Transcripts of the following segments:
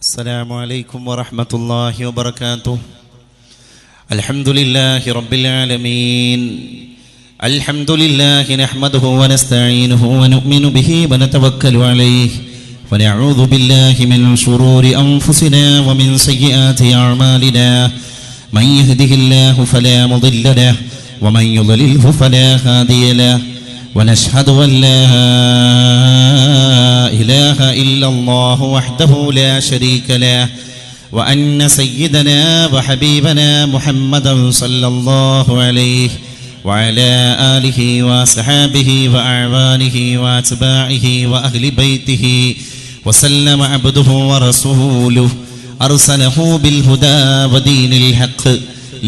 السلام عليكم ورحمة الله وبركاته. الحمد لله رب العالمين. الحمد لله نحمده ونستعينه ونؤمن به ونتوكل عليه ونعوذ بالله من شرور أنفسنا ومن سيئات أعمالنا. من يهده الله فلا مضل له ومن يضلله فلا هادي له. ونشهد أن لا إله إلا الله وحده لا شريك له وأن سيدنا وحبيبنا محمدا صلى الله عليه وعلى آله وصحابه وأعوانه وأتباعه وأهل بيته وسلم عبده ورسوله أرسله بالهدى ودين الحق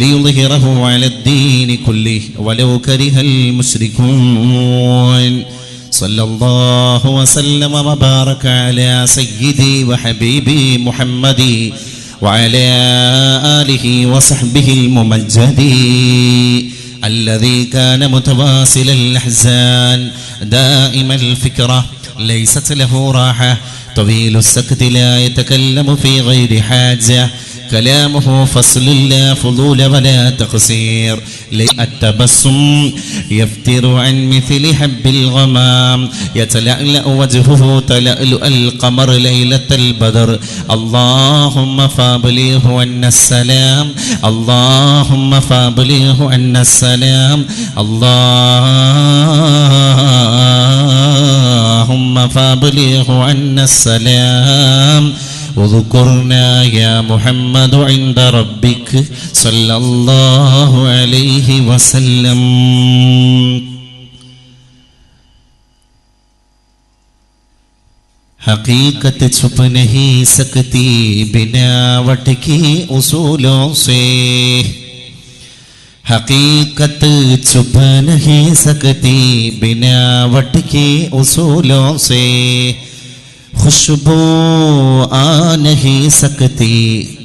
ليظهره على الدين كله ولو كره المشركون. صلى الله وسلم وبارك على سيدي وحبيبي محمد وعلى آله وصحبه الممجد الذي كان متواصل الأحزان دائم الفكرة ليست له راحة طويل السكت لا يتكلم في غير حاجة كلامه فصل لا فضول ولا تقصير. التبسم يفتر عن مثل حب الغمام يتلألأ وجهه تلألؤ القمر ليلة البدر. اللهم فابلغه أن السلام اللهم فابلغه أن السلام اللهم فابلغه أن السلام. وذكرنا يا محمد عند ربك صلى الله عليه وسلم. हकीकत छुप नहीं सकती बनावट की उसूलों से. हकीकत छुप नहीं सकती बनावट की उसूलों से. खुशबू आ नहीं सकती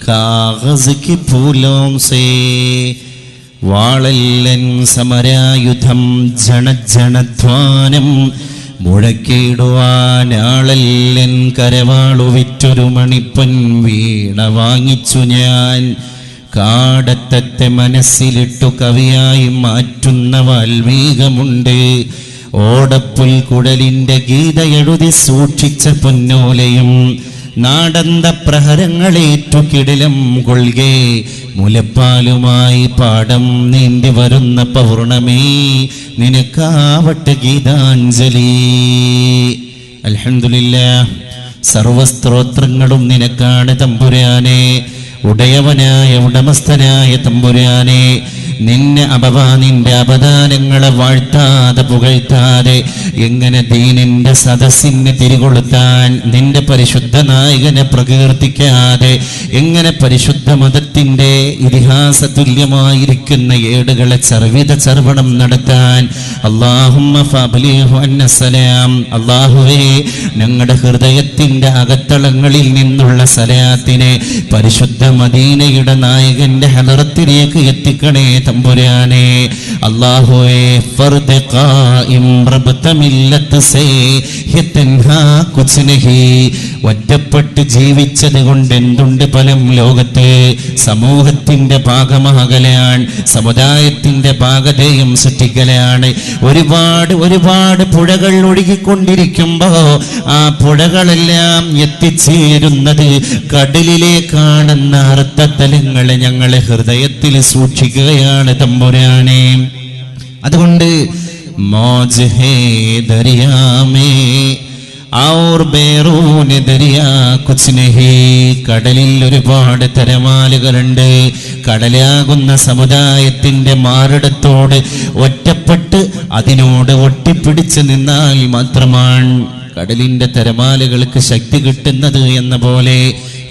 कागज की फूलों से. വാളല്ലൻ സമരായുധം ജണധ്വാനം മുഴക്കിടുവാനാളല്ലൻ കരവാളു വിറ്റൊരു മണിപ്പൊൻ വീണ വാങ്ങിച്ചു ഞാൻ. കാടത്തത്തെ മനസ്സിലിട്ടു കവിയായി മാറ്റുന്ന വാൽമീകമുണ്ട്. ഓടപ്പുൽ കുഴലിന്റെ ഗീത എഴുതി സൂക്ഷിച്ച പൊന്നോലയും നാടന്ത പ്രഹരങ്ങളേറ്റു കിടിലം കൊள்കെ മുലപ്പാലുമായി പാടം നീന്തി വരുന്ന പൗർണമി നിനക്കാവട്ടെ ഗീതാഞ്ജലി. അൽഹംദുലില്ലാഹ്, സർവസ്തോത്രങ്ങളും നിനക്കാണ് തമ്പുരാനെ. ഉടയവനായ ഉടമസ്ഥനായ തമ്പുരാനെ, നിന്റെ നിന്റെ അപദാനങ്ങളെ വാഴ്ത്താതെ പുകഴ്ത്താതെ എങ്ങനെ ദീനിന്റെ സദസ്സിനെ തിരികൊളുത്താൻ, നിന്റെ പരിശുദ്ധ നായകനെ പ്രകീർത്തിക്കാതെ എങ്ങനെ പരിശുദ്ധ മതത്തിന്റെ ഇതിഹാസ തുല്യമായിരിക്കുന്ന ഏടുകളെ ചർവണം നടത്താൻ. അല്ലാഹുമ്മ ഫബ്ലിഹു അന്നസ്സലാം. അല്ലാഹുവേ, ഞങ്ങളുടെ ഹൃദയത്തിന്റെ അകത്തളങ്ങളിൽ നിന്നുള്ള സലാത്തിനെ പരിശുദ്ധ മദീനയുടെ നായകന്റെ ഹളറത്തിലേക്ക് എത്തിക്കണേ തമ്പുരാനെ. അല്ലാഹുവേ, ഫർദ് ഖായിം റബ്ത മില്ലത്ത് സേ യതൻഹാ കുച്ച് നഹി. ഒറ്റപ്പെട്ട് ജീവിച്ചത് കൊണ്ട് എന്തുണ്ട് ഫലം ലോകത്ത്? സമൂഹത്തിന്റെ ഭാഗമാകലാണ്, സമുദായത്തിന്റെ ഭാഗധേയം സൃഷ്ടിക്കലാണ്. ഒരുപാട് പുഴകൾ ഒഴുകിക്കൊണ്ടിരിക്കുമ്പോ ആ പുഴകളെല്ലാം എത്തിച്ചേരുന്നത് കടലിലേക്കാണെന്ന അർത്ഥതലങ്ങളെ ഞങ്ങളെ ഹൃദയത്തിൽ സൂക്ഷിക്കുകയാണ് തമ്പുരാനെ. അതുകൊണ്ട് മൗജ് ഹേ ദരിയാമേ ഔർ ബേറൂൻ ദരിയാ കുച്ച് നഹി. കടലിൽ ഒരുപാട് തിരമാലകളുണ്ട്. കടലാകുന്ന സമുദായത്തിന്റെ മാറിടത്തോട് ഒറ്റപ്പെട്ട് അതിനോട് ഒട്ടിപ്പിടിച്ച് നിന്നാൽ മാത്രമാണ് കടലിന്റെ തിരമാലകൾക്ക് ശക്തി കിട്ടുന്നത് എന്ന പോലെ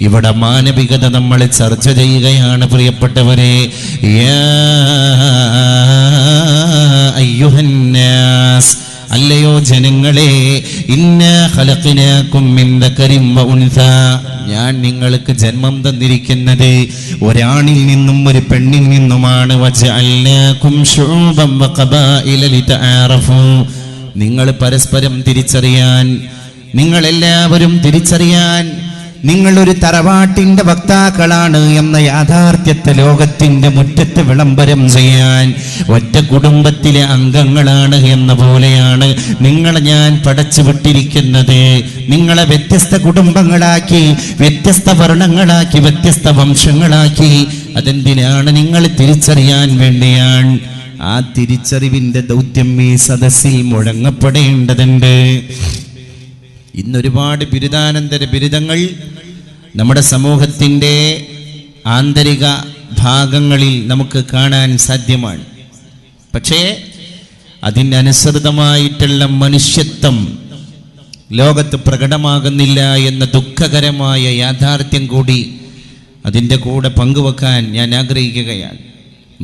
ഇവിടെ മാനവികത നമ്മൾ ചർച്ച ചെയ്യുകയാണ് പ്രിയപ്പെട്ടവരെ. യാ അയ്യുഹന്നാസ്, അല്ലയോ ജനങ്ങളെ, ഇന്നാ ഖലഖനാകും മിൻ ദകരിൻ വ ഉൻസ. ഞാൻ നിങ്ങൾക്ക് ജന്മം തന്നിരിക്കുന്നത് ഒരാണിൽ നിന്നും ഒരു പെണ്ണിൽ നിന്നുമാണ്. വജഅൽനാകും ശുഉബൻ വ ഖബായില ലിതആറഫു. നിങ്ങൾ പരസ്പരം തിരിച്ചറിയാൻ, നിങ്ങളെല്ലാവരും തിരിച്ചറിയാൻ, നിങ്ങളൊരു തറവാട്ടിന്റെ വക്താക്കളാണ് എന്ന യാഥാർത്ഥ്യത്തെ ലോകത്തിന്റെ മുറ്റത്ത് വിളംബരം ചെയ്യാൻ ഒറ്റ കുടുംബത്തിലെ അംഗങ്ങളാണ് എന്ന പോലെയാണ് നിങ്ങളെ ഞാൻ പടച്ചു വിട്ടിരിക്കുന്നത്. നിങ്ങളെ വ്യത്യസ്ത കുടുംബങ്ങളാക്കി, വ്യത്യസ്ത വർണ്ണങ്ങളാക്കി, വ്യത്യസ്ത വംശങ്ങളാക്കി. അതെന്തിനാണ്? നിങ്ങൾ തിരിച്ചറിയാൻ വേണ്ടിയാണ്. ആ തിരിച്ചറിവിന്റെ ദൗത്യം ഈ സദസ്സിൽ മുഴങ്ങപ്പെടേണ്ടതുണ്ട്. ഇന്നൊരുപാട് ബിരുദാനന്തര ബിരുദങ്ങൾ നമ്മുടെ സമൂഹത്തിൻ്റെ ആന്തരിക ഭാഗങ്ങളിൽ നമുക്ക് കാണാൻ സാധ്യമാണ്. പക്ഷേ അതിനനുസൃതമായിട്ടുള്ള മനുഷ്യത്വം ലോകത്ത് പ്രകടമാകുന്നില്ല എന്ന ദുഃഖകരമായ യാഥാർത്ഥ്യം കൂടി അതിൻ്റെ കൂടെ പങ്കുവെക്കാൻ ഞാൻ ആഗ്രഹിക്കുകയാണ്.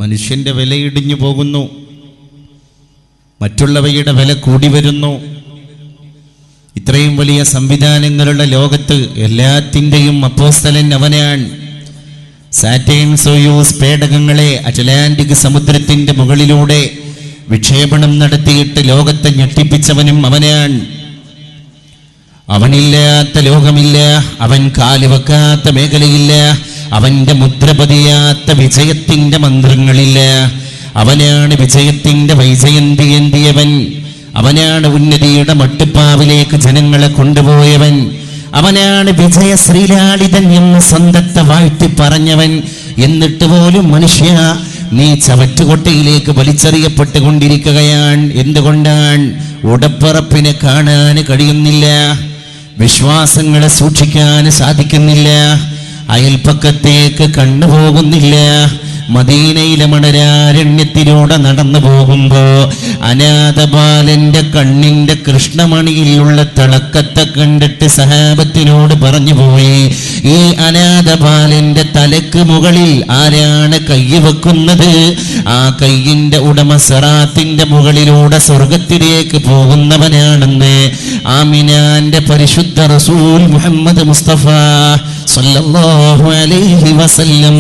മനുഷ്യൻ്റെ വില ഇടിഞ്ഞു പോകുന്നു, മറ്റുള്ളവയുടെ വില കൂടി വരുന്നു. ഇത്രയും വലിയ സംവിധാനങ്ങളുടെ ലോകത്ത് എല്ലാത്തിൻ്റെയും അപ്പോസ്തലൻ അവനാണ്. സാറ്റേൺ സോയൂസ് പേടകങ്ങളെ അറ്റ്ലാന്റിക് സമുദ്രത്തിന്റെ മുകളിലൂടെ വിക്ഷേപണം നടത്തിയിട്ട് ലോകത്തെ ഞെട്ടിപ്പിച്ചവനും അവനാണ്. അവനില്ലാത്ത ലോകമില്ല, അവൻ കാലുവെക്കാത്ത മേഖലയില്ല, അവന്റെ മുദ്ര പതിയാത്ത വിജയത്തിന്റെ മന്ത്രങ്ങളില്ല. അവനാണ് വിജയത്തിന്റെ വൈജയന്തി എന്തിയവൻ. അവനാണ് ഉന്നതിയുടെ മട്ടുപ്പാവിലേക്ക് ജനങ്ങളെ കൊണ്ടുപോയവൻ. അവനാണ് വിജയ ശ്രീലാളിതൻ എന്ന് സ്വന്തത്തെ വാഴ്ത്തി പറഞ്ഞവൻ. എന്നിട്ട് പോലും മനുഷ്യ, നീ ചവറ്റുകൊട്ടയിലേക്ക് വലിച്ചെറിയപ്പെട്ടുകൊണ്ടിരിക്കുകയാണ്. എന്തുകൊണ്ടാണ്? ഉടപ്പറപ്പിനെ കാണാൻ കഴിയുന്നില്ല, വിശ്വാസങ്ങളെ സൂക്ഷിക്കാൻ സാധിക്കുന്നില്ല, അയൽപ്പക്കത്തേക്ക് കണ്ണുപോകുന്നില്ല. മദീനയിലെ മണരാരണ്യത്തിലൂടെ നടന്നു പോകുമ്പോ അനാഥബാലന്റെ കണ്ണിന്റെ കൃഷ്ണമണിയിലുള്ള തിളക്കത്തെ കണ്ടിട്ട് സഹാബത്തിനോട് പറഞ്ഞു പോയി, ഈ അനാഥബാലന്റെ തലക്ക് മുകളിൽ ആരാണ് കൈ വെക്കുന്നത്? ആ കൈയിന്റെ ഉടമ സിറാത്തിന്റെ മുകളിലൂടെ സ്വർഗത്തിലേക്ക് പോകുന്നവനാണെന്ന് ആമിനാന്റെ പരിശുദ്ധ റസൂൽ മുഹമ്മദ് മുസ്തഫ സല്ലല്ലാഹു അലൈഹി വസല്ലം.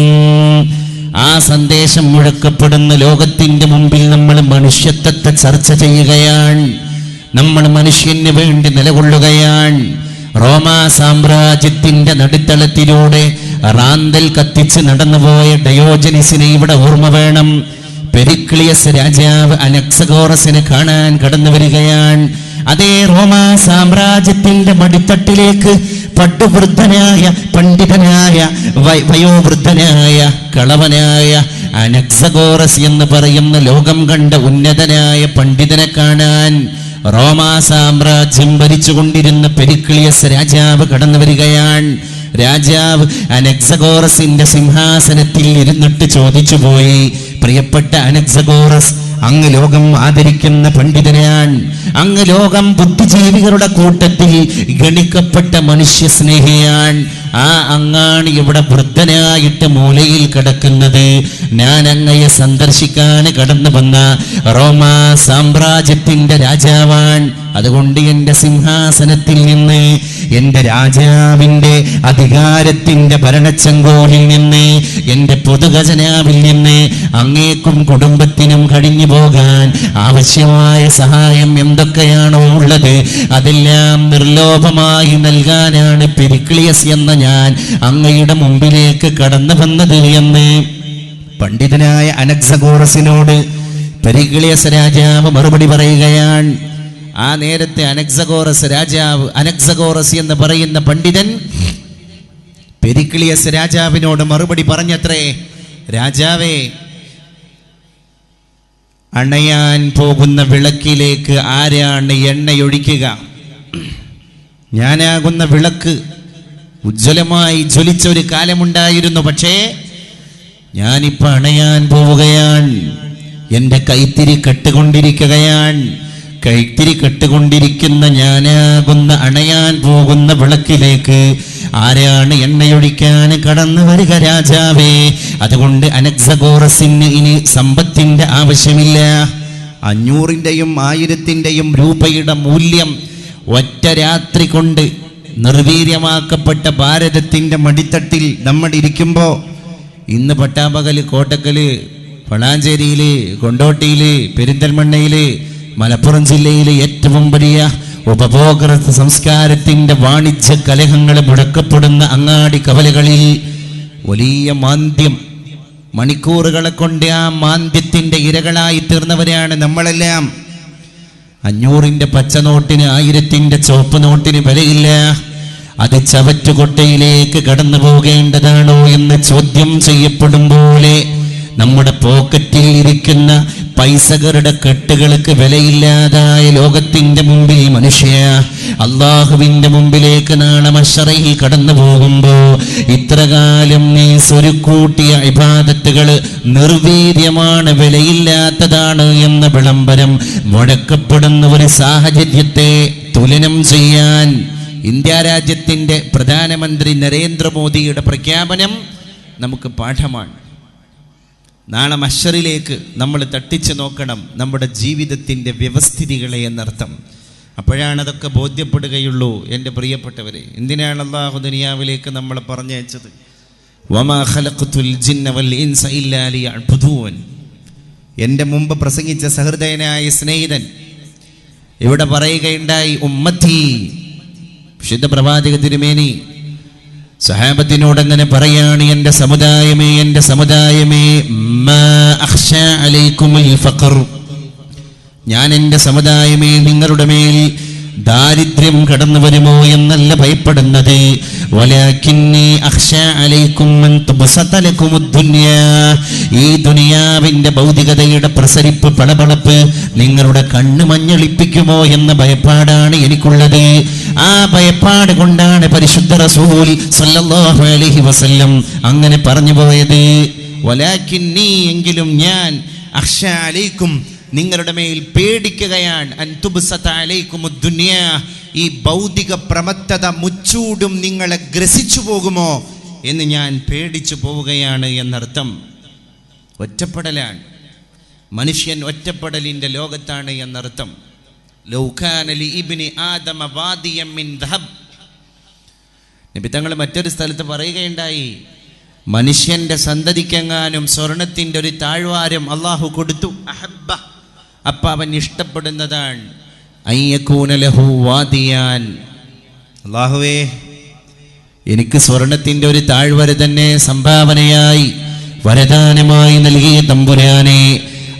ആ സന്ദേശം മുഴക്കപ്പെടുന്ന ലോകത്തിന്റെ മുമ്പിൽ നമ്മൾ മനുഷ്യത്വത്തെ ചർച്ച ചെയ്യുകയാണ്. നമ്മൾ മനുഷ്യന് വേണ്ടി നിലകൊള്ളുകയാണ്. റോമാ സാമ്രാജ്യത്തിന്റെ നടുത്തളത്തിലൂടെ റാന്തൽ കത്തിച്ച് നടന്നുപോയ ഡയോജനിസിനെ ഇവിടെ ഓർമ്മ വേണം. പെരിക്ലിയസ് രാജാവ് അനക്സഗോറസിനെ കാണാൻ കടന്നു വരികയാണ്. അതേ റോമാ സാമ്രാജ്യത്തിന്റെ മടിത്തട്ടിലേക്ക് പടുവൃദ്ധനായ, പണ്ഡിതനായ, വയോവൃദ്ധനായ, കളവനായ അനക്സഗോറസ് എന്ന് പറയുന്ന ലോകം കണ്ട ഉന്നതനായ പണ്ഡിതനെ കാണാൻ റോമാ സാമ്രാജ്യം ഭരിച്ചുകൊണ്ടിരുന്ന പെരിക്ലിയസ് രാജാവ് കടന്നു വരികയാണ്. രാജാവ് അനക്സഗോറസിന്റെ സിംഹാസനത്തിൽ ഇരുന്നിട്ട് ചോദിച്ചു പോയി, പ്രിയപ്പെട്ട അനക്സഗോറസ്, അങ്ങ് ലോകം ആദരിക്കുന്ന പണ്ഡിതനാണ്, അങ്ങ് ലോകം ബുദ്ധിജീവികളുടെ കൂട്ടത്തിൽ ഗണിക്കപ്പെട്ട മനുഷ്യ സ്നേഹിയാണ്. ആ അങ്ങാണ് ഇവിടെ വൃദ്ധനായിട്ട് മൂലയിൽ കിടക്കുന്നത്. ഞാൻ അങ്ങയെ സന്ദർശിക്കാൻ കടന്നു വന്ന റോമാ സാമ്രാജ്യത്തിന്റെ രാജാവാണ്. അതുകൊണ്ട് എൻ്റെ സിംഹാസനത്തിൽ നിന്ന്, എൻ്റെ രാജാവിൻ്റെ അധികാരത്തിന്റെ ഭരണച്ചെങ്കോലിൽ നിന്ന്, എൻ്റെ പൊതുഖജനാവിൽ നിന്ന് അങ്ങേക്കും കുടുംബത്തിനും കഴിഞ്ഞു പോകാൻ ആവശ്യമായ സഹായം എന്തൊക്കെയാണോ ഉള്ളത് അതെല്ലാം നിർലോഭമായി നൽകാനാണ് പെരിക്ലിയസ് എന്ന ഞാൻ അങ്ങയുടെ മുമ്പിലേക്ക് കടന്നു വന്നത് എന്ന് പണ്ഡിതനായ അനക്സഗോറസിനോട് പെരിക്ലിയസ് രാജാവ് മറുപടി പറയുകയാണ്. ആ നേരത്തെ അനക്സഗോറസ് രാജാവ്, അനക്സഗോറസ് എന്ന് പറയുന്ന പണ്ഡിതൻ പെരിക്ലിയസ് രാജാവിനോട് മറുപടി പറഞ്ഞത്രേ, രാജാവേ, അണയാൻ പോകുന്ന വിളക്കിലേക്ക് ആരാണ് എണ്ണയൊഴിക്കുക? ഞാനാകുന്ന വിളക്ക് ഉജ്ജ്വലമായി ജ്വലിച്ച ഒരു കാലമുണ്ടായിരുന്നു. പക്ഷേ ഞാനിപ്പോൾ അണയാൻ പോവുകയാണ്. എൻ്റെ കൈത്തിരി കെട്ടുകൊണ്ടിരിക്കുകയാണ്. കൈത്തിരി കെട്ടുകൊണ്ടിരിക്കുന്ന ഞാനാകുന്ന അണയാൻ പോകുന്ന വിളക്കിലേക്ക് ആരാണ് എണ്ണയൊഴിക്കാൻ കടന്നു വരിക രാജാവേ? അതുകൊണ്ട് അനക്സഗോറസിന് ഇനി സമ്പത്തിന്റെ ആവശ്യമില്ല. 500-ന്റെയും 1000-ന്റെയും രൂപയുടെ മൂല്യം ഒറ്റ രാത്രി കൊണ്ട് നിർവീര്യമാക്കപ്പെട്ട ഭാരതത്തിന്റെ മടിത്തട്ടിൽ നമ്മൾ ഇരിക്കുമ്പോൾ, ഇന്ന് പട്ടാപകല്, കോട്ടക്കല്, വളാഞ്ചേരിയില്, കൊണ്ടോട്ടിയില്, പെരിന്തൽമണ്ണയില്, മലപ്പുറം ജില്ലയിലെ ഏറ്റവും വലിയ ഉപഭോഗ സംസ്കാരത്തിന്റെ വാണിജ്യ കലഹങ്ങൾ മുഴക്കപ്പെടുന്ന അങ്ങാടി കവലകളിൽ വലിയ മാന്ദ്യം, മണിക്കൂറുകളെ കൊണ്ട് ആ മാന്ദ്യത്തിന്റെ ഇരകളായി തീർന്നവരാണ് നമ്മളെല്ലാം. 500-ന്റെ പച്ചനോട്ടിന് 1000-ന്റെ ചുവപ്പ് നോട്ടിന് വിലയില്ല. അത് ചവറ്റുകൊട്ടയിലേക്ക് കടന്നു പോകേണ്ടതാണോ എന്ന് ചോദ്യം ചെയ്യപ്പെടും പോലെ നമ്മുടെ പോക്കറ്റിൽ ഇരിക്കുന്ന പൈസകളുടെ കെട്ടുകൾക്ക് വിലയില്ലാതായ ലോകത്തിന്റെ മുമ്പിൽ മനുഷ്യ അള്ളാഹുവിന്റെ മുമ്പിലേക്ക് നാളെ മഹ്ശറിൽ കടന്നു പോകുമ്പോ ഇത്രകാലം നീ സ്വരുക്കൂട്ടിയ ഇബാദത്തുകൾ നിർവീര്യമാണ്, വിലയില്ലാത്തതാണ് എന്ന വിളംബരം മുഴക്കപ്പെടുന്ന ഒരു സാഹചര്യത്തെ തുലനം ചെയ്യാൻ ഇന്ത്യ രാജ്യത്തിന്റെ പ്രധാനമന്ത്രി നരേന്ദ്രമോദിയുടെ പ്രഖ്യാപനം നമുക്ക് പാഠമാണ്. നാളെ മഹ്ശറിലേക്ക് നമ്മൾ തട്ടിച്ചു നോക്കണം നമ്മുടെ ജീവിതത്തിൻ്റെ വ്യവസ്ഥിതികളെ എന്നർത്ഥം. അപ്പോഴാണ് അതൊക്കെ ബോധ്യപ്പെടുകയുള്ളൂ. എൻ്റെ പ്രിയപ്പെട്ടവരെ, എന്തിനാണ് അല്ലാഹു ദുനിയാവിലേക്ക് നമ്മളെ പറഞ്ഞയച്ചത്? വമാ ഖലഖതുൽ ജിന്ന വൽ ഇൻസ ഇല്ലാ ലിയഅ്ബുദൂൻ. എൻ്റെ മുമ്പ് പ്രസംഗിച്ച സഹൃദയനായ സ്നേഹിതൻ ഇവിടെ പറയുകയുണ്ടായി, ഉമ്മത്തി, വിശുദ്ധ പ്രവാചക തിരുമേനി സഹാബത്തിനോട് അങ്ങനെ പറയാണ്, എൻ്റെ സമുദായമേ, എൻ്റെ സമുദായമേ, മാ അഖ്ശാ അലൈക്കുമുൽ ഫഖർ, ഞാൻ എൻ്റെ സമുദായമേ നിങ്ങളുടെ മേൽ ദാരിദ്ര്യം കടന്നു വരുമോ എന്നല്ല ഭയപ്പെടുന്നത്. വലാകിന്നി അഖ്ശാ അലൈക്കും അൻ തുബ്സത ലകുമുദ് ദുനിയാ, ഈ ദുനിയാവിന്റെ ഭൗതികതയുടെ പ്രസരിപ്പ്, പളപളപ്പ് നിങ്ങളുടെ കണ്ണ് മഞ്ഞളിപ്പിക്കുമോ എന്ന ഭയപ്പാടാണ് എനിക്കുള്ളത്. ആ ഭയപ്പാട് കൊണ്ടാണ് പരിശുദ്ധ റസൂൽ സല്ലല്ലാഹു അലൈഹി വസല്ലം അങ്ങനെ പറഞ്ഞു പോയത്. വലാകിന്നി, എങ്കിലും ഞാൻ, അഖ്ശാ അലൈക്കും നിങ്ങളുടെ മേൽ പേടിക്കുകയാണ്, അൻ തുബ്സത അലൈക്കുമുദ് ദുനിയാ, ഈ ഭൗതിക പ്രമത്തത മുച്ചൂടും നിങ്ങളെ ഗ്രസിച്ചു പോകുമോ എന്ന് ഞാൻ പേടിച്ചു പോവുകയാണ് എന്നർത്ഥം. ഒറ്റപ്പെടലാണ്, മനുഷ്യൻ ഒറ്റപ്പെടലിൻ്റെ ലോകത്താണ് എന്നർത്ഥം. ലൗ കാന ലി ഇബ്നി ആദമ വാദിയം മിൻ ദഹബ്, നബി തങ്ങൾ മറ്റൊരു സ്ഥലത്ത് പറയുകയുണ്ടായി, മനുഷ്യന്റെ സന്തതിക്കെങ്ങാനും സ്വർണത്തിന്റെ ഒരു താഴ്വാരം അള്ളാഹു കൊടുത്തു, അഹബ്ബ, അപ്പ അവൻ ഇഷ്ടപ്പെടുന്നതാണ്, അയ്യകൂന ലഹു വാദിയാൻ, അല്ലാഹുവേ എനിക്ക് സ്വർണത്തിന്റെ ഒരു താഴ്വര തന്നെ സംഭാവനയായി വരദാനമായി നൽകിയ തമ്പുരാനെ,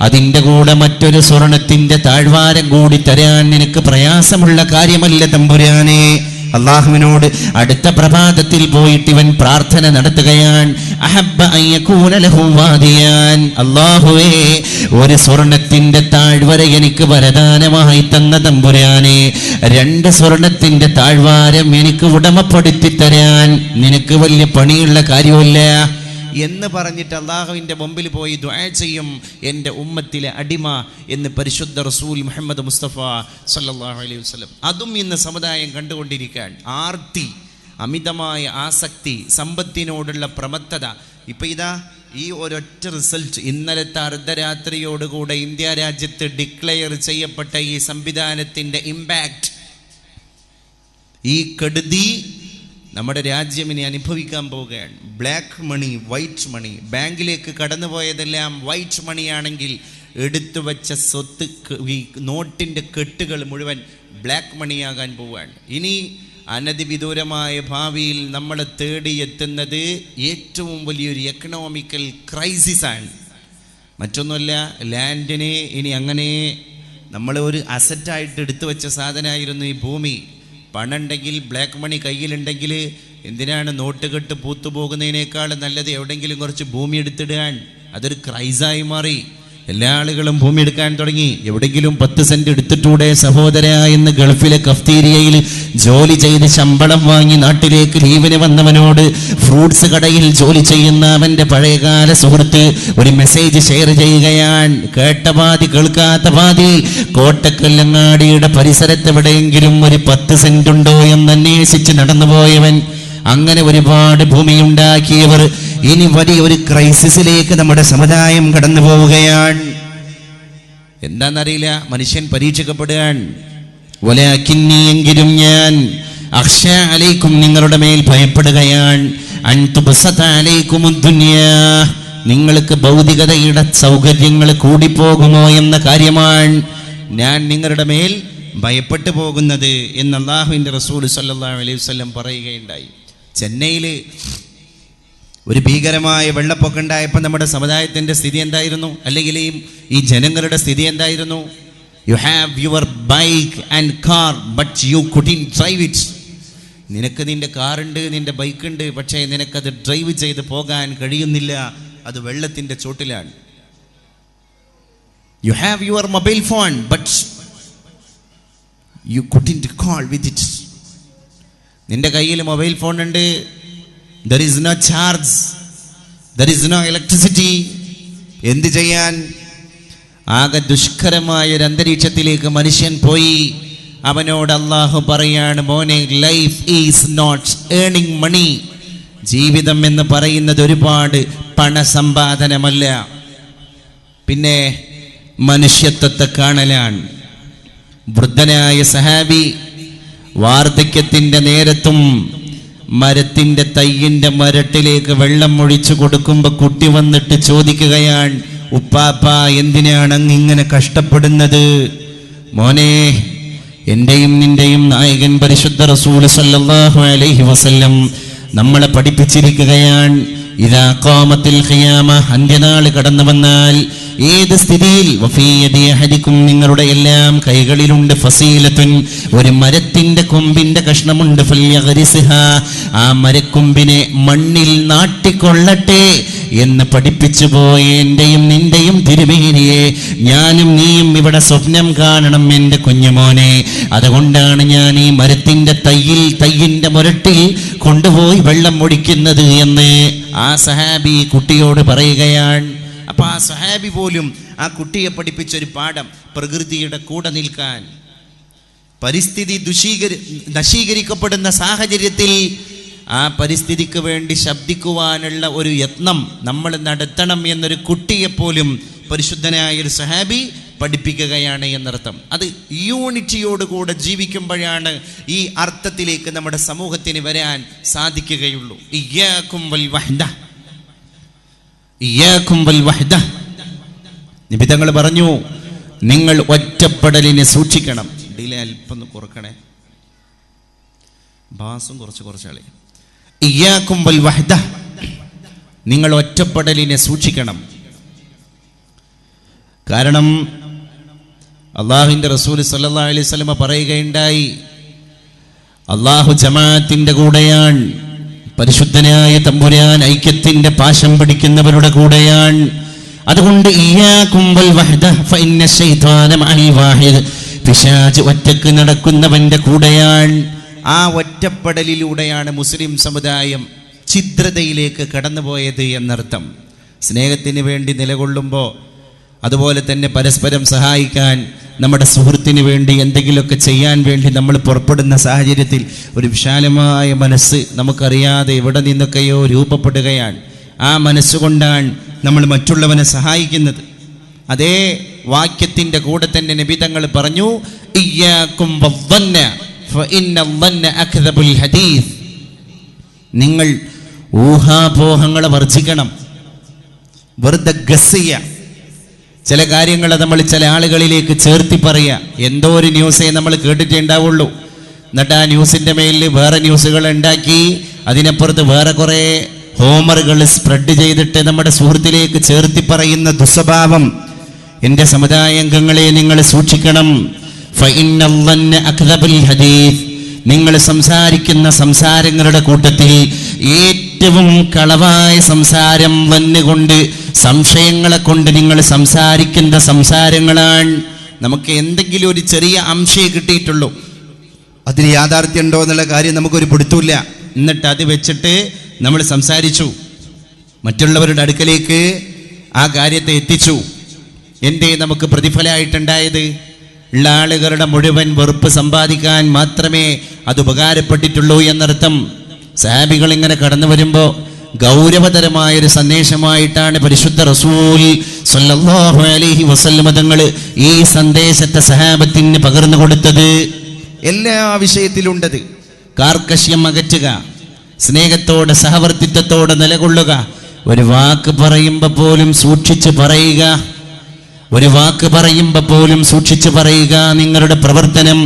അതിൻ്റെ കൂടെ മറ്റൊരു സ്വർണത്തിന്റെ താഴ്വാരം കൂടി തരാൻ നിനക്ക് പ്രയാസമുള്ള കാര്യമല്ല തമ്പുരാനെ. അള്ളാഹുവിനോട് അടുത്ത പ്രഭാതത്തിൽ പോയിട്ട് ഇവൻ പ്രാർത്ഥന നടത്തുകയാണ്, അഹബ്ബ അയ്യകൂന ലഹു വാദിയാൻ, അല്ലാഹുവേ ഒരു സ്വർണത്തിന്റെ താഴ്വര എനിക്ക് വരദാനമായി തന്ന തമ്പുരാനെ, 2 സ്വർണത്തിന്റെ താഴ്വാരം എനിക്ക് ഉടമപ്പെടുത്തി തരാൻ നിനക്ക് വലിയ പണിയുള്ള കാര്യമില്ല എന്ന് പറഞ്ഞിട്ട് അള്ളാഹുവിൻ്റെ മുമ്പിൽ പോയി ദുആ ചെയ്യും, എൻ്റെ ഉമ്മത്തിലെ അടിമ എന്ന് പരിശുദ്ധ റസൂൽ മുഹമ്മദ് മുസ്തഫ സല്ലല്ലാഹു അലൈഹി വസല്ലം. അതും ഇന്ന് സമുദായം കണ്ടുകൊണ്ടിരിക്കാൻ ആർത്തി, അമിതമായ ആസക്തി, സമ്പത്തിനോടുള്ള പ്രമത്തത. ഇപ്പം ഇതാ ഈ ഒരൊറ്റ റിസൾട്ട്, ഇന്നലത്തെ അർദ്ധരാത്രിയോടുകൂടെ ഇന്ത്യ രാജ്യത്ത് ഡിക്ലെയർ ചെയ്യപ്പെട്ട ഈ സംവിധാനത്തിൻ്റെ ഇമ്പാക്റ്റ്, ഈ കെടുതി നമ്മുടെ രാജ്യം ഇനി അനുഭവിക്കാൻ പോവുകയാണ്. ബ്ലാക്ക് മണി, വൈറ്റ് മണി, ബാങ്കിലേക്ക് കടന്നുപോയതെല്ലാം വൈറ്റ് മണിയാണെങ്കിൽ എടുത്തു വച്ച സ്വത്ത്, ഈ നോട്ടിൻ്റെ കെട്ടുകൾ മുഴുവൻ ബ്ലാക്ക് മണിയാകാൻ പോവുകയാണ്. ഇനി അനധിവിദൂരമായ ഭാവിയിൽ നമ്മളെ തേടിയെത്തുന്നത് ഏറ്റവും വലിയൊരു എക്കണോമിക്കൽ ക്രൈസിസാണ്. മറ്റൊന്നുമല്ല, ലാൻഡിനെ ഇനി അങ്ങനെ നമ്മൾ ഒരു അസറ്റായിട്ട് എടുത്തു വെച്ച സാധനമായിരുന്നു ഈ ഭൂമി. പണമുണ്ടെങ്കിൽ, ബ്ലാക്ക് മണി കയ്യിലുണ്ടെങ്കിൽ എന്തിനാണ് നോട്ടുകെട്ട് പൂത്തുപോകുന്നതിനേക്കാൾ നല്ലത് എവിടെയെങ്കിലും കുറച്ച് ഭൂമി എടുത്തിടാൻ. അതൊരു ക്രൈസായി മാറി. എല്ലാ ആളുകളും ഭൂമി എടുക്കാൻ തുടങ്ങി. എവിടെയെങ്കിലും 10 സെന്റ് എടുത്തിട്ടൂടെ സഹോദര എന്ന് ഗൾഫിലെ കഫ്തീരിയയിൽ ജോലി ചെയ്ത് ശമ്പളം വാങ്ങി നാട്ടിലേക്ക് ലീവിന് വന്നവനോട് ഫ്രൂട്ട്സ് കടയിൽ ജോലി ചെയ്യുന്ന അവൻ്റെ പഴയകാല സുഹൃത്ത് ഒരു മെസ്സേജ് ഷെയർ ചെയ്യുകയാണ്. കേട്ട പാതി കേൾക്കാത്ത പാതി. കോട്ടക്കല്ലങ്ങാടിയുടെ പരിസരത്ത് എവിടെയെങ്കിലും ഒരു 10 സെന്റ് ഉണ്ടോ എന്ന് അന്വേഷിച്ച് നടന്നുപോയവൻ. അങ്ങനെ ഒരുപാട് ഭൂമിയുണ്ടാക്കിയവർ ഇനി വലിയൊരു ക്രൈസിസിലേക്ക് നമ്മുടെ സമുദായം കടന്നു പോവുകയാണ്. എന്താണെന്നറിയില്ല, മനുഷ്യൻ പരീക്ഷിക്കപ്പെടുകയാണ്. വലാകിന്നി, എങ്കിലും ഞാൻ, അഖ്ശാ അലൈക്കും നിങ്ങളുടെ മേൽ ഭയപ്പെടുകയാണ്, അൻ തുബ്സത അലൈക്കുമുദ് ദുനിയാ, നിങ്ങൾക്ക് ഭൗതികതയുടെ സൗകര്യങ്ങൾ കൂടിപ്പോകുമോ എന്ന കാര്യമാണ് ഞാൻ നിങ്ങളുടെ മേൽ ഭയപ്പെട്ടു പോകുന്നത് എന്ന് അല്ലാഹുവിൻ്റെ റസൂൽ സല്ലല്ലാഹു അലൈഹി വസല്ലം പറയുകയുണ്ടായി. ചെന്നൈയിൽ ഒരു ഭീകരമായ വെള്ളപ്പൊക്കം ഉണ്ടായപ്പോൾ നമ്മുടെ സമുദായത്തിൻ്റെ സ്ഥിതി എന്തായിരുന്നു? അല്ലെങ്കിൽ ഈ ജനങ്ങളുടെ സ്ഥിതി എന്തായിരുന്നു? U have your bike and car but you couldn't drive it. നിനക്ക് നിൻ്റെ കാറുണ്ട്, നിൻ്റെ ബൈക്കുണ്ട്, പക്ഷേ നിനക്കത് ഡ്രൈവ് ചെയ്ത് പോകാൻ കഴിയുന്നില്ല. അത് വെള്ളത്തിൻ്റെ ചോട്ടിലാണ്. You have your mobile phone but you couldn't call with it. നിൻ്റെ കയ്യിൽ മൊബൈൽ ഫോൺ ഉണ്ട്, there is no charge, there is no electricity. എന്ത് ചെയ്യാൻ? ആകെ ദുഷ്കരമായ ഒരു അന്തരീക്ഷത്തിലേക്ക് മനുഷ്യൻ പോയി. അവനോട് അല്ലാഹു പറയാണ്, മോനെ, ലൈഫ് ഈസ് നോട്ട് ഏണിംഗ് മണി. ജീവിതം എന്ന് പറയുന്നത് ഒരുപാട് പണസമ്പാദനമല്ല, പിന്നെ മനുഷ്യത്വത്തെ കാണലാണ്. വൃദ്ധനായ സഹാബി വാർദ്ധക്യത്തിൻ്റെ നേരത്തും മരത്തിൻ്റെ തയ്യിൻ്റെ മരട്ടിലേക്ക് വെള്ളം ഒഴിച്ചു കൊടുക്കുമ്പോൾ കുട്ടി വന്നിട്ട് ചോദിക്കുകയാണ്, ഉപ്പാപ്പ, എന്തിനാണ് അങ്ങ് ഇങ്ങനെ കഷ്ടപ്പെടുന്നത്? മോനെ, എൻ്റെയും നിൻ്റെയും നായകൻ പരിശുദ്ധ റസൂൽ സല്ലല്ലാഹു അലൈഹി വസല്ലം നമ്മളെ പഠിപ്പിച്ചിരിക്കുകയാണ്, ഇദാ ഖാമത്തിൽ ഖിയാമ, അന്ത്യനാൾ കടന്നു വന്നാൽ ഏത് സ്ഥിതിയിൽ, വഫീയദി അഹദിക്കും, നിങ്ങളുടെ എല്ലാം കൈകളിലുണ്ട്, ഫസീലത്തുൻ, ഒരു മരത്തിന്റെ കൊമ്പിന്റെ കഷ്ണമുണ്ട്, ഫല്യഗ്രിസ്ഹാ, ആ മരക്കൊമ്പിനെ മണ്ണിൽ നാട്ടിക്കൊള്ളട്ടെ എന്ന് പഠിപ്പിച്ചു പോയ എൻ്റെയും നിന്റെയും തിരുമേനിയെ ഞാനും നീയും ഇവിടെ സ്വപ്നം കാണണം എൻ്റെ കുഞ്ഞുമോനെ. അതുകൊണ്ടാണ് ഞാൻ ഈ മരത്തിന്റെ തയ്യിന്റെ മുരട്ടിൽ കൊണ്ടുപോയി വെള്ളം ഒഴിക്കുന്നത് എന്ന് ആ സഹാബി കുട്ടിയോട് പറയുകയാണ്. അപ്പോൾ ആ സഹാബി പോലും ആ കുട്ടിയെ പഠിപ്പിച്ചൊരു പാഠം, പ്രകൃതിയുടെ കൂടെ നിൽക്കാൻ. പരിസ്ഥിതി നശീകരിക്കപ്പെടുന്ന സാഹചര്യത്തിൽ ആ പരിസ്ഥിതിക്ക് വേണ്ടി ശബ്ദിക്കുവാനുള്ള ഒരു യത്നം നമ്മൾ നടത്തണം എന്നൊരു കുട്ടിയെപ്പോലും പരിശുദ്ധനായ ഒരു സഹാബി പഠിപ്പിക്കുകയാണ് എന്നർത്ഥം. അത് യൂണിറ്റിയോടുകൂടെ ജീവിക്കുമ്പോഴാണ് ഈ അർത്ഥത്തിലേക്ക് നമ്മുടെ സമൂഹത്തിന് വരാൻ സാധിക്കുകയുള്ളൂ. ഇയ്യാകും വൽ വഹ്ദ, ഇയ്യാകും വൽ വഹ്ദ. നബി തങ്ങൾ പറഞ്ഞു, നിങ്ങൾ ഒറ്റപ്പെടലിനെ സൂക്ഷിക്കണം. ഡിലേ അല്പം കുറക്കണേ, ബാസും കുറച്ചാളെ. ഇയ്യാകും വൽ വഹ്ദ, നിങ്ങൾ ഒറ്റപ്പെടലിനെ സൂക്ഷിക്കണം. കാരണം അള്ളാഹുവിൻ്റെ റസൂൽ സല്ലല്ലാഹു അലൈഹി വസല്ലം പറയുകയുണ്ടായി, അള്ളാഹു ജമാഅത്തിന്റെ കൂടെയാണ്, പരിശുദ്ധനായ തമ്പുരാൻ ഐക്യത്തിന്റെ പാശം പിടിക്കുന്നവരുടെ കൂടെയാണ്. അതുകൊണ്ട് ഇയ്യാകും വൽ വഹ്ദ ഫഇന്ന ശൈത്വാന മഅൽ വാഹിദ്, പിശാച് ഒറ്റക്ക് നടക്കുന്നവന്റെ കൂടെയാണ്. ആ ഒറ്റപ്പെടലിലൂടെയാണ് മുസ്ലിം സമുദായം ഛിദ്രതയിലേക്ക് കടന്നുപോയത് എന്നർത്ഥം. സ്നേഹത്തിന് വേണ്ടി നിലകൊള്ളുമ്പോൾ, അതുപോലെ തന്നെ പരസ്പരം സഹായിക്കാൻ, നമ്മുടെ സുഹൃത്തിന് വേണ്ടി എന്തെങ്കിലുമൊക്കെ ചെയ്യാൻ വേണ്ടി നമ്മൾ പുറപ്പെടുന്ന സാഹചര്യത്തിൽ ഒരു വിശാലമായ മനസ്സ് നമുക്കറിയാതെ എവിടെ നിന്നൊക്കെയോ രൂപപ്പെടുകയാണ്. ആ മനസ്സുകൊണ്ടാണ് നമ്മൾ മറ്റുള്ളവനെ സഹായിക്കുന്നത്. അതേ വാക്യത്തിൻ്റെ കൂടെ തന്നെ നബി തങ്ങൾ പറഞ്ഞു, ഇയ്യാകും വദ്ദന്ന ഫഇന്ന അദ്ദന്ന അക്ദബുൽ ഹദീസ്, നിങ്ങൾ ഊഹാപോഹങ്ങളെ വർജിക്കണം. വെറുതെ ഗസ്സിയ ചില കാര്യങ്ങൾ നമ്മൾ ചില ആളുകളിലേക്ക് ചേർത്തി പറയുക. എന്തോ ഒരു ന്യൂസേ നമ്മൾ കേട്ടിട്ടേ ഉണ്ടാവുള്ളൂ. എന്നിട്ട് ആ ന്യൂസിൻ്റെ മേലിൽ വേറെ ന്യൂസുകൾ ഉണ്ടാക്കി അതിനപ്പുറത്ത് വേറെ കുറേ ഹോമറുകൾ സ്പ്രെഡ് ചെയ്തിട്ട് നമ്മുടെ സുഹൃത്തിലേക്ക് ചേർത്തി പറയുന്ന ദുസ്വഭാവം എൻ്റെ സമുദായാംഗങ്ങളെ നിങ്ങൾ സൂക്ഷിക്കണം. ഫഇന്നല്ലാഹ അക്ദബുൽ ഹദീസ്, നിങ്ങൾ സംസാരിക്കുന്ന സംസാരങ്ങളുടെ കൂട്ടത്തിൽ ഏറ്റവും കളവായ സംസാരം വന്നുകൊണ്ട്, സംശയങ്ങളെ കൊണ്ട് നിങ്ങൾ സംസാരിക്കുന്ന സംസാരങ്ങളാണ്. നമുക്ക് എന്തെങ്കിലും ഒരു ചെറിയ അംശയെ കിട്ടിയിട്ടുള്ളൂ, അതിൽ യാഥാർത്ഥ്യം ഉണ്ടോ എന്നുള്ള കാര്യം നമുക്കൊരു പിടുത്തമില്ല. എന്നിട്ട് അത് വെച്ചിട്ട് നമ്മൾ സംസാരിച്ചു, മറ്റുള്ളവരുടെ അടുക്കലേക്ക് ആ കാര്യത്തെ എത്തിച്ചു. എന്തേ നമുക്ക് പ്രതിഫലമായിട്ടുണ്ടായത്? ഉള്ള ആളുകളുടെ മുഴുവൻ വെറുപ്പ് സമ്പാദിക്കാൻ മാത്രമേ അത് ഉപകാരപ്പെട്ടിട്ടുള്ളൂ എന്നർത്ഥം. സഹാബികൾ ഇങ്ങനെ കടന്നു വരുമ്പോൾ ഗൗരവതരമായൊരു സന്ദേശമായിട്ടാണ് പരിശുദ്ധ റസൂൽ സല്ലല്ലാഹു അലൈഹി വസല്ലം തങ്ങൾ ഈ സന്ദേശത്തെ സഹാബത്തിന് പകർന്നു കൊടുത്തത്. എല്ലാ വിഷയത്തിലുണ്ടത്. കാർക്കശ്യം അകറ്റുക, സ്നേഹത്തോടെ സഹവർത്തിത്വത്തോടെ നിലകൊള്ളുക, ഒരു വാക്ക് പറയുമ്പോൾ പോലും സൂക്ഷിച്ച് പറയുക, ഒരു വാക്ക് പറയുമ്പോൾ പോലും സൂക്ഷിച്ചു പറയുക. നിങ്ങളുടെ പ്രവർത്തനം,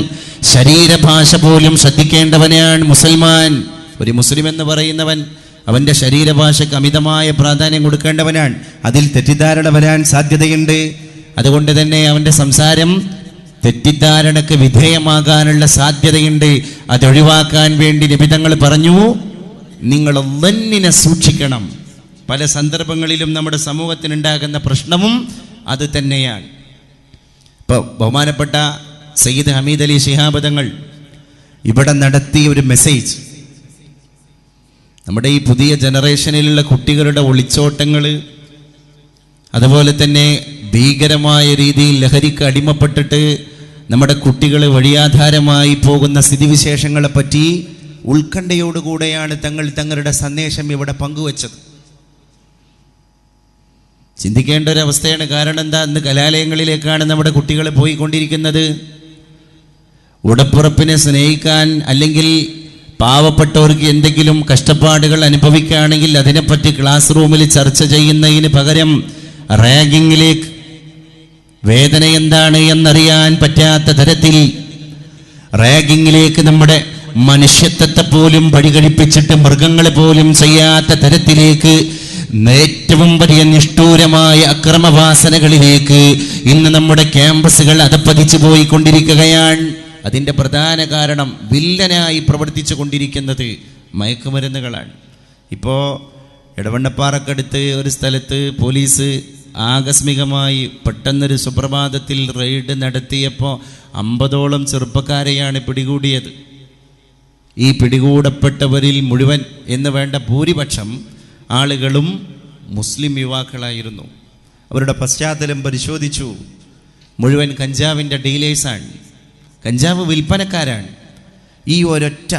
ശരീരഭാഷ പോലും ശ്രദ്ധിക്കേണ്ടവനാണ് മുസൽമാൻ. ഒരു മുസ്ലിം എന്ന് പറയുന്നവൻ അവൻ്റെ ശരീരഭാഷയ്ക്ക് അമിതമായ പ്രാധാന്യം കൊടുക്കേണ്ടവനാണ്. അതിൽ തെറ്റിദ്ധാരണ വരാൻ സാധ്യതയുണ്ട്. അതുകൊണ്ട് തന്നെ അവൻ്റെ സംസാരം തെറ്റിദ്ധാരണക്ക് വിധേയമാകാനുള്ള സാധ്യതയുണ്ട്. അതൊഴിവാക്കാൻ വേണ്ടി നബി തങ്ങൾ പറഞ്ഞു, നിങ്ങൾ ലന്നിനെ സൂക്ഷിക്കണം. പല സന്ദർഭങ്ങളിലും നമ്മുടെ സമൂഹത്തിനുണ്ടാകുന്ന പ്രശ്നവും അത് തന്നെയാണ്. ഇപ്പോൾ ബഹുമാനപ്പെട്ട സയ്യിദ് ഹമീദ് അലി ശിഹാബ് തങ്ങൾ ഇവിടെ നടത്തിയ ഒരു മെസ്സേജ്, നമ്മുടെ ഈ പുതിയ ജനറേഷനിലുള്ള കുട്ടികളുടെ ഒളിച്ചോട്ടങ്ങൾ, അതുപോലെ തന്നെ ഭീകരമായ രീതിയിൽ ലഹരിക്ക് അടിമപ്പെട്ടിട്ട് നമ്മുടെ കുട്ടികൾ വഴിയാധാരമായി പോകുന്ന സ്ഥിതിവിശേഷങ്ങളെപ്പറ്റി ഉത്കണ്ഠയോടുകൂടെയാണ് തങ്ങളുടെ സന്ദേശം ഇവിടെ പങ്കുവച്ചത്. ചിന്തിക്കേണ്ട ഒരു അവസ്ഥയാണ്. കാരണം എന്താ, ഇന്ന് കലാലയങ്ങളിലേക്കാണ് നമ്മുടെ കുട്ടികൾ പോയിക്കൊണ്ടിരിക്കുന്നത്. ഉടപ്പുറപ്പിനെ സ്നേഹിക്കാൻ, അല്ലെങ്കിൽ പാവപ്പെട്ടവർക്ക് എന്തെങ്കിലും കഷ്ടപ്പാടുകൾ അനുഭവിക്കുകയാണെങ്കിൽ അതിനെപ്പറ്റി ക്ലാസ് റൂമിൽ ചർച്ച ചെയ്യുന്നതിന് പകരം റാഗിങ്ങിലേക്ക്, വേദന എന്താണ് എന്നറിയാൻ പറ്റാത്ത തരത്തിൽ റാഗിങ്ങിലേക്ക്, നമ്മുടെ മനുഷ്യത്വത്തെ പോലും പരിഗണിപ്പിച്ചിട്ട് മൃഗങ്ങളെ പോലും ചെയ്യാത്ത തരത്തിലേക്ക്, ഏറ്റവും വലിയ നിഷ്ഠൂരമായ അക്രമവാസനകളിലേക്ക് ഇന്ന് നമ്മുടെ ക്യാമ്പസുകൾ അധപ്പതിച്ചു പോയിക്കൊണ്ടിരിക്കുകയാണ്. അതിൻ്റെ പ്രധാന കാരണം വില്ലനായി പ്രവർത്തിച്ചു കൊണ്ടിരിക്കുന്നത് മയക്കുമരുന്നുകളാണ്. ഇപ്പോൾ എടവണ്ണപ്പാറക്കടുത്ത് ഒരു സ്ഥലത്ത് പോലീസ് ആകസ്മികമായി പെട്ടെന്നൊരു സുപ്രഭാതത്തിൽ റെയ്ഡ് നടത്തിയപ്പോൾ 50ഓളം ചെറുപ്പക്കാരെയാണ് പിടികൂടിയത്. ഈ പിടികൂടപ്പെട്ടവരിൽ മുഴുവൻ എന്ന് വേണ്ട ഭൂരിപക്ഷം ആളുകളും മുസ്ലിം യുവാക്കളായിരുന്നു. അവരുടെ പശ്ചാത്തലം പരിശോധിച്ചു. മുഴുവൻ കഞ്ചാവിൻ്റെ ഡീലേഴ്സാണ്, കഞ്ചാവ് വിൽപ്പനക്കാരാണ്. ഈ ഒരൊറ്റ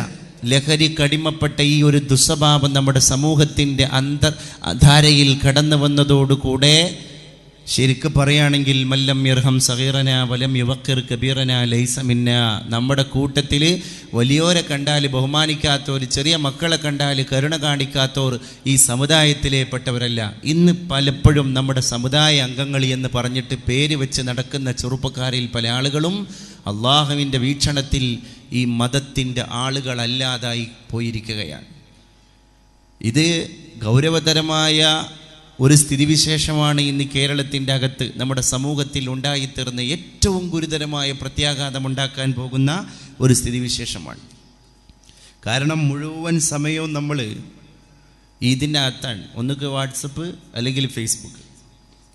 ലഹരിക്കടിമപ്പെട്ട ഈ ഒരു ദുസ്വഭാവം നമ്മുടെ സമൂഹത്തിൻ്റെ അന്തർധാരയിൽ കടന്നു വന്നതോടുകൂടെ ശരിക്ക് പറയുകയാണെങ്കിൽ മല്ലം യർഹം സഗീറന വലം യുവക്കിർ കബീറന ലൈസ മിന്ന, നമ്മുടെ കൂട്ടത്തിൽ വലിയോരെ കണ്ടാൽ ബഹുമാനിക്കാത്തവർ, ചെറിയ മക്കളെ കണ്ടാൽ കരുണ കാണിക്കാത്തവർ ഈ സമുദായത്തിലെ പെട്ടവരല്ല. ഇന്ന് പലപ്പോഴും നമ്മുടെ സമുദായ അംഗങ്ങൾ എന്ന് പറഞ്ഞിട്ട് പേര് വെച്ച് നടക്കുന്ന ചെറുപ്പക്കാരിൽ പല ആളുകളും അള്ളാഹുവിൻ്റെ വീക്ഷണത്തിൽ ഈ മതത്തിൻ്റെ ആളുകളല്ലാതായി പോയിരിക്കുകയാണ്. ഇത് ഗൗരവതരമായ ഒരു സ്ഥിതിവിശേഷമാണ് ഇന്ന് കേരളത്തിൻ്റെ അകത്ത് നമ്മുടെ സമൂഹത്തിൽ ഉണ്ടായിത്തീർന്ന ഏറ്റവും ഗുരുതരമായ പ്രത്യാഘാതമുണ്ടാക്കാൻ പോകുന്ന ഒരു സ്ഥിതിവിശേഷമാണ്. കാരണം മുഴുവൻ സമയവും നമ്മൾ ഇതിൻ്റെ അകത്താണ്. ഒന്നുകിൽ വാട്സപ്പ് അല്ലെങ്കിൽ ഫേസ്ബുക്ക്.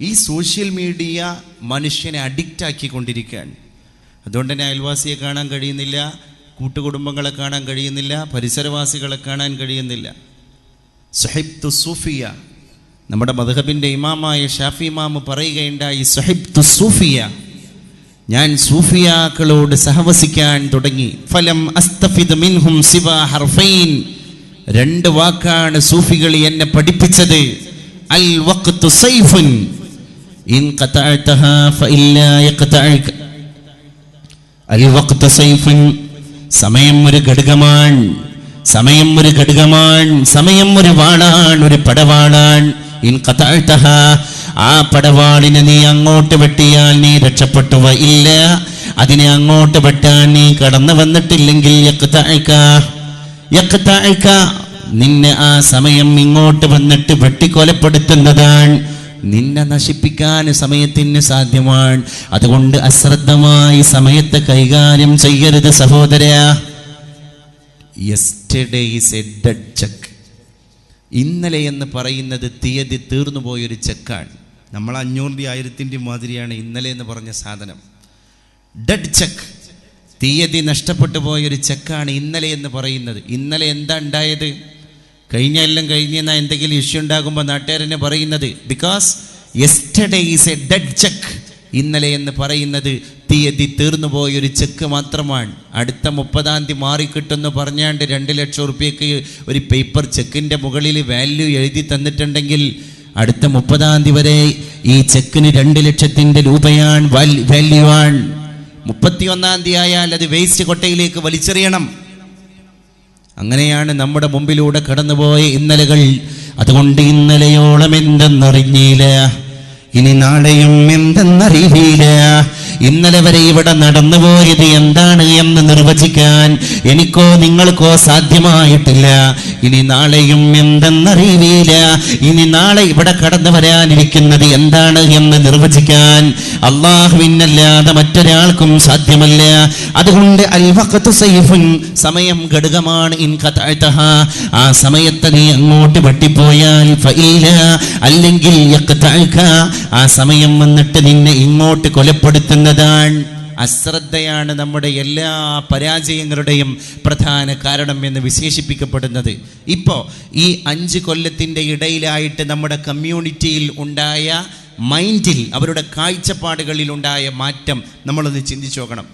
ഈ സോഷ്യൽ മീഡിയ മനുഷ്യനെ അഡിക്റ്റാക്കിക്കൊണ്ടിരിക്കുകയാണ്. അതുകൊണ്ട് തന്നെ അയൽവാസിയെ കാണാൻ കഴിയുന്നില്ല, കൂട്ടുകുടുംബങ്ങളെ കാണാൻ കഴിയുന്നില്ല, പരിസരവാസികളെ കാണാൻ കഴിയുന്നില്ല. സുഹൈബ്തു സൂഫിയ, നമ്മുടെ മദ്ഹബിൻ്റെ ഇമാമായ ഷാഫി ഇമാം പറയുകയുണ്ടായി, സുഹൈബ്തു സൂഫിയ, ഞാൻ സൂഫിയാക്കളോട് സഹവസിക്കാൻ തുടങ്ങി. ഫലം അസ്തഫിദ് മിൻഹും സിവാ ഹർഫൈൻ, 2 വാക്കാണ് സൂഫികൾ എന്നെ പഠിപ്പിച്ചത്. അൽ വഖ്തു സൈഫുൻ ഇൻ ഖതഅതഹാ ഫഇല്ലാ യഖതഅക. അൽ വഖ്തു സൈഫുൻ, സമയം ഒരു ഘടകമാണ്, സമയം ഒരു ഘടകമാണ്, സമയം ഒരു വാളാണ്, ഒരു പടവാളാണ്. ഇൻ ഖതഅതഹാ, ആ പടവാളിനെ നീ അങ്ങോട്ട് വെട്ടിയാൽ നീ രക്ഷപ്പെട്ടു. ഇല്ല, അതിനെ അങ്ങോട്ട് വെട്ടാൻ നീ കടന്നു വന്നിട്ടില്ലെങ്കിൽ യഖതഅക, നിന്നെ ആ സമയം ഇങ്ങോട്ട് വന്നിട്ട് വെട്ടിക്കൊലപ്പെടുത്തുന്നതാണ്. നിന്നെ നശിപ്പിക്കാൻ സമയത്തിന് സാധ്യമാണ്. അതുകൊണ്ട് അശ്രദ്ധമായി സമയത്തെ കൈകാര്യം ചെയ്യരുത് സഹോദര. Yesterday is A dead check. ഇന്നലെ എന്ന് പറയുന്നത് തീയതി തീർന്നുപോയൊരു ചെക്കാണ്. നമ്മൾ 500 1000 മാതിരിയാണ് ഇന്നലെ എന്ന് പറഞ്ഞ സാധനം. ഡെഡ് ചെക്ക്, തീയതി നഷ്ടപ്പെട്ടു പോയൊരു ചെക്കാണ് ഇന്നലെ എന്ന് പറയുന്നത്. ഇന്നലെ എന്താ ഉണ്ടായത്? കഴിഞ്ഞെല്ലാം കഴിഞ്ഞെന്ന എന്തെങ്കിലും ഇഷ്യൂ ഉണ്ടാകുമ്പോൾ നാട്ടുകാരെന്നെ പറയുന്നത് because yesterday is A dead check. ഇന്നലെ എന്ന് പറയുന്നത് തീയതി തീർന്നുപോയൊരു ചെക്ക് മാത്രമാണ്. അടുത്ത 30-ാം തീയതി മാറിക്കിട്ടെന്ന് പറഞ്ഞാണ്ട് 2 ലക്ഷം റുപ്യക്ക് ഒരു പേപ്പർ ചെക്കിൻ്റെ മുകളിൽ വാല്യൂ എഴുതി തന്നിട്ടുണ്ടെങ്കിൽ അടുത്ത 30-ാം തീയതി വരെ ഈ ചെക്കിന് 2 ലക്ഷത്തിൻ്റെ രൂപയാണ് വാല്യൂ ആണ്. 31-ാം തീയതി ആയാൽ അത് വേസ്റ്റ് കൊട്ടയിലേക്ക് വലിച്ചെറിയണം. അങ്ങനെയാണ് നമ്മുടെ മുമ്പിലൂടെ കടന്നുപോയ ഇന്നലകൾ. അതുകൊണ്ട് ഇന്നലെയോളം എന്തെന്നറിഞ്ഞില്ല, ഇനി നാളെയും എന്തെന്നറിയില്ല. ഇന്നലെ വരെ ഇവിടെ നടന്നുപോയത് എന്താണ് എന്ന് നിർവചിക്കാൻ എനിക്കോ നിങ്ങൾക്കോ സാധ്യമായിട്ടില്ല. ഇനി നാളെയും എന്തെന്നറിയില്ല. ഇനി നാളെ ഇവിടെ കടന്നു വരാനിരിക്കുന്നത് എന്താണ് എന്ന് നിർവചിക്കാൻ അല്ലാഹുവിനല്ലാതെ മറ്റൊരാൾക്കും സാധ്യമല്ല. അതുകൊണ്ട് അൽ വഖ്തു സൈഫുൻ, സമയം ഘടകമാണ്. ഇൻ ഖതഅതഹ, ആ സമയത്ത് നീ അങ്ങോട്ട് വെട്ടിപ്പോയാൽ ഫഇല്ല, അല്ലെങ്കിൽ യഖ്തഅക, ആ സമയം വന്നിട്ട് നിന്നെ ഇങ്ങോട്ട് കൊലപ്പെടുത്തുന്നതാണ്. അശ്രദ്ധയാണ് നമ്മുടെ എല്ലാ പരാജയങ്ങളുടെയും പ്രധാന കാരണം എന്ന് വിശേഷിപ്പിക്കപ്പെടുന്നത്. ഇപ്പോൾ ഈ 5 കൊല്ലത്തിൻ്റെ ഇടയിലായിട്ട് നമ്മുടെ കമ്മ്യൂണിറ്റിയിൽ ഉണ്ടായ മൈൻഡിൽ, അവരുടെ കാഴ്ചപ്പാടുകളിൽ ഉണ്ടായ മാറ്റം നമ്മളൊന്ന് ചിന്തിച്ചു നോക്കണം.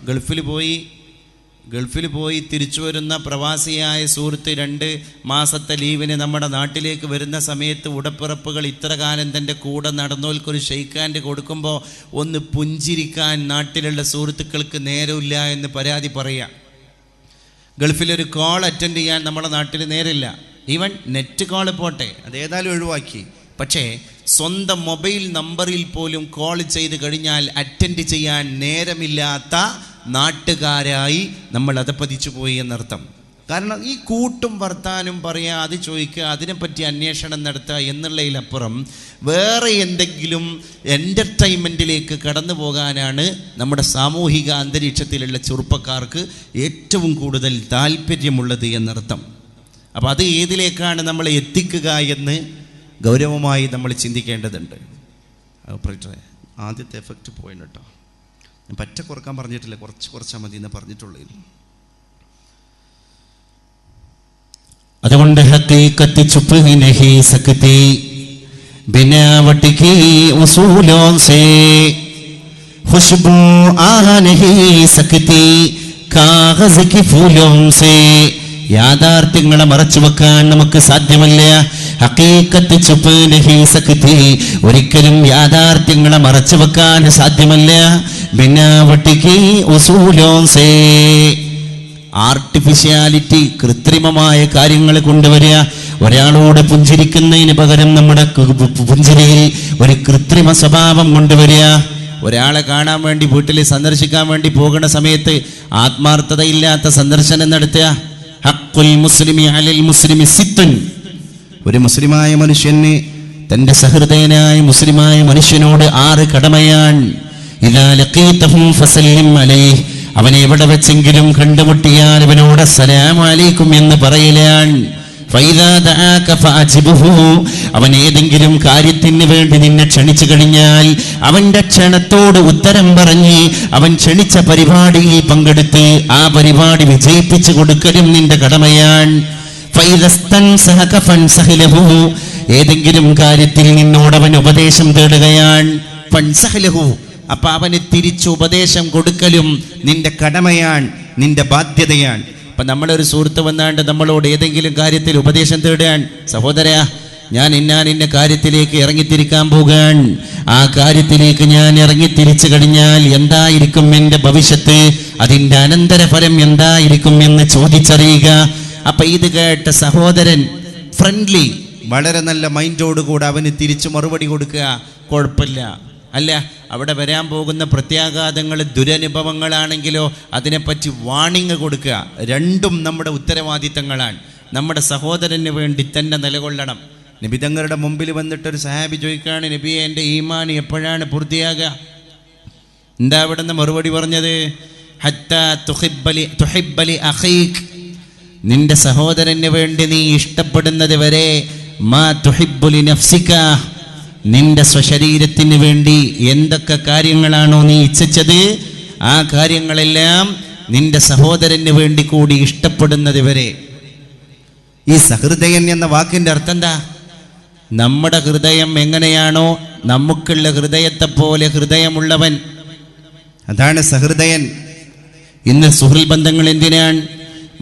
ഗൾഫിൽ പോയി തിരിച്ചു വരുന്ന പ്രവാസിയായ സുഹൃത്ത് 2 മാസത്തെ ലീവിന് നമ്മുടെ നാട്ടിലേക്ക് വരുന്ന സമയത്ത് ഉടപ്പിറപ്പുകൾ ഇത്ര കാലം തൻ്റെ കൂടെ നടന്നവർക്കൊരു ഷെയ്ക്കാൻഡ് കൊടുക്കുമ്പോൾ ഒന്ന് പുഞ്ചിരിക്കാൻ നാട്ടിലുള്ള സുഹൃത്തുക്കൾക്ക് നേരമില്ല എന്ന് പരാതി പറയാം. ഗൾഫിലൊരു കോൾ അറ്റൻഡ് ചെയ്യാൻ നമ്മുടെ നാട്ടിൽ നേരമില്ല. ഈവൻ നെറ്റ് കോൾ പോട്ടെ, അതേതായാലും ഒഴിവാക്കി. പക്ഷേ സ്വന്തം മൊബൈൽ നമ്പറിൽ പോലും കോൾ ചെയ്ത് കഴിഞ്ഞാൽ അറ്റൻഡ് ചെയ്യാൻ നേരമില്ലാത്ത നാട്ടുകാരായി നമ്മൾ അതപ്പതിച്ചു പോയി എന്നർത്ഥം. കാരണം ഈ കൂട്ടും വർത്താനും പറയുക, അത് ചോദിക്കുക, അതിനെപ്പറ്റി അന്വേഷണം നടത്തുക എന്നുള്ളതിലപ്പുറം വേറെ എന്തെങ്കിലും എൻ്റർടൈൻമെൻറ്റിലേക്ക് കടന്നു പോകാനാണ് നമ്മുടെ സാമൂഹിക അന്തരീക്ഷത്തിലുള്ള ചെറുപ്പക്കാർക്ക് ഏറ്റവും കൂടുതൽ താല്പര്യമുള്ളത് എന്നർത്ഥം. അപ്പോൾ അത് ഏതിലേക്കാണ് നമ്മളെ എത്തിക്കുക എന്ന് ഗൗരവമായി നമ്മൾ ചിന്തിക്കേണ്ടതുണ്ട്. ആദ്യത്തെ എഫക്റ്റ് പോയിന് കേട്ടോ. ഞാൻ പറ്റ കുറക്കാൻ പറഞ്ഞിട്ടില്ല, കുറച്ചാൽ മതി എന്ന് പറഞ്ഞിട്ടുള്ളൂ. അതുകൊണ്ട് ഹഖീഖത്ത് ചുപ്പ് നഹീ സക്തി ബിനാവട്ട് കി ഉസൂലോं से खुशबू आ नहीं सकती कागज की फूलों से. യാഥാർത്ഥ്യങ്ങളെ മറച്ചു വെക്കാൻ നമുക്ക് സാധ്യമല്ല. ഹഖീഖത്ത് ചുപ്പ് നഹീ സക്തി, ഒരിക്കലും യാഥാർത്ഥ്യങ്ങളെ മറച്ചു വെക്കാൻ സാധ്യമല്ല. ബിനാവട്ട് കി ഉസൂലോं से, ആർട്ടിഫിഷ്യാലിറ്റി, കൃത്രിമമായ കാര്യങ്ങൾ കൊണ്ടുവരിക. ഒരാളോട് പുഞ്ചിരിക്കുന്നതിന് പകരം നമ്മുടെ പുഞ്ചിരിയിൽ ഒരു കൃത്രിമ സ്വഭാവം കൊണ്ടുവരിക. ഒരാളെ കാണാൻ വേണ്ടി വീട്ടിൽ സന്ദർശിക്കാൻ വേണ്ടി പോകുന്ന സമയത്ത് ആത്മാർത്ഥതയില്ലാത്ത സന്ദർശനം നടത്തുക. ഹഖ്ഖുൽ മുസ്ലിമി അലൽ മുസ്ലിമി സിത്തുൻ, ഒരു മുസ്ലിമായ മനുഷ്യന് തൻ്റെ സഹൃദയനായ മുസ്ലിമായ മനുഷ്യനോട് 6 കടമയാണ്. ഇദാ ലഖീതഹു ഫസല്ലിം അലൈഹി, അവനെ എവിടെ വെച്ചെങ്കിലും കണ്ടുമുട്ടിയാൽ അവനോട് അസ്സലാമു അലൈക്കും എന്ന് പറയലാണ്. ഫൈദാ ദആക ഫഅജിബുഹു, അവൻ ഏതെങ്കിലും കാര്യത്തിന് വേണ്ടി നിന്നെ ക്ഷണിച്ചു കഴിഞ്ഞാൽ അവന്റെ ക്ഷണത്തോട് ഉത്തരം പറഞ്ഞ് അവൻ ക്ഷണിച്ച പരിപാടിയിൽ പങ്കെടുത്ത് ആ പരിപാടി വിജയിപ്പിച്ചു കൊടുക്കലും നിന്റെ കടമയാണ്. ഫൈദസ്തൻസഹക ഫൻസഹ്ലഹു, ഏതെങ്കിലും കാര്യത്തിൽ നിന്നോടവൻ ഉപദേശം തേടുകയാണ്, ഫൻസഹ്ലഹു, അപ്പൊ അവന് തിരിച്ചു ഉപദേശം കൊടുക്കലും നിന്റെ കടമയാണ്, നിന്റെ ബാധ്യതയാണ്. അപ്പൊ നമ്മളൊരു സുഹൃത്ത് വന്നാണ്ട് നമ്മളോട് ഏതെങ്കിലും കാര്യത്തിൽ ഉപദേശം തേടാൻ, സഹോദരാ ഞാൻ ഇന്ന കാര്യത്തിലേക്ക് ഇറങ്ങിത്തിരിക്കാൻ പോകാൻ, ആ കാര്യത്തിലേക്ക് ഞാൻ ഇറങ്ങിത്തിരിച്ചു കഴിഞ്ഞാൽ എന്തായിരിക്കും എൻ്റെ ഭവിഷ്യത്ത്, അതിൻ്റെ അനന്തരഫലം എന്തായിരിക്കും എന്ന് ചോദിച്ചറിയുക. അപ്പൊ ഇത് കേട്ട സഹോദരൻ ഫ്രണ്ട്ലി, വളരെ നല്ല മൈൻഡോടുകൂടെ അവന് തിരിച്ചു മറുപടി കൊടുക്കുക, കുഴപ്പമില്ല. അല്ല, അവിടെ വരാൻ പോകുന്ന പ്രത്യാഘാതങ്ങൾ ദുരനുഭവങ്ങളാണെങ്കിലോ അതിനെപ്പറ്റി വാണിംഗ് കൊടുക്കുക. രണ്ടും നമ്മുടെ ഉത്തരവാദിത്തങ്ങളാണ്. നമ്മുടെ സഹോദരന് വേണ്ടി തന്നെ നിലകൊള്ളണം. നബി തങ്ങളുടെ മുമ്പിൽ വന്നിട്ടൊരു സഹാബി ചോദിക്കുകയാണ്, നബിയെ എൻ്റെ ഈമാൻ എപ്പോഴാണ് പൂർത്തിയാകുക? എന്താ അവിടെ നിന്ന് മറുപടി പറഞ്ഞത്? ഹത്താ തുഹിബ്ബലി അഖീക്, നിന്റെ സഹോദരന് വേണ്ടി നീ ഇഷ്ടപ്പെടുന്നത് വരെ, മാ തുഹിബ്ബുലി നഫ്സിക, നിന്റെ സ്വശരീരത്തിന് വേണ്ടി എന്തൊക്കെ കാര്യങ്ങളാണോ നീ ഇച്ഛിച്ചത് ആ കാര്യങ്ങളെല്ലാം നിന്റെ സഹോദരന് വേണ്ടി കൂടി ഇഷ്ടപ്പെടുന്നത് വരെ. ഈ സഹൃദയൻ എന്ന വാക്കിൻ്റെ അർത്ഥം എന്താ? നമ്മുടെ ഹൃദയം എങ്ങനെയാണോ നമുക്കുള്ള ഹൃദയത്തെ പോലെ ഹൃദയമുള്ളവൻ, അതാണ് സഹൃദയൻ. ഇന്ന് സുഹൃൽ ബന്ധങ്ങൾ എന്തിനാണ്?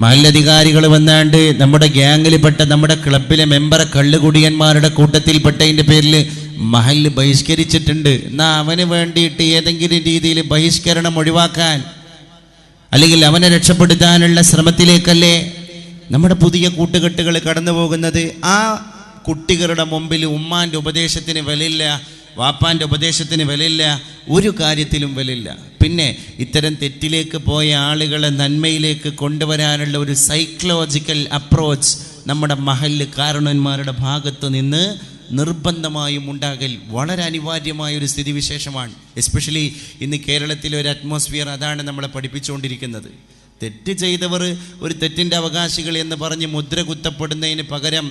മഹല്ലധികാരികൾ വന്നാണ്ട് നമ്മുടെ ഗ്യാങ്ങിൽപ്പെട്ട നമ്മുടെ ക്ലബിലെ മെമ്പറെ കള്ളുകുടിയന്മാരുടെ കൂട്ടത്തിൽപ്പെട്ടതിൻ്റെ പേരിൽ മഹല്ല് ബഹിഷ്കരിച്ചിട്ടുണ്ട്. എന്നാൽ അവന് വേണ്ടിയിട്ട് ഏതെങ്കിലും രീതിയിൽ ബഹിഷ്കരണം ഒഴിവാക്കാൻ അല്ലെങ്കിൽ അവനെ രക്ഷപ്പെടുത്താനുള്ള ശ്രമത്തിലേക്കല്ലേ നമ്മുടെ പുതിയ കൂട്ടുകെട്ടുകൾ കടന്നു പോകുന്നത്? ആ കുട്ടികളുടെ മുമ്പിൽ ഉമ്മാൻ്റെ ഉപദേശത്തിന് വിലയില്ല, വാപ്പാൻ്റെ ഉപദേശത്തിന് വിലയില്ല, ഒരു കാര്യത്തിലും വിലയില്ല. പിന്നെ ഇത്തരം തെറ്റിലേക്ക് പോയ ആളുകളെ നന്മയിലേക്ക് കൊണ്ടുവരാനുള്ള ഒരു സൈക്കോളജിക്കൽ അപ്രോച്ച് നമ്മുടെ മഹല്ല് കാരണവന്മാരുടെ ഭാഗത്ത് നിന്ന് നിർബന്ധമായും ഉണ്ടാകൽ വളരെ അനിവാര്യമായ ഒരു സ്ഥിതിവിശേഷമാണ്. എസ്പെഷ്യലി ഇന്ന് കേരളത്തിലെ ഒരു അറ്റ്മോസ്ഫിയർ അതാണ് നമ്മളെ പഠിപ്പിച്ചുകൊണ്ടിരിക്കുന്നത്. തെറ്റ് ചെയ്തവർ ഒരു തെറ്റിൻ്റെ അവകാശികൾ എന്ന് പറഞ്ഞ് മുദ്ര കുത്തപ്പെടുന്നതിന് പകരം,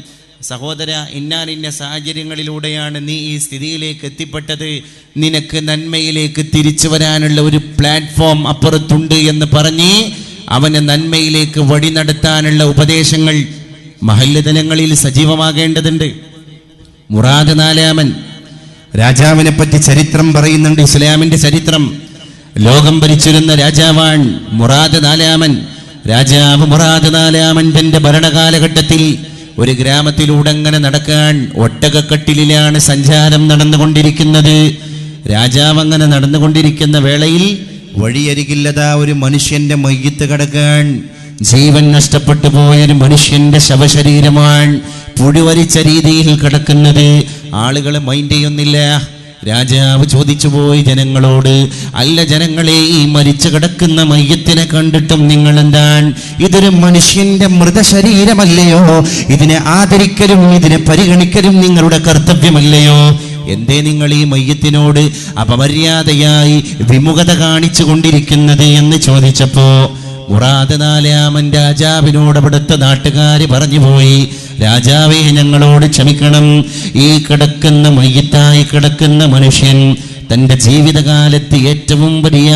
സഹോദര, ഇന്ന സാഹചര്യങ്ങളിലൂടെയാണ് നീ ഈ സ്ഥിതിയിലേക്ക് എത്തിപ്പെട്ടത്, നിനക്ക് നന്മയിലേക്ക് തിരിച്ചു വരാനുള്ള ഒരു പ്ലാറ്റ്ഫോം അപ്പുറത്തുണ്ട് എന്ന് പറഞ്ഞ് അവനെ നന്മയിലേക്ക് വഴി നടത്താനുള്ള ഉപദേശങ്ങൾ മഹല്ല് തലങ്ങളിൽ സജീവമാകേണ്ടതുണ്ട്. മുറാദ് നാലാമൻ രാജാവിനെ പറ്റി ചരിത്രം പറയുന്നുണ്ട്. ഇസ്ലാമിന്റെ ചരിത്രം. ലോകം ഭരിച്ചിരുന്ന രാജാവാൻ മുറാദ് നാലാമൻ. രാജാവ് മുറാദ് നാലാമൻ തന്റെ ഭരണകാലഘട്ടത്തിൽ ഒരു ഗ്രാമത്തിലൂടെ അങ്ങനെ നടക്കാൻ ഒട്ടകക്കട്ടിലാണ് സഞ്ചാരം നടന്നുകൊണ്ടിരിക്കുന്നത്. രാജാവ് അങ്ങനെ നടന്നുകൊണ്ടിരിക്കുന്ന വേളയിൽ വഴിയരികില്ലതാ ഒരു മനുഷ്യന്റെ മയ്യത്ത് കിടക്കാൻ. ജീവൻ നഷ്ടപ്പെട്ടു പോയൊരു മനുഷ്യന്റെ ശവശരീരമാണ് പുഴുവരിച്ച രീതിയിൽ കിടക്കുന്നത്. ആളുകളെ മൈൻഡ് ചെയ്യുന്നില്ല. രാജാവ് ചോദിച്ചു പോയി ജനങ്ങളോട്, അല്ല ജനങ്ങളെ, ഈ മരിച്ചു കിടക്കുന്ന മയ്യത്തിനെ കണ്ടിട്ടും നിങ്ങൾ എന്താണ്, ഇതൊരു മനുഷ്യന്റെ മൃതശരീരമല്ലയോ? ഇതിനെ ആദരിക്കലും ഇതിനെ പരിഗണിക്കലും നിങ്ങളുടെ കർത്തവ്യമല്ലയോ? എന്തേ നിങ്ങൾ ഈ മയ്യത്തിനോട് അപമര്യാദയായി വിമുഖത കാണിച്ചു കൊണ്ടിരിക്കുന്നത് എന്ന് ചോദിച്ചപ്പോ മുറാദ് നാലാമൻ രാജാവിനോട് അവിടുത്തെ നാട്ടുകാര് പറഞ്ഞുപോയി, രാജാവേ, ഞങ്ങളോട് ക്ഷമിക്കണം. ഈ കിടക്കുന്ന മയ്യത്തായി കിടക്കുന്ന മനുഷ്യൻ തൻ്റെ ജീവിതകാലത്ത് ഏറ്റവും വലിയ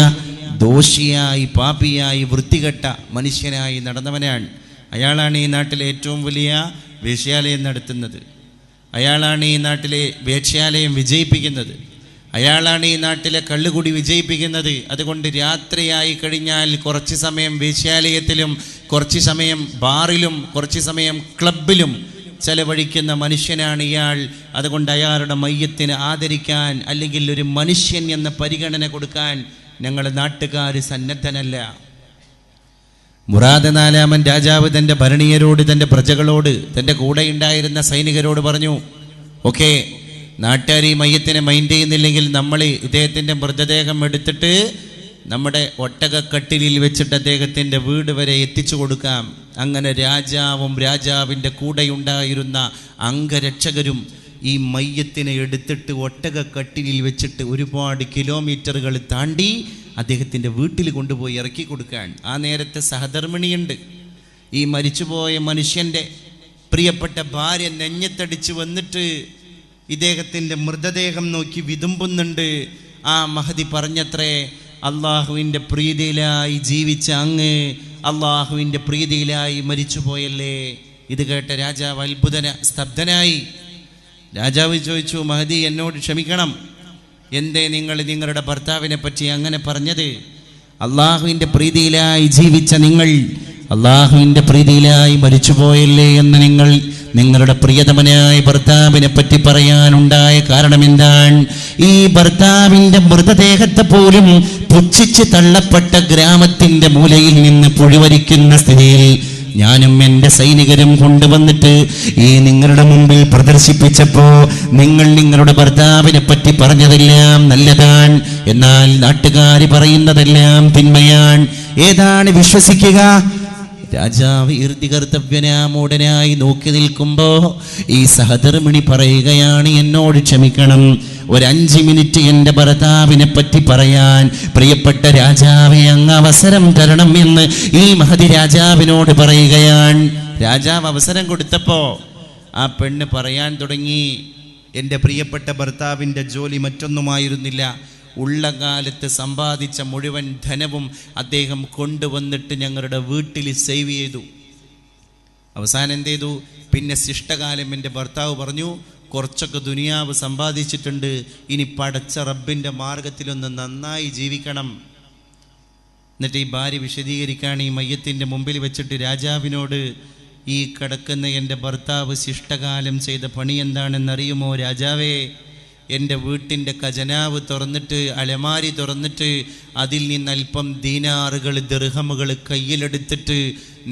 ദോഷിയായി, പാപിയായി, വൃത്തികെട്ട മനുഷ്യനായി നടന്നവനാണ്. അയാളാണ് ഈ നാട്ടിലെ ഏറ്റവും വലിയ വേശ്യാലയം നടത്തുന്നത്. അയാളാണ് ഈ നാട്ടിലെ വേശ്യാലയം വിജയിപ്പിക്കുന്നത്. അയാളാണ് ഈ നാട്ടിലെ കള്ളുകുടി വിജയിപ്പിക്കുന്നത്. അതുകൊണ്ട് രാത്രിയായി കഴിഞ്ഞാൽ കുറച്ച് സമയം വേശ്യാലയത്തിലും, കുറച്ച് സമയം ബാറിലും, കുറച്ച് സമയം ക്ലബിലും ചെലവഴിക്കുന്ന മനുഷ്യനാണ് ഇയാൾ. അതുകൊണ്ട് അയാളുടെ മയ്യത്തിന് ആദരിക്കാൻ, അല്ലെങ്കിൽ ഒരു മനുഷ്യൻ എന്ന പരിഗണന കൊടുക്കാൻ ഞങ്ങൾ നാട്ടുകാർ സന്നദ്ധനല്ല. മുറാദ് നാലാമൻ രാജാവ് തൻ്റെ ഭരണീയരോട്, തൻ്റെ പ്രജകളോട്, തൻ്റെ കൂടെ ഉണ്ടായിരുന്ന സൈനികരോട് പറഞ്ഞു, ഓക്കെ, നാട്ടുകാർ ഈ മയ്യത്തിനെ മൈൻഡ് ചെയ്യുന്നില്ലെങ്കിൽ നമ്മൾ ഇദ്ദേഹത്തിൻ്റെ മൃതദേഹം എടുത്തിട്ട് നമ്മുടെ ഒട്ടകക്കട്ടിലിൽ വെച്ചിട്ട് അദ്ദേഹത്തിൻ്റെ വീട് വരെ എത്തിച്ചു കൊടുക്കാം. അങ്ങനെ രാജാവും രാജാവിൻ്റെ കൂടെയുണ്ടായിരുന്ന അംഗരക്ഷകരും ഈ മയ്യത്തിനെ എടുത്തിട്ട് ഒട്ടകക്കട്ടിലിൽ വെച്ചിട്ട് ഒരുപാട് കിലോമീറ്ററുകൾ താണ്ടി അദ്ദേഹത്തിൻ്റെ വീട്ടിൽ കൊണ്ടുപോയി ഇറക്കി കൊടുക്കാൻ. ആ നേരത്തെ സഹധർമ്മിണിയുണ്ട്. ഈ മരിച്ചുപോയ മനുഷ്യൻ്റെ പ്രിയപ്പെട്ട ഭാര്യ നെഞ്ഞത്തടിച്ച് വന്നിട്ട് ഇദ്ദേഹത്തിൻ്റെ മൃതദേഹം നോക്കി വിതുമ്പുന്നുണ്ട്. ആ മഹദി പറഞ്ഞത്രേ, അള്ളാഹുവിൻ്റെ പ്രീതിയിലായി ജീവിച്ച അങ്ങ് അള്ളാഹുവിൻ്റെ പ്രീതിയിലായി മരിച്ചുപോയല്ലേ. ഇത് കേട്ട രാജാവ് സ്തബ്ധനായി. രാജാവ് ചോദിച്ചു, മഹദി, എന്നോട് ക്ഷമിക്കണം, എന്തേ നിങ്ങൾ നിങ്ങളുടെ ഭർത്താവിനെ പറ്റി അങ്ങനെ പറഞ്ഞത്? അള്ളാഹുവിൻ്റെ പ്രീതിയിലായി ജീവിച്ച നിങ്ങൾ അള്ളാഹുവിൻ്റെ പ്രീതിയിലായി മരിച്ചുപോയല്ലേ എന്ന് നിങ്ങൾ നിങ്ങളുടെ പ്രിയതമനായ ഭർത്താവിനെ പറ്റി പറയാനുണ്ടായ കാരണം എന്താണ്? ഈ ഭർത്താവിൻ്റെ മൃതദേഹത്തെ പോലും പുച്ഛിച്ച് തള്ളപ്പെട്ട ഗ്രാമത്തിൻ്റെ മൂലയിൽ നിന്ന് പുഴുവരിക്കുന്ന സ്ഥിതിയിൽ ഞാനും എൻ്റെ സൈനികരും കൊണ്ടുവന്നിട്ട് ഈ നിങ്ങളുടെ മുമ്പിൽ പ്രദർശിപ്പിച്ചപ്പോ നിങ്ങൾ നിങ്ങളുടെ ഭർത്താവിനെ പറ്റി പറഞ്ഞതെല്ലാം നല്ലതാണ്, എന്നാൽ നാട്ടുകാർ പറയുന്നതെല്ലാം തിന്മയാണ്. ഏതാണ് വിശ്വസിക്കുക? രാജാവ് ഈർത്തികർത്തവ്യനാമൂടനായി നോക്കി നിൽക്കുമ്പോ ഈ സഹധർമ്മിണി പറയുകയാണ്, എന്നോട് ക്ഷമിക്കണം, ഒരു 5 മിനിറ്റ് എൻ്റെ ഭർത്താവിനെ പറ്റി പറയാൻ പ്രിയപ്പെട്ട രാജാവെ അങ്ങ് അവസരം തരണം എന്ന് ഈ മഹതി രാജാവിനോട് പറയുകയാണ്. രാജാവ് അവസരം കൊടുത്തപ്പോ ആ പെണ്ണ് പറയാൻ തുടങ്ങി, എൻ്റെ പ്രിയപ്പെട്ട ഭർത്താവിൻ്റെ ജോലി മറ്റൊന്നുമായിരുന്നില്ല, ഉള്ള കാലത്ത് സമ്പാദിച്ച മുഴുവൻ ധനവും അദ്ദേഹം കൊണ്ടുവന്നിട്ട് ഞങ്ങളുടെ വീട്ടിൽ സേവ് ചെയ്തു. അവസാനം എന്ത് ചെയ്തു? പിന്നെ ശിഷ്ടകാലം എൻ്റെ ഭർത്താവ് പറഞ്ഞു, കുറച്ചൊക്കെ ദുനിയാവ് സമ്പാദിച്ചിട്ടുണ്ട്, ഇനി പടച്ച റബ്ബിൻ്റെ മാർഗത്തിലൊന്ന് നന്നായി ജീവിക്കണം. എന്നിട്ട് ഈ ഭാര്യ വിശദീകരിക്കുകയാണ് ഈ മയ്യത്തിൻ്റെ മുമ്പിൽ വെച്ചിട്ട് രാജാവിനോട്, ഈ കിടക്കുന്ന എൻ്റെ ഭർത്താവ് ശിഷ്ടകാലം ചെയ്ത പണി എന്താണെന്നറിയുമോ രാജാവേ? എൻ്റെ വീട്ടിൻ്റെ ഖജനാവ് തുറന്നിട്ട് അലമാരി തുറന്നിട്ട് അതിൽ നിന്ന് അല്പം ദീനാറുകൾ ദിർഹമുകൾ കയ്യിലെടുത്തിട്ട്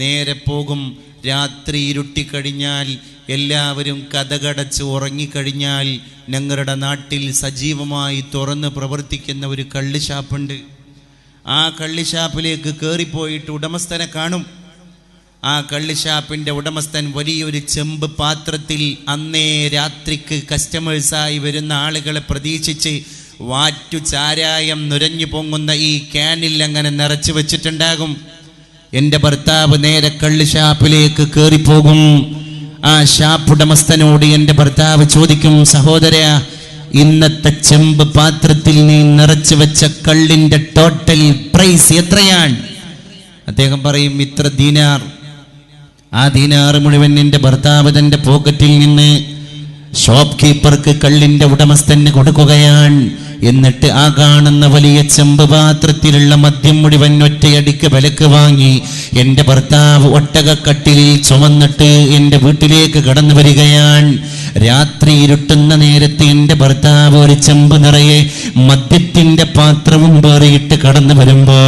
നേരെ പോകും. രാത്രി ഇരുട്ടിക്കഴിഞ്ഞാൽ എല്ലാവരും കതകടച്ച് ഉറങ്ങിക്കഴിഞ്ഞാൽ ഞങ്ങളുടെ നാട്ടിൽ സജീവമായി തുറന്ന് പ്രവർത്തിക്കുന്ന ഒരു കള്ളുഷാപ്പുണ്ട്. ആ കള്ളുഷാപ്പിലേക്ക് കയറിപ്പോയിട്ട് ഉടമസ്ഥനെ കാണും. ആ കള്ളുഷാപ്പിൻ്റെ ഉടമസ്ഥൻ വലിയൊരു ചെമ്പ് പാത്രത്തിൽ അന്നേ രാത്രിക്ക് കസ്റ്റമേഴ്സായി വരുന്ന ആളുകളെ പ്രതീക്ഷിച്ച് വാറ്റു ചാരായം നുരഞ്ഞു പൊങ്ങുന്ന ഈ ക്യാനിൽ അങ്ങനെ നിറച്ചു വെച്ചിട്ടുണ്ടാകും. എൻ്റെ ഭർത്താവ് നേരെ കള്ളുഷാപ്പിലേക്ക് കയറിപ്പോകും. ആ ഷാപ്പ് ഉടമസ്ഥനോട് എൻ്റെ ഭർത്താവ് ചോദിക്കും, സഹോദര, ഇന്നത്തെ ചെമ്പ് പാത്രത്തിൽ നീ നിറച്ചു വെച്ച കള്ളിൻ്റെ ടോട്ടൽ പ്രൈസ് എത്രയാണ്? അദ്ദേഹം പറയും, ഇത്ര ദീനാർ. ആ ദീനാർ മുഴുവൻ എൻ്റെ ഭർത്താവ് തൻ്റെ പോക്കറ്റിൽ നിന്ന് ഷോപ്പ് കീപ്പർക്ക് കള്ളിൻ്റെ ഉടമസ്ഥന് കൊടുക്കുകയാണ്. എന്നിട്ട് ആ കാണുന്ന വലിയ ചെമ്പ് പാത്രത്തിലുള്ള മദ്യം മുഴുവൻ ഒറ്റയടിക്ക് വിലക്ക് വാങ്ങി എൻ്റെ ഭർത്താവ് ഒട്ടകക്കട്ടിലിൽ ചുമന്നിട്ട് എൻ്റെ വീട്ടിലേക്ക് കടന്നു വരികയാണ്. രാത്രി ഇരുട്ടുന്ന നേരത്തെ എൻ്റെ ഭർത്താവ് ഒരു ചെമ്പ് നിറയെ മദ്യത്തിൻ്റെ പാത്രവും വേറിയിട്ട് കടന്നു വരുമ്പോ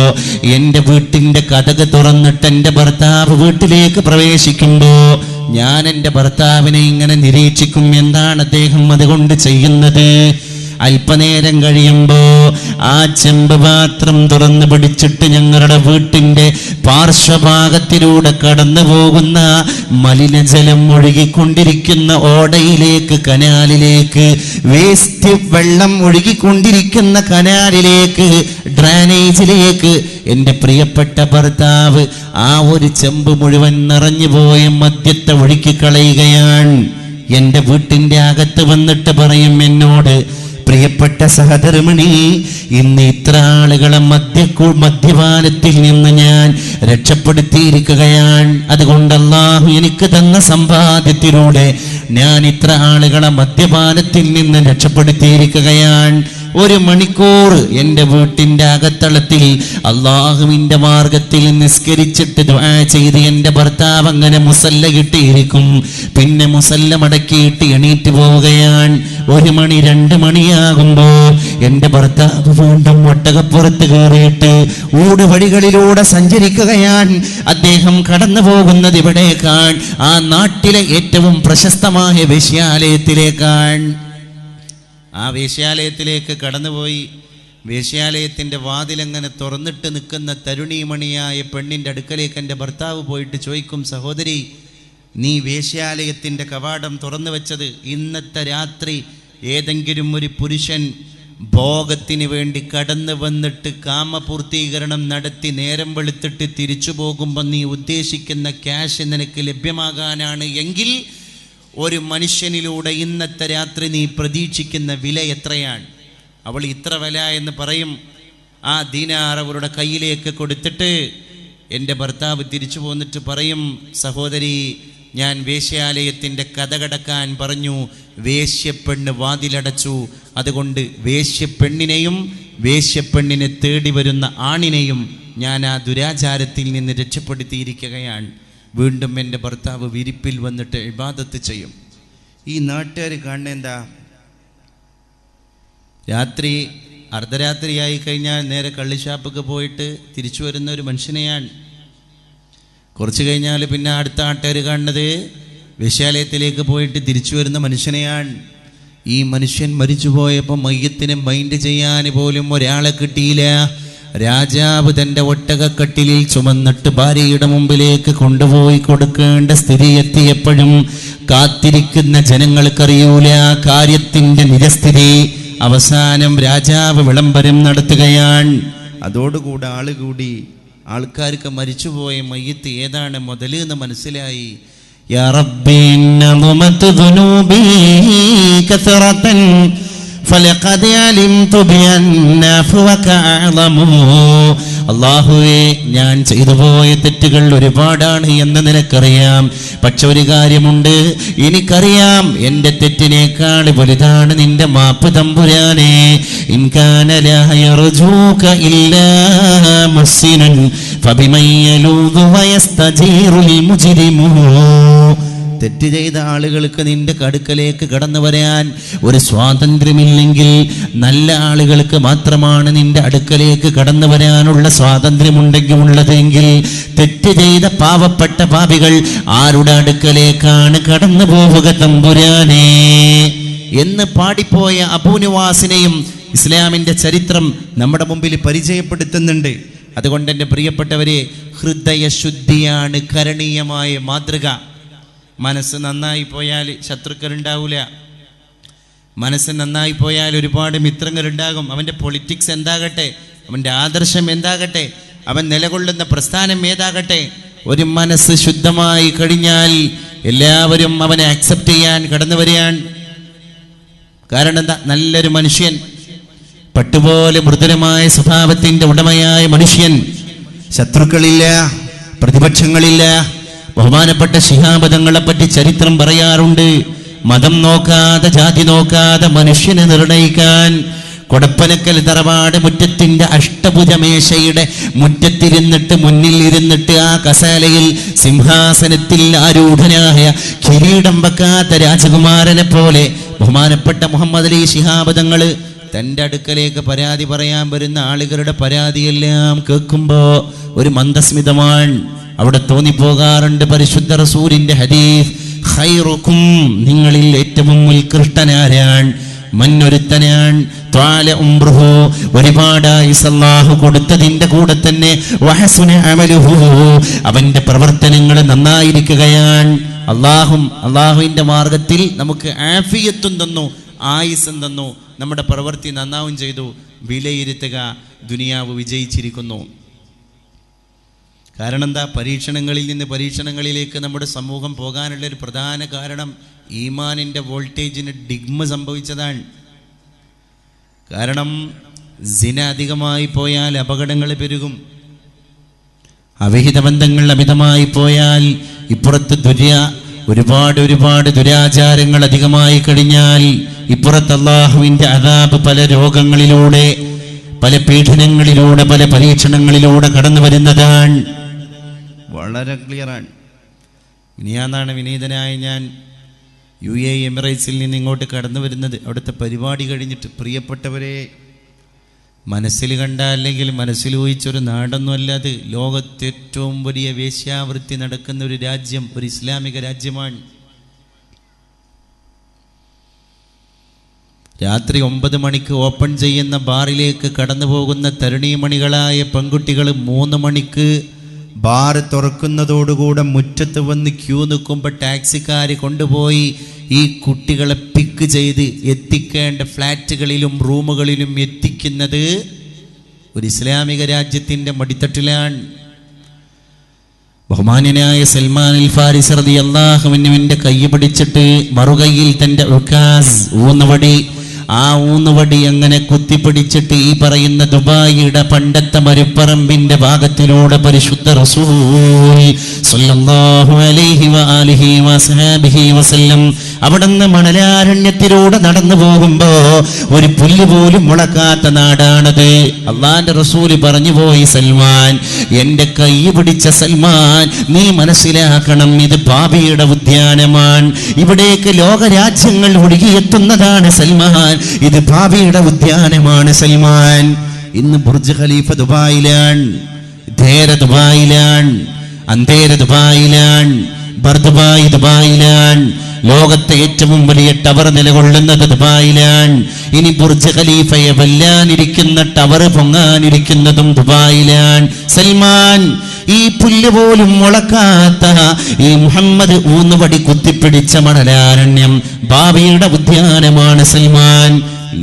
എൻ്റെ വീട്ടിൻ്റെ കതക് തുറന്നിട്ട് എൻ്റെ ഭർത്താവ് വീട്ടിലേക്ക് പ്രവേശിക്കുമ്പോ ഞാൻ എൻ്റെ ഭർത്താവിനെ ഇങ്ങനെ നിരീക്ഷിക്കും, എന്താണ് അദ്ദേഹം അതുകൊണ്ട് ചെയ്യുന്നത്. അല്പനേരം കഴിയുമ്പോ ആ ചെമ്പ് പാത്രം തുറന്നു പിടിച്ചിട്ട് ഞങ്ങളുടെ വീട്ടിൻ്റെ പാർശ്വഭാഗത്തിലൂടെ കടന്നു പോകുന്ന മലിനജലം ഒഴുകിക്കൊണ്ടിരിക്കുന്ന ഓടയിലേക്ക്, കനാലിലേക്ക്, വേസ്റ്റ് വെള്ളം ഒഴുകിക്കൊണ്ടിരിക്കുന്ന കനാലിലേക്ക്, ഡ്രൈനേജിലേക്ക് എൻ്റെ പ്രിയപ്പെട്ട ഭർത്താവ് ആ ഒരു ചെമ്പ് മുഴുവൻ നിറഞ്ഞുപോയ മദ്യത്തെ ഒഴുക്കിക്കളയുകയാണ്. എൻ്റെ വീട്ടിൻ്റെ അകത്ത് വന്നിട്ട് പറയും എന്നോട്, പ്രിയപ്പെട്ട സഹധർമ്മിണി, ഇന്ന് ഇത്ര ആളുകളെ മദ്യപാനത്തിൽ നിന്ന് ഞാൻ രക്ഷപ്പെടുത്തിയിരിക്കുകയാണ്. അതുകൊണ്ട് അല്ലാഹു എനിക്ക് തന്ന സമ്പാദ്യത്തിലൂടെ ഞാൻ ഇത്ര ആളുകളെ മദ്യപാനത്തിൽ നിന്ന് രക്ഷപ്പെടുത്തിയിരിക്കുകയാണ്. 1 മണിക്കൂർ എൻ്റെ വീട്ടിൻ്റെ അകത്തളത്തിൽ അള്ളാഹുവിൻ്റെ മാർഗത്തിൽ നിസ്കരിച്ചിട്ട് ദുആ ചെയ്ത് എൻ്റെ ഭർത്താവ് അങ്ങനെ മുസല്ല കിട്ടിയിരിക്കും. പിന്നെ മുസല്ല മടക്കിയിട്ട് എണീറ്റ് പോവുകയാണ്. 1 മണി 2 മണിയാകുമ്പോ എൻ്റെ ഭർത്താവ് വീണ്ടും ഒട്ടകപ്പുറത്ത് കയറിയിട്ട് ഊടുവഴികളിലൂടെ സഞ്ചരിക്കുകയാണ്. അദ്ദേഹം കടന്നു പോകുന്നത് ഇവിടേക്കാണ്, ആ നാട്ടിലെ ഏറ്റവും പ്രശസ്തമായ വേശ്യാലയത്തിലേക്കാണ്. ആ വേശ്യാലയത്തിലേക്ക് കടന്നുപോയി വേശ്യാലയത്തിൻ്റെ വാതിലങ്ങനെ തുറന്നിട്ട് നിൽക്കുന്ന തരുണീമണിയായ പെണ്ണിൻ്റെ അടുക്കലേക്ക് എൻ്റെ ഭർത്താവ് പോയിട്ട് ചോദിക്കും, സഹോദരി, നീ വേശ്യാലയത്തിൻ്റെ കവാടം തുറന്നു വെച്ചത് ഇന്നത്തെ രാത്രി ഏതെങ്കിലും ഒരു പുരുഷൻ ഭോഗത്തിന് വേണ്ടി കടന്നു വന്നിട്ട് കാമപൂർത്തീകരണം നടത്തി നേരം വെളുത്തിട്ട് തിരിച്ചു പോകുമ്പോൾ നീ ഉദ്ദേശിക്കുന്ന ക്യാഷ് നിനക്ക് ലഭ്യമാകാനാണ് എങ്കിൽ ഒരു മനുഷ്യനിലൂടെ ഇന്നത്തെ രാത്രി നീ പ്രതീക്ഷിക്കുന്ന വില എത്രയാണ്? അവൾ ഇത്ര വില എന്ന് പറയും. ആ ദീനാർ അവരുടെ കയ്യിലേക്ക് കൊടുത്തിട്ട് എൻ്റെ ഭർത്താവ് തിരിച്ചു പോന്നിട്ട് പറയും, സഹോദരി, ഞാൻ വേശ്യാലയത്തിൻ്റെ കതകടക്കാൻ പറഞ്ഞു, വേശ്യപ്പെണ്ണ് വാതിലടച്ചു. അതുകൊണ്ട് വേശ്യപ്പെണ്ണിനെയും വേശ്യപ്പെണ്ണിനെ തേടി വരുന്ന ആണിനെയും ഞാൻ ആ ദുരാചാരത്തിൽ നിന്ന് രക്ഷപ്പെടുത്തിയിരിക്കുകയാണ്. വീണ്ടും എൻ്റെ ഭർത്താവ് വിരിപ്പിൽ വന്നിട്ട് ഇബാദത്ത് ചെയ്യും. ഈ നാട്ടുകാർ കാണുന്ന എന്താ? രാത്രി അർദ്ധരാത്രിയായി കഴിഞ്ഞാൽ നേരെ കള്ളിഷാപ്പൊക്കെ പോയിട്ട് തിരിച്ചു വരുന്ന ഒരു മനുഷ്യനെയാണ്. കുറച്ച് കഴിഞ്ഞാൽ പിന്നെ അടുത്ത നാട്ടുകാർ കാണുന്നത് വേശ്യാലയത്തിലേക്ക് പോയിട്ട് തിരിച്ചു വരുന്ന മനുഷ്യനെയാണ്. ഈ മനുഷ്യൻ മരിച്ചു പോയപ്പോൾ മയ്യത്തിനെ മൈൻഡ് ചെയ്യാൻ പോലും ഒരാളെ കിട്ടിയില്ല. രാജാവ് തൻ്റെ ഒട്ടകക്കട്ടിലിൽ ചുമന്നിട്ട് ഭാര്യയുടെ മുമ്പിലേക്ക് കൊണ്ടുപോയി കൊടുക്കേണ്ട സ്ഥിതി എത്തിയപ്പോഴും കാത്തിരിക്കുന്ന ജനങ്ങൾക്കറിയൂല കാര്യത്തിൻ്റെ നിജസ്ഥിതി. അവസാനം രാജാവ് വിളംബരം നടത്തുകയാണ്. അതോടുകൂടെ ആളുകൂടി ആൾക്കാർക്ക് മരിച്ചുപോയ മയ്യത്ത് ഏതാണ് മുതൽ എന്ന് മനസ്സിലായി. യാ റബ്ബി നളമത് ദുനൂബി കസറതൻ ഫലഖദ് അലിംതു ബിഅന്ന അഫ്വക അഅളമു. അല്ലാഹുവേ, ഞാൻ ചെയ്തു പോയ തെറ്റുകൾ ഒരുപാടാണ് എന്ന് നിനക്കറിയാം. പക്ഷെ ഒരു കാര്യമുണ്ട്, എനിക്കറിയാം എൻ്റെ തെറ്റിനേക്കാൾ വലുതാണ് നിന്റെ മാപ്പ് തമ്പുരാനെ. ഇൻ കാന ലാ യർജൂക ഇല്ലാ മുഹ്സിനുൻ ഫബിമൻ യലൂദു വയസ്തജീറുൽ മുജ്രിമു. തെറ്റ് ചെയ്ത ആളുകൾക്ക് നിന്റെ അടുക്കലേക്ക് കടന്നു വരാൻ ഒരു സ്വാതന്ത്ര്യമില്ലെങ്കിൽ നല്ല ആളുകൾക്ക് മാത്രമാണ് നിന്റെ അടുക്കലേക്ക് കടന്നു വരാനുള്ള സ്വാതന്ത്ര്യമുണ്ടെങ്കിൽ തെറ്റ് ചെയ്ത പാവപ്പെട്ട പാപികൾ ആരുടെ അടുക്കലേക്കാണ് കടന്നു പോവുക തമ്പുരാനേ എന്ന് പാടിപ്പോയ അബൂനുവാസിനെയും ഇസ്ലാമിൻ്റെ ചരിത്രം നമ്മുടെ മുമ്പിൽ പരിചയപ്പെടുത്തുന്നുണ്ട്. അതുകൊണ്ട് എൻ്റെ പ്രിയപ്പെട്ടവരെ, ഹൃദയശുദ്ധിയാണ് കരണീയമായ മാതൃക. മനസ്സ് നന്നായി പോയാൽ ശത്രുക്കളുണ്ടാവില്ല. മനസ്സ് നന്നായി പോയാൽ ഒരുപാട് മിത്രങ്ങളുണ്ടാകും. അവൻ്റെ പൊളിറ്റിക്സ് എന്താകട്ടെ, അവൻ്റെ ആദർശം എന്താകട്ടെ, അവൻ നിലകൊള്ളുന്ന പ്രസ്ഥാനം ഏതാകട്ടെ, ഒരു മനസ്സ് ശുദ്ധമായി കഴിഞ്ഞാൽ എല്ലാവരും അവനെ അക്സെപ്റ്റ് ചെയ്യാൻ കടന്നു വരികയാണ്. കാരണം എന്താ? നല്ലൊരു മനുഷ്യൻ, പട്ടുപോലെ മൃദുലമായ സ്വഭാവത്തിൻ്റെ ഉടമയായ മനുഷ്യൻ, ശത്രുക്കളില്ല, പ്രതിപക്ഷങ്ങളില്ല. ബഹുമാനപ്പെട്ട ശിഹാബ് തങ്ങളെപ്പറ്റി ചരിത്രം പറയാറുണ്ട്. മതം നോക്കാതെ ജാതി നോക്കാതെ മനുഷ്യനെ നിർണയിക്കാൻ കൊടപ്പനക്കൽ തറവാട് മുറ്റത്തിൻ്റെ അഷ്ടഭുജമേശയുടെ മുറ്റത്തിരുന്നിട്ട് മുന്നിൽ ഇരുന്നിട്ട് ആ കസാലയിൽ സിംഹാസനത്തിൽ ആരൂഢനായ കിരീടം വെക്കാത്ത രാജകുമാരനെ പോലെ ബഹുമാനപ്പെട്ട മുഹമ്മദ് അലി ശിഹാബ് തങ്ങൾ തൻ്റെ അടുക്കലേക്ക് പരാതി പറയാൻ വരുന്ന ആളുകളുടെ പരാതിയെല്ലാം കേൾക്കുമ്പോൾ ഒരു മന്ദസ്മിതമാണ് അവിടെ തോന്നിപ്പോകാറുണ്ട്. പരിശുദ്ധ റസൂലിൻ്റെ ഹദീസ്, ഖൈറുക്കും, നിങ്ങളിൽ ഏറ്റവും ഉത്കൃഷ്ടനാരാൻ, മന്നൊരുത്തനാൻ ത്വാല ഉംറുഹു, ഒരുപാടായി അല്ലാഹു കൊടുത്തതിൻ്റെ കൂടെ തന്നെ വഹസുന അമലുഹു, അവൻ്റെ പ്രവർത്തനങ്ങൾ നന്നായിരിക്കുകയാണ്. അള്ളാഹുവിൻ്റെ മാർഗത്തിൽ നമുക്ക് ആഫിയത്തും തന്നു, ആയുസ്സും തന്നു, നമ്മുടെ പ്രവൃത്തി നന്നാവും ചെയ്തു. വിലയിരുത്തുക, ദുനിയാവ് വിജയിച്ചിരിക്കുന്നു. കാരണം എന്താ? പരീക്ഷണങ്ങളിൽ നിന്ന് പരീക്ഷണങ്ങളിലേക്ക് നമ്മുടെ സമൂഹം പോകാനുള്ളൊരു പ്രധാന കാരണം ഈമാനിൻ്റെ വോൾട്ടേജിന് ഡിഗ്മ സംഭവിച്ചതാണ്. കാരണം സിന അധികമായി പോയാൽ അപകടങ്ങൾ പെരുകും. അവിഹിത ബന്ധങ്ങൾ അമിതമായി പോയാൽ, ഇപ്പുറത്ത് ഒരുപാട് ദുരാചാരങ്ങൾ അധികമായി കഴിഞ്ഞാൽ, ഇപ്പുറത്ത് അല്ലാഹുവിൻ്റെ അദാബ് പല രോഗങ്ങളിലൂടെ, പല പീഡനങ്ങളിലൂടെ, പല പരീക്ഷണങ്ങളിലൂടെ കടന്നു വരുന്നതാണ്. വളരെ ക്ലിയറാണ്. ഇനിയാന്നാണ് വിനീതനായ ഞാൻ UAE എമിറേറ്റ്സിൽ നിന്ന് ഇങ്ങോട്ട് കടന്നു വരുന്നത്. അവിടുത്തെ പരിപാടി കഴിഞ്ഞിട്ട്, പ്രിയപ്പെട്ടവരെ, മനസ്സിൽ കണ്ട അല്ലെങ്കിൽ മനസ്സിൽ ഊഹിച്ചൊരു നാടൊന്നുമല്ല അത്. ലോകത്തെ ഏറ്റവും വലിയ വേശ്യാവൃത്തി നടക്കുന്ന ഒരു രാജ്യം, ഒരു ഇസ്ലാമിക രാജ്യമാണ്. രാത്രി 9 മണിക്ക് ഓപ്പൺ ചെയ്യുന്ന ബാറിലേക്ക് കടന്നു പോകുന്ന തരുണീമണികളായ പെൺകുട്ടികൾ 3 മണിക്ക് ബാർ തുറക്കുന്നതോടുകൂടെ മുറ്റത്ത് വന്ന് ക്യൂ നിൽക്കുമ്പോൾ ടാക്സിക്കാർ കൊണ്ടുപോയി ഈ കുട്ടികളെ പിക്ക് ചെയ്ത് എത്തിക്കേണ്ട ഫ്ലാറ്റുകളിലും റൂമുകളിലും എത്തിക്കുന്നത് ഒരു ഇസ്ലാമിക രാജ്യത്തിൻ്റെ മടിത്തട്ടിലാണ്. ബഹുമാന്യനായ സൽമാൻ അൽ ഫാരിസി റളിയല്ലാഹു അൻഹുവിന്റെ കൈ പിടിച്ചിട്ട് മറുകൈയിൽ തൻ്റെ ഉക്കാസ് ഊന്നുവടി, ആ ഊന്നുവടി അങ്ങനെ കുത്തിപ്പിടിച്ചിട്ട് ഈ പറയുന്ന ദുബായിയുടെ പണ്ടത്തെ മരുപ്പറമ്പിന്റെ ഭാഗത്തിലൂടെ പരിശുദ്ധ റസൂൽ സ്വല്ലല്ലാഹു അലൈഹി വആലിഹി വസഹബിഹി വസല്ലം അവിടുന്ന് മണലാരണ്യത്തിലൂടെ നടന്നു പോകുമ്പോ ഒരു പുല്ല് പോലും മുളക്കാത്ത നാടാണത്. അള്ളാന്റെ റസൂല് പറഞ്ഞു പോയി, സൽമാൻ, എന്റെ കൈ പിടിച്ച സൽമാൻ, നീ മനസ്സിലാക്കണം, ഇത് പാപിയുടെ ഉദ്യാനമാണ്. ഇവിടേക്ക് ലോകരാജ്യങ്ങൾ ഒഴുകിയെത്തുന്നതാണ് സൽമാൻ, ഇത് പാപിയുടെ ഉദ്യാനമാണ് സൽമാൻ. ഇന്ന് ബുർജ് ഖലീഫ ദുബായിലാണ്, ധേര ദുബായിലാണ്, അന്തേര ദുബായിലാണ്, ബർദുബായി ദുബായിലാണ്, ലോകത്തെ ഏറ്റവും വലിയ ടവർ നിലകൊള്ളുന്നത് ദുബായിലാണ്. ഇനി ബുർജ് ഖലീഫയെ വെല്ലാനിരിക്കുന്ന ടവർ പൊങ്ങാനിരിക്കുന്നതും ദുബായിലാണ്. സൽമാൻ, ഈ പുല്ല് പോലും മുളക്കാത്ത ഈ മുഹമ്മദ് ഊന്നുവടി കുത്തിപ്പിടിച്ച മണലാരണ്യം ഭാവിയുടെ ഉദ്യാനമാണ് സൽമാൻ.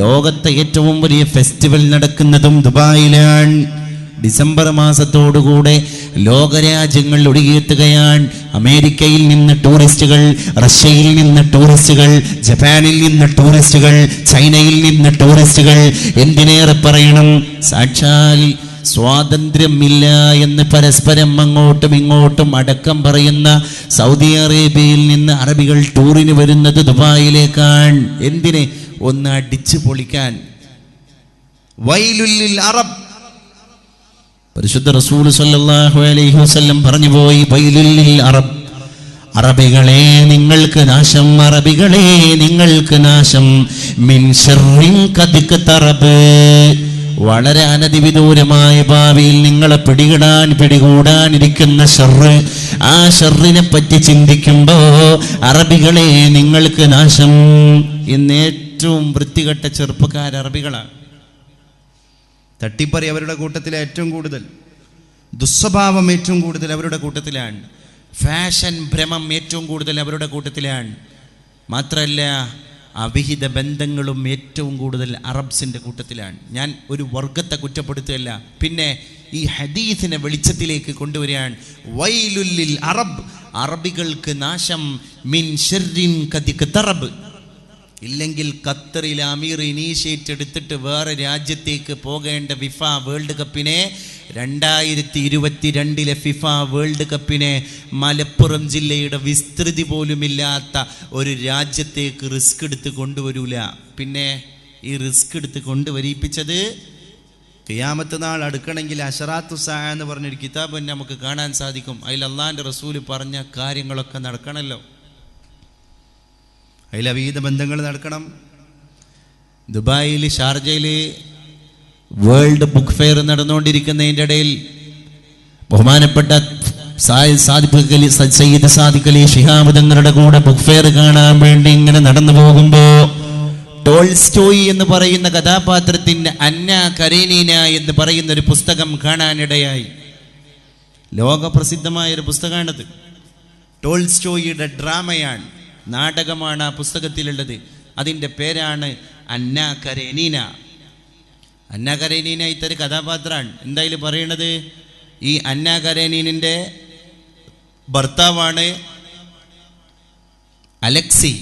ലോകത്തെ ഏറ്റവും വലിയ ഫെസ്റ്റിവൽ നടക്കുന്നതും ദുബായിലാണ്. ഡിസംബർ മാസത്തോടുകൂടെ ലോകരാജ്യങ്ങൾ ഒഴുകിയെത്തുകയാണ്. അമേരിക്കയിൽ നിന്ന് ടൂറിസ്റ്റുകൾ, റഷ്യയിൽ നിന്ന് ടൂറിസ്റ്റുകൾ, ജപ്പാനിൽ നിന്ന് ടൂറിസ്റ്റുകൾ, ചൈനയിൽ നിന്ന് ടൂറിസ്റ്റുകൾ. എന്തിനേറെ പറയണം, സാക്ഷാൽ സ്വാതന്ത്ര്യമില്ല എന്ന് പരസ്പരം അങ്ങോട്ടും ഇങ്ങോട്ടും അടക്കം പറയുന്ന സൗദി അറേബ്യയിൽ നിന്ന് അറബികൾ ടൂറിന് വരുന്നത് ദുബായിലേക്കാണ്. എന്തിന്? ഒന്ന് അടിച്ചു പൊളിക്കാൻ. വൈലുൽ അറബ്, പരിശുദ്ധ റസൂൽ സല്ലല്ലാഹു അലൈഹി വസല്ലം പറഞ്ഞു പോയി, വൈലുൽ അറബ്, അറബികളെ നിങ്ങൾക്ക് നാശം, അറബികളെ നിങ്ങൾക്ക് നാശം. മിൻ ശർറിൻ ഖദ് ഇഖ്തറബ്, വളരെ അനധിവിദൂരമായ ഭാവിയിൽ നിങ്ങളെ പിടികൂടാനിരിക്കുന്ന ഷർറ്, ആ ഷർറിനെ പറ്റി ചിന്തിക്കുമ്പോ അറബികളെ നിങ്ങൾക്ക് നാശം. ഇന്ന് ഏറ്റവും വൃത്തികെട്ട ചെറുപ്പക്കാർ അറബികളാണ്. തട്ടിപ്പറി അവരുടെ കൂട്ടത്തിലെ ഏറ്റവും കൂടുതൽ, ദുസ്വഭാവം ഏറ്റവും കൂടുതൽ അവരുടെ കൂട്ടത്തിലാണ്, ഫാഷൻ ഭ്രമം ഏറ്റവും കൂടുതൽ അവരുടെ കൂട്ടത്തിലാണ്. മാത്രമല്ല അവിഹിത ബന്ധങ്ങളും ഏറ്റവും കൂടുതൽ അറബ്സിൻ്റെ കൂട്ടത്തിലാണ്. ഞാൻ ഒരു വർഗത്തെ കുറ്റപ്പെടുത്തുകയല്ല, പിന്നെ ഈ ഹദീസിനെ വെളിച്ചത്തിലേക്ക് കൊണ്ടുവരികയാണ്. വൈലുല്ലിൽ അറബ്, അറബികൾക്ക് നാശം. മിൻ ശർറിൻ ഖദ് ഇഖ്തറബ്, ഇല്ലെങ്കിൽ ഖത്തറിലെ അമീർ ഇനീഷ്യേറ്റ് എടുത്തിട്ട് വേറെ രാജ്യത്തേക്ക് പോകേണ്ട ഫിഫ വേൾഡ് കപ്പിനെ 2022 ഫിഫ വേൾഡ് കപ്പിനെ മലപ്പുറം ജില്ലയുടെ വിസ്തൃതി പോലുമില്ലാത്ത ഒരു രാജ്യത്തേക്ക് റിസ്ക് എടുത്ത് കൊണ്ടുവരൂല. പിന്നെ ഈ റിസ്ക് എടുത്ത് കൊണ്ടുവരിപ്പിച്ചത് ഖിയാമത്ത് നാൾ അടുക്കണമെങ്കിൽ അശറാത്തു സാ എന്ന് പറഞ്ഞൊരു കിതാബ് തന്നെ നമുക്ക് കാണാൻ സാധിക്കും. അതിൽ അള്ളാഹിൻ്റെ റസൂല് പറഞ്ഞ കാര്യങ്ങളൊക്കെ നടക്കണമല്ലോ. അതിൽ അവിഹിത ബന്ധങ്ങൾ നടക്കണം. ദുബായിൽ ഷാർജയിൽ വേൾഡ് ബുക്ക് ഫെയർ നടന്നുകൊണ്ടിരിക്കുന്നതിൻ്റെ ഇടയിൽ ബഹുമാനപ്പെട്ട സയ്യിദ് സാദിഖ് അലി ശിഹാബ് തങ്ങളുടെ കൂടെ ബുക്ക് ഫെയർ കാണാൻ വേണ്ടി ഇങ്ങനെ നടന്നു പോകുമ്പോൾ ടോൾസ്റ്റോയി എന്ന് പറയുന്ന കഥാപാത്രത്തിൻ്റെ അന്ന കരേനീന എന്ന് പറയുന്ന ഒരു പുസ്തകം കാണാനിടയായി. ലോകപ്രസിദ്ധമായൊരു പുസ്തകമാണത്. ടോൾസ്റ്റോയിയുടെ ഡ്രാമയാണ്, നാടകമാണ് ആ പുസ്തകത്തിലുള്ളത്. അതിൻ്റെ പേരാണ് അന്ന കരേനീന. അന്ന കരേനീന ഇത്തൊരു കഥാപാത്രമാണ്. എന്തായാലും പറയണത്, ഈ അന്ന കരേനീനിൻ്റെ ഭർത്താവാണ് അലക്സി.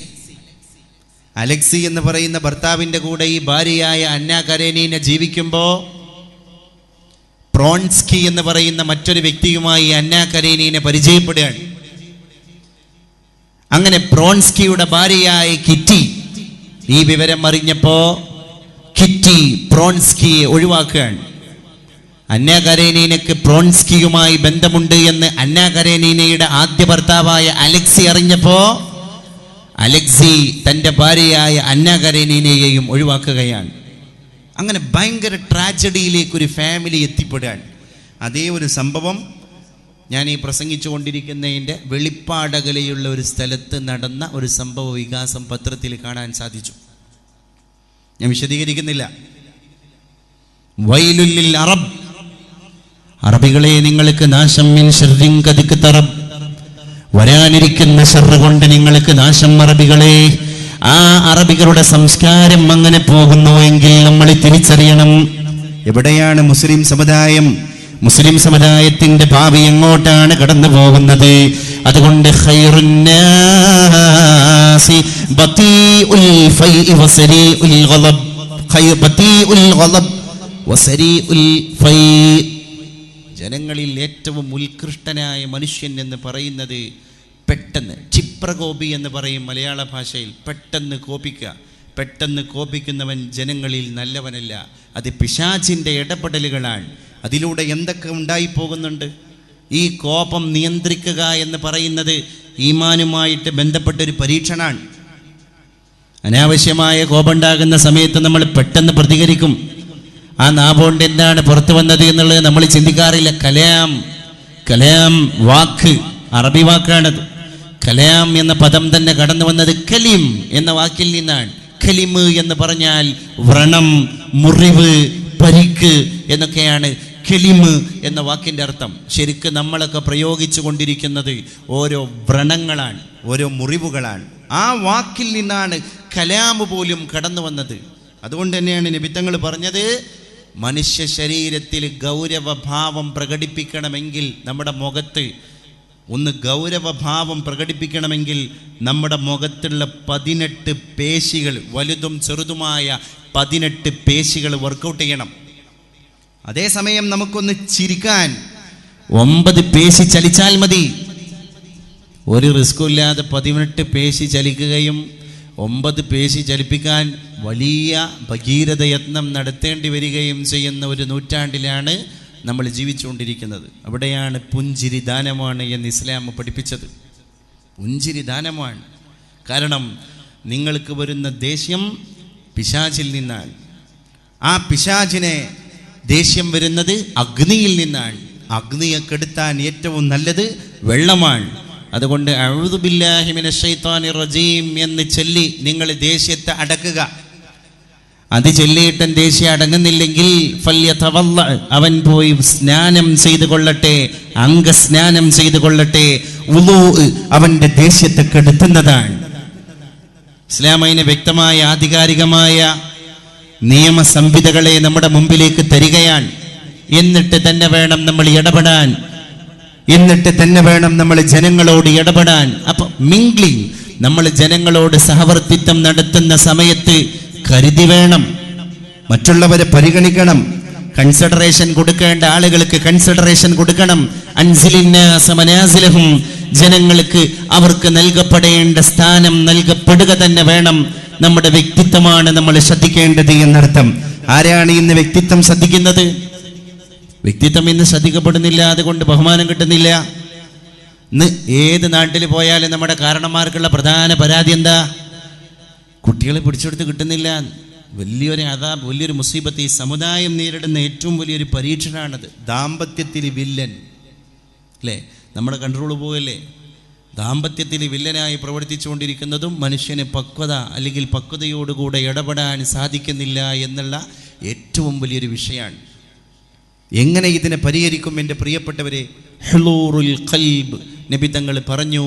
അലക്സി എന്ന് പറയുന്ന ഭർത്താവിൻ്റെ കൂടെ ഈ ഭാര്യയായ അന്ന കരേനീന ജീവിക്കുമ്പോൾ പ്രോൺസ്കി എന്ന് പറയുന്ന മറ്റൊരു വ്യക്തിയുമായി അന്ന കരേനീനെ പരിചയപ്പെടുകയാണ്. അങ്ങനെ പ്രോൺസ്കിയുടെ ഭാര്യയായ കിറ്റി ഈ വിവരം അറിഞ്ഞപ്പോ കിറ്റി പ്രോൺസ്കിയെ ഒഴിവാക്കുകയാണ്. അന്ന കരേനീനക്ക് പ്രോൺസ്കിയുമായി ബന്ധമുണ്ട് എന്ന് അന്ന കരേനീനയുടെ ആദ്യ ഭർത്താവായ അലക്സി അറിഞ്ഞപ്പോ അലക്സി തൻ്റെ ഭാര്യയായ അന്ന കരേനീനയെയും ഒഴിവാക്കുകയാണ്. അങ്ങനെ ഭയങ്കര ട്രാജഡിയിലേക്കൊരു ഫാമിലി എത്തിപ്പെടുകയാണ്. അതേ ഒരു സംഭവം ഞാൻ ഈ പ്രസംഗിച്ചു കൊണ്ടിരിക്കുന്നതിൻ്റെ വെളിപ്പാടകലെയുള്ള ഒരു സ്ഥലത്ത് നടന്ന ഒരു സംഭവ വികാസം പത്രത്തിൽ കാണാൻ സാധിച്ചു. ഞാൻ വിശദീകരിക്കുന്നില്ല. വൈലുല്ലിൽ അറബ്, അറബികളെ നിങ്ങൾക്ക് നാശം. മിൻ ശർറിൻ ഖദ് ഇഖ്തറബ്, വരാനിരിക്കുന്ന ശർറ് കൊണ്ട് നിങ്ങൾക്ക് നാശം അറബികളെ. ആ അറബികളുടെ സംസ്കാരം അങ്ങനെ പോകുന്നു എങ്കിൽ നമ്മൾ തിരിച്ചറിയണം എവിടെയാണ് മുസ്ലിം സമുദായം, മുസ്ലിം സമുദായത്തിന്റെ ഭാവി എങ്ങോട്ടാണ് കടന്നു പോകുന്നത്. അതുകൊണ്ട് ഖൈറുന്നാസി ബതീഉൽ ഫൈഇ വസരീഉൽ ഗളബ്, ബതീഉൽ ഗളബ് വസരീഉൽ ഫൈ, ജനങ്ങളിൽ ഏറ്റവും ഉത്കൃഷ്ടനായ മനുഷ്യൻ എന്ന് പറയുന്നത് പെട്ടെന്ന്, ക്ഷിപ്രകോപി എന്ന് പറയും മലയാള ഭാഷയിൽ. പെട്ടെന്ന് കോപിക്കുക, പെട്ടെന്ന് കോപിക്കുന്നവൻ ജനങ്ങളിൽ നല്ലവനല്ല. അത് പിശാചിൻ്റെ ഇടപെടലുകളാണ്. അതിലൂടെ എന്തൊക്കെ ഉണ്ടായിപ്പോകുന്നുണ്ട്. ഈ കോപം നിയന്ത്രിക്കുക എന്ന് പറയുന്നത് ഈമാനുമായിട്ട് ബന്ധപ്പെട്ടൊരു പരീക്ഷണമാണ്. അനാവശ്യമായ കോപം ഉണ്ടാകുന്ന സമയത്ത് നമ്മൾ പെട്ടെന്ന് പ്രതികരിക്കും. ആ നാഭോണ്ട് എന്താണ് പുറത്തു വന്നത് എന്നുള്ളത് നമ്മൾ ചിന്തിക്കാറില്ല. കലാം വാക്ക്, അറബി വാക്കാണത്. കലാം എന്ന പദം തന്നെ കടന്നു വന്നത് കലിം എന്ന വാക്കിൽ നിന്നാണ്. കലിമ് എന്ന് പറഞ്ഞാൽ വ്രണം, മുറിവ്, പരിക്ക് എന്നൊക്കെയാണ് കലിമ് എന്ന വാക്കിൻ്റെ അർത്ഥം. ശരിക്കും നമ്മളൊക്കെ പ്രയോഗിച്ചു കൊണ്ടിരിക്കുന്നത് ഓരോ വ്രണങ്ങളാണ്, ഓരോ മുറിവുകളാണ്. ആ വാക്കിൽ നിന്നാണ് കലാമ് പോലും കടന്നു വന്നത്. അതുകൊണ്ട് തന്നെയാണ് നബിത്തങ്ങൾ പറഞ്ഞത്, മനുഷ്യ ശരീരത്തിൽ ഗൗരവഭാവം പ്രകടിപ്പിക്കണമെങ്കിൽ നമ്മുടെ മുഖത്ത് ഒന്ന് ഗൗരവഭാവം പ്രകടിപ്പിക്കണമെങ്കിൽ നമ്മുടെ മുഖത്തുള്ള 18 പേശികൾ, വലുതും ചെറുതുമായ 18 പേശികൾ വർക്കൗട്ട് ചെയ്യണം. അതേസമയം നമുക്കൊന്ന് ചിരിക്കാൻ 9 പേശി ചലിച്ചാൽ മതി. ഒരു റിസ്ക്കും ഇല്ലാതെ 18 പേശി ചലിക്കുകയും 9 പേശി ചലിപ്പിക്കാൻ വലിയ ഭഗീരഥ യത്നം നടത്തേണ്ടി വരികയും ചെയ്യുന്ന ഒരു നൂറ്റാണ്ടിലാണ് നമ്മൾ ജീവിച്ചുകൊണ്ടിരിക്കുന്നത്. അവിടെയാണ് പുഞ്ചിരി ദാനമാണ് എന്ന് ഇസ്ലാം പഠിപ്പിച്ചത്. പുഞ്ചിരി ദാനമാണ്. കാരണം നിങ്ങൾക്ക് വരുന്ന ദേഷ്യം പിശാചിൽ നിന്നാണ്. ആ പിശാചിനെ ദേഷ്യം വരുന്നത് അഗ്നിയിൽ നിന്നാണ്. അഗ്നിയെ കെടുത്താൻ ഏറ്റവും നല്ലത് വെള്ളമാണ്. അതുകൊണ്ട് അഊദു ബില്ലാഹി മിനശ് ശൈത്വാനിർ റജീം എന്ന് ചൊല്ലി നിങ്ങൾ ദേഷ്യത്തെ അടക്കുക. അത് ചൊല്ലിയിട്ടും ദേഷ്യം അടങ്ങുന്നില്ലെങ്കിൽ ഫല്യതവല്ല, അവൻ പോയി സ്നാനം ചെയ്തു കൊള്ളട്ടെ, അംഗസ്നാനം ചെയ്തു കൊള്ളട്ടെ. വുളൂ അവന്റെ ദേഷ്യത്തെ കെടുത്തുന്നതാണ്. ഇസ്ലാം അതിന് വ്യക്തമായ ആധികാരികമായ നിയമ സംഹിതകളെ നമ്മുടെ മുമ്പിലേക്ക് തരികയാണ്. എന്നിട്ട് തന്നെ വേണം നമ്മൾ ഇടപെടാൻ, എന്നിട്ട് തന്നെ വേണം നമ്മൾ ജനങ്ങളോട് ഇടപെടാൻ. അപ്പൊ മിംഗ്ലിംഗ്, നമ്മൾ ജനങ്ങളോട് സഹവർത്തിത്വം നടത്തുന്ന സമയത്ത് കരുതി വേണം, മറ്റുള്ളവരെ പരിഗണിക്കണം, കൺസിഡറേഷൻ കൊടുക്കേണ്ട ആളുകൾക്ക് കൺസിഡറേഷൻ കൊടുക്കണം. അൻസിലിന്നാസ മനാസിലഹും, ജനങ്ങൾക്ക് അവർക്ക് നൽകപ്പെടേണ്ട സ്ഥാനം നൽകപ്പെടുക തന്നെ വേണം. നമ്മുടെ വ്യക്തിത്വമാണ് നമ്മൾ ശ്രദ്ധിക്കേണ്ടത് എന്നർത്ഥം. ആരാണ് ഇന്ന് വ്യക്തിത്വം ശ്രദ്ധിക്കുന്നത്? വ്യക്തിത്വം ഇന്ന് ശ്രദ്ധിക്കപ്പെടുന്നില്ല, അതുകൊണ്ട് ബഹുമാനം കിട്ടുന്നില്ല. ഇന്ന് ഏത് നാട്ടിൽ പോയാലും നമ്മുടെ കാരണന്മാർക്കുള്ള പ്രധാന പരാതി എന്താ? കുട്ടികളെ പിടിച്ചെടുത്ത് കിട്ടുന്നില്ല. വലിയൊരു മുസീബത്ത് ഈ സമുദായം നേരിടുന്ന ഏറ്റവും വലിയൊരു പരീക്ഷണമാണത്. ദാമ്പത്യത്തിൽ വില്ലൻ, അല്ലേ? നമ്മുടെ കൺട്രോൾ പോകല്ലേ? ദാമ്പത്യത്തിൽ വില്ലനായി പ്രവർത്തിച്ചുകൊണ്ടിരിക്കുന്നതും മനുഷ്യന് പക്വത അല്ലെങ്കിൽ പക്വതയോടുകൂടെ ഇടപെടാൻ സാധിക്കുന്നില്ല എന്നുള്ള ഏറ്റവും വലിയൊരു വിഷയമാണ്. എങ്ങനെ ഇതിനെ പരിഹരിക്കും എൻ്റെ പ്രിയപ്പെട്ടവരെ? ഹുളൂറുൽ ഖൽബ്, നബി തങ്ങൾ പറഞ്ഞു,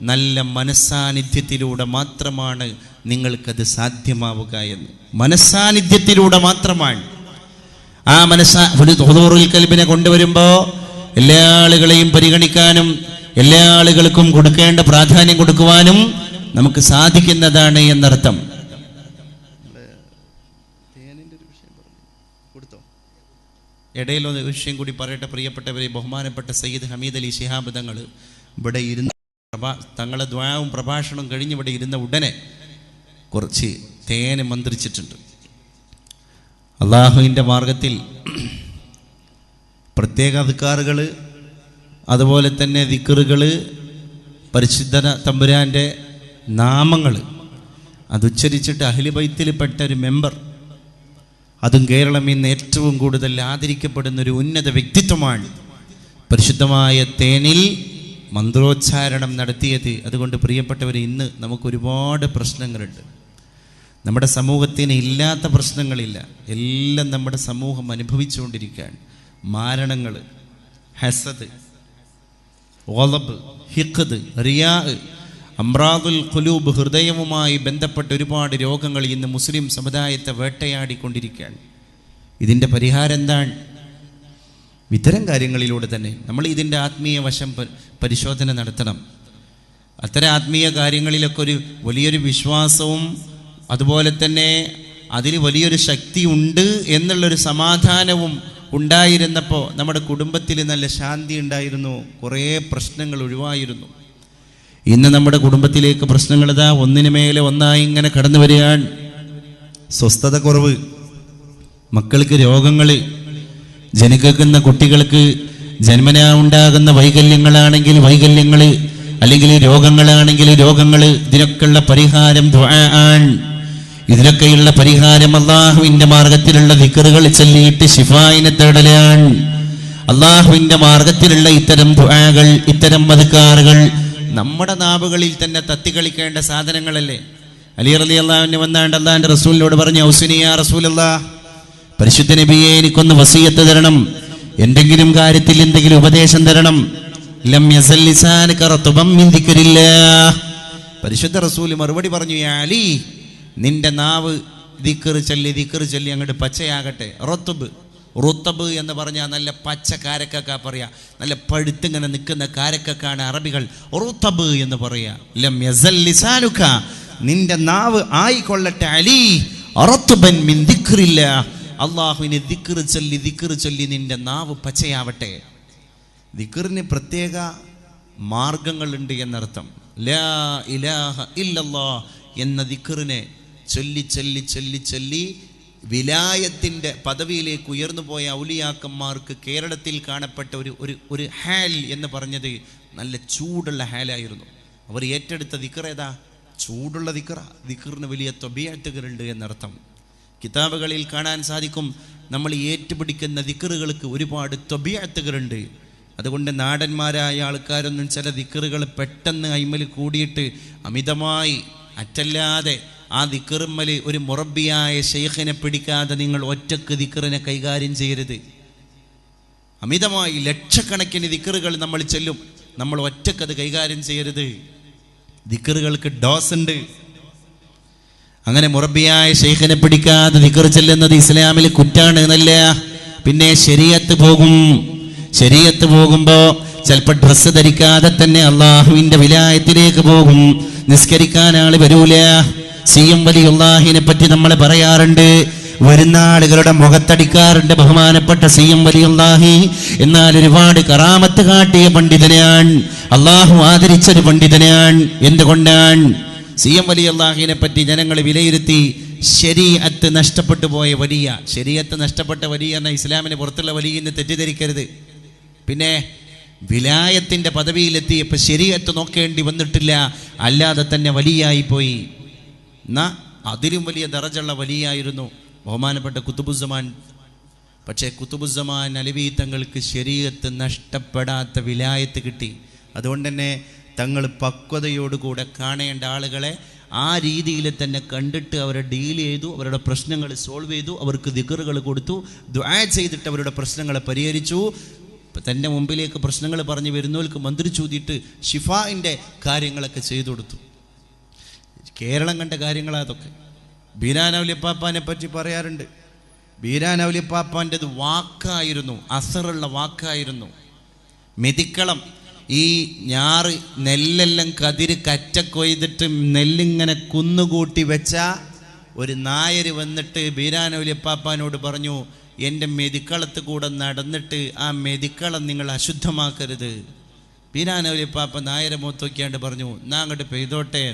നല്ല മനസ്സാന്നിധ്യത്തിലൂടെ മാത്രമാണ് നിങ്ങൾക്കത് സാധ്യമാവുക എന്ന്. മനസ്സാന്നിധ്യത്തിലൂടെ മാത്രമാണ്. ആ ഹുളൂറുൽ ഖൽബിനെ കൊണ്ടുവരുമ്പോൾ എല്ലാ ആളുകളെയും പരിഗണിക്കാനും എല്ലാ ആളുകൾക്കും കൊടുക്കേണ്ട പ്രാധാന്യം കൊടുക്കുവാനും നമുക്ക് സാധിക്കുന്നതാണ് എന്നർത്ഥം. ഇടയിലൊരു വിഷയം കൂടി പറയട്ടെ പ്രിയപ്പെട്ടവരെ. ബഹുമാനപ്പെട്ട സയ്യിദ് ഹമീദ് അലി ശിഹാബ് തങ്ങൾ ഇവിടെ ഇരുന്ന് തങ്ങളെ ദ്വാവും പ്രഭാഷണവും കഴിഞ്ഞ് ഇവിടെ ഇരുന്ന ഉടനെ കുറച്ച് തേന് മന്ത്രിച്ചിട്ടുണ്ട്. അള്ളാഹുവിൻ്റെ മാർഗത്തിൽ പ്രത്യേക അദ്കാറുകൾ, അതുപോലെ തന്നെ ദിക്റുകൾ, പരിശുദ്ധ തമ്പുരാൻ്റെ നാമങ്ങൾ അതുച്ചരിച്ചിട്ട് അഹ്ലു ബൈത്തിൽപ്പെട്ട ഒരു മെമ്പർ, അതും കേരളം ഇന്ന് ഏറ്റവും കൂടുതൽ ആദരിക്കപ്പെടുന്ന ഒരു ഉന്നത വ്യക്തിത്വമാണ് പരിശുദ്ധമായ തേനിൽ മന്ത്രോച്ചാരണം നടത്തിയത്. അതുകൊണ്ട് പ്രിയപ്പെട്ടവർ, ഇന്ന് നമുക്കൊരുപാട് പ്രശ്നങ്ങളുണ്ട്. നമ്മുടെ സമൂഹത്തിന് ഇല്ലാത്ത പ്രശ്നങ്ങളില്ല, എല്ലാം നമ്മുടെ സമൂഹം അനുഭവിച്ചുകൊണ്ടിരിക്കുകയാണ്. മാരണങ്ങൾ, ഹസദ്, ഗളബ്, ഹിഖ്ദ്, റിയാ, അംറാദുൽ ഖുലൂബ്, ഹൃദയവുമായി ബന്ധപ്പെട്ട ഒരുപാട് രോഗങ്ങൾ ഇന്ന് മുസ്ലിം സമുദായത്തെ വേട്ടയാടിക്കൊണ്ടിരിക്കുകയാണ്. ഇതിൻ്റെ പരിഹാരം എന്താണ്? ഇത്തരം കാര്യങ്ങളിലൂടെ തന്നെ നമ്മൾ ഇതിൻ്റെ ആത്മീയ വശം പരിശോധന നടത്തണം. അത്തരം ആത്മീയ കാര്യങ്ങളിലൊക്കെ ഒരു വലിയൊരു വിശ്വാസവും അതുപോലെ തന്നെ അതിൽ വലിയൊരു ശക്തി ഉണ്ട് എന്നുള്ളൊരു സമാധാനവും ഉണ്ടായിരുന്നപ്പോൾ നമ്മുടെ കുടുംബത്തിൽ നല്ല ശാന്തി ഉണ്ടായിരുന്നു, കുറേ പ്രശ്നങ്ങൾ ഒഴിവായിരുന്നു. ഇന്ന് നമ്മുടെ കുടുംബത്തിലേക്ക് പ്രശ്നങ്ങൾ ഇതാ ഒന്നിനു മേലെ ഒന്നായി ഇങ്ങനെ കടന്നു വരികയാണ്. സ്വസ്ഥത കുറവ്, മക്കൾക്ക് രോഗങ്ങൾ, ജനിക്കുന്ന കുട്ടികൾക്ക് ജന്മനാ ഉണ്ടാകുന്ന വൈകല്യങ്ങളാണെങ്കിൽ വൈകല്യങ്ങൾ, അല്ലെങ്കിൽ രോഗങ്ങളാണെങ്കിൽ രോഗങ്ങൾ. ഇതിനൊക്കെയുള്ള പരിഹാരം ദുആ ആണ്. ഇതിനൊക്കെയുള്ള പരിഹാരം അള്ളാഹുവിൻ്റെ മാർഗത്തിലുള്ള ദിക്റുകൾ ചൊല്ലിയിട്ട് ശിഫായിനെ തേടലാണ്. അള്ളാഹുവിൻ്റെ മാർഗത്തിലുള്ള ഇത്തരം ദുആകൾ, ഇത്തരം അദ്കാറുകൾ നമ്മുടെ നാവുകളിൽ തന്നെ തത്തിക്കളിക്കേണ്ട സാധനങ്ങളല്ലേ? അലി റളിയല്ലാഹു അൻഹു വന്നാണ്ട് അള്ളാഹിൻ്റെ റസൂലിനോട് പറഞ്ഞു, ഔസിനി യാ റസൂലല്ലാഹ്, പരിശുദ്ധ നബിയെ എനിക്കൊന്ന് വസിയത്ത് തരണം, എന്തെങ്കിലും കാര്യത്തിൽ എന്തെങ്കിലും ഉപദേശം തരണം. ലം യസൽ ലിസാനുക റത്ബൻ മിൻ ദിക്രില്ലാഹ്. പരിശുദ്ധ റസൂൽ മറുപടി പറഞ്ഞു, യാ അലി, നിന്റെ നാവ് ദിക്ർ ചൊല്ലി അങ്ങോട്ട് പച്ചയാകട്ടെ. റുത്തബ് എന്ന് പറഞ്ഞാൽ നല്ല പച്ച കാരക്ക പറയാ, നല്ല പഴുത്തിങ്ങനെ നിൽക്കുന്ന കാരക്കാണ് അറബികൾ റുത്തബ് എന്ന് പറയാ. ലം യസൽ ലിസാനുക, നിന്റെ നാവ് ആയിക്കൊള്ളട്ടെ അലി റത്ബൻ മിൻ ദിക്രില്ലാഹ്, അള്ളാഹുവിനെ ദിക്ർ ചൊല്ലി നിന്റെ നാവ് പച്ചയാവട്ടെ. ദിക്റിന് പ്രത്യേക മാർഗങ്ങളുണ്ട് എന്നർത്ഥം. ലാ ഇലാഹ ഇല്ലല്ലാഹ് എന്ന ദിക്റിനെ ചൊല്ലി വിലായത്തിൻ്റെ പദവിയിലേക്ക് ഉയർന്നു പോയ ഔലിയാക്കന്മാർക്ക് കേരളത്തിൽ കാണപ്പെട്ട ഒരു ഹാൽ എന്ന് പറഞ്ഞത് നല്ല ചൂടുള്ള ഹാലായിരുന്നു. അവർ ഏറ്റെടുത്ത ദിക്ർ ഏതാ? ചൂടുള്ള ദിക്റ. ദിക്റിന് വലിയ ത്വബീഅത്തുകളുണ്ട് എന്നർത്ഥം. കിതാബുകളിൽ കാണാൻ സാധിക്കും, നമ്മൾ ഏറ്റുപിടിക്കുന്ന ദിക്റുകൾക്ക് ഒരുപാട് ത്വബീഅത്തുകളുണ്ട്. അതുകൊണ്ട് നാടന്മാരായ ആൾക്കാരൊന്നും ചില ദിക്റുകൾ പെട്ടെന്ന് അയിമൽ കൂടിയിട്ട് അമിതമായി അറ്റല്ലാതെ ആ ദിക്റുമ്മൽ ഒരു മുറബിയായ ശൈഖിനെ പിടിക്കാതെ നിങ്ങൾ ഒറ്റക്ക് ദിക്റിനെ കൈകാര്യം ചെയ്യരുത്. അമിതമായി ലക്ഷക്കണക്കിന് ദിക്റുകൾ നമ്മൾ ചെല്ലും, നമ്മൾ ഒറ്റക്കത് കൈകാര്യം ചെയ്യരുത്. ദിക്റുകൾക്ക് ഡോസ് ഉണ്ട്. അങ്ങനെ മുറബിയായ ശൈഖിനെ പിടിക്കാതെ ദിക്ർ ചെല്ലുന്നത് ഇസ്ലാമിൽ കുറ്റാണ് എന്നല്ല. പിന്നെ ശരീഅത്ത് പോകും. ശരീഅത്ത് പോകുമ്പോൾ ചിലപ്പോൾ ഡ്രസ്സ് ധരിക്കാതെ തന്നെ അള്ളാഹുവിൻ്റെ വിലായത്തിലേക്ക് പോകും. നിസ്കരിക്കാൻ ആൾ വരൂല. സിയം വലിയുള്ളാഹിനെ പറ്റി നമ്മൾ പറയാറുണ്ട്, വരുന്ന ആളുകളുടെ മുഖത്തടിക്കാറുണ്ട് ബഹുമാനപ്പെട്ട സിയം വലിയുള്ളാഹി. എന്നാൽ ഒരുപാട് കറാമത്ത് കാട്ടിയ പണ്ഡിതനാണ്, അള്ളാഹു ആദരിച്ചൊരു പണ്ഡിതനാണ്. എന്തുകൊണ്ടാണ്? സിയം വലിയുള്ളാഹിനെ പറ്റി ജനങ്ങൾ വിലയിരുത്തി ശരീഅത്ത് നഷ്ടപ്പെട്ടു പോയ വലിയ. ശരീഅത്ത് നഷ്ടപ്പെട്ട വലിയ എന്ന ഇസ്ലാമിന് പുറത്തുള്ള വലിയ എന്ന് തെറ്റിദ്ധരിക്കരുത്. പിന്നെ വിലായത്തിൻ്റെ പദവിയിലെത്തിയപ്പോൾ ശരീഅത്ത് നോക്കേണ്ടി വന്നിട്ടില്ല, അല്ലാതെ തന്നെ വലിയായി പോയി. എന്നാ അതിലും വലിയ ദറജുള്ള വലിയായിരുന്നു ബഹുമാനപ്പെട്ട കുത്തുബുസ്സമാൻ. പക്ഷേ കുത്തുബുസ്സമാൻ അലവി തങ്ങൾക്ക് ശരീഅത്ത് നഷ്ടപ്പെടാത്ത വിലായത്ത് കിട്ടി. അതുകൊണ്ട് തന്നെ തങ്ങൾ പക്വതയോടുകൂടെ കാണേണ്ട ആളുകളെ ആ രീതിയിൽ തന്നെ കണ്ടിട്ട് അവരെ ഡീൽ ചെയ്തു, അവരുടെ പ്രശ്നങ്ങൾ സോൾവ് ചെയ്തു, അവർക്ക് ദിക്റുകൾ കൊടുത്തു, ദുആ ചെയ്തിട്ട് അവരുടെ പ്രശ്നങ്ങളെ പരിഹരിച്ചു. തൻ്റെ മുമ്പിലേക്ക് പ്രശ്നങ്ങൾ പറഞ്ഞു വരുന്നവർക്ക് മന്ത്രിച്ചൂതിയിട്ട് ഷിഫായിൻ്റെ കാര്യങ്ങളൊക്കെ ചെയ്തു കൊടുത്തു. കേരളം കണ്ട കാര്യങ്ങളതൊക്കെ. ബീരാനൗലിപ്പാപ്പാനെ പറ്റി പറയാറുണ്ട്. ബീരാനൗലിപ്പാപ്പാൻ്റെത് വാക്കായിരുന്നു, അസറുള്ള വാക്കായിരുന്നു. മെതിക്കളം, ഈ ഞാറ് നെല്ലെല്ലാം കതിര് കറ്റ കൊയ്തിട്ട് നെല്ലിങ്ങനെ കുന്നുകൂട്ടി വെച്ച ഒരു നായര് വന്നിട്ട് ബീരാനൗലിപ്പാപ്പാനോട് പറഞ്ഞു, എൻ്റെ മെതിക്കളത്ത് കൂടെ നടന്നിട്ട് ആ മെതിക്കളം നിങ്ങൾ അശുദ്ധമാക്കരുത്. ബീരാനൗലിപ്പാപ്പ നായരെ മുഖത്തോക്കിയാണ്ട് പറഞ്ഞു, എന്നാ അങ്ങോട്ട് പെയ്തോട്ടെ.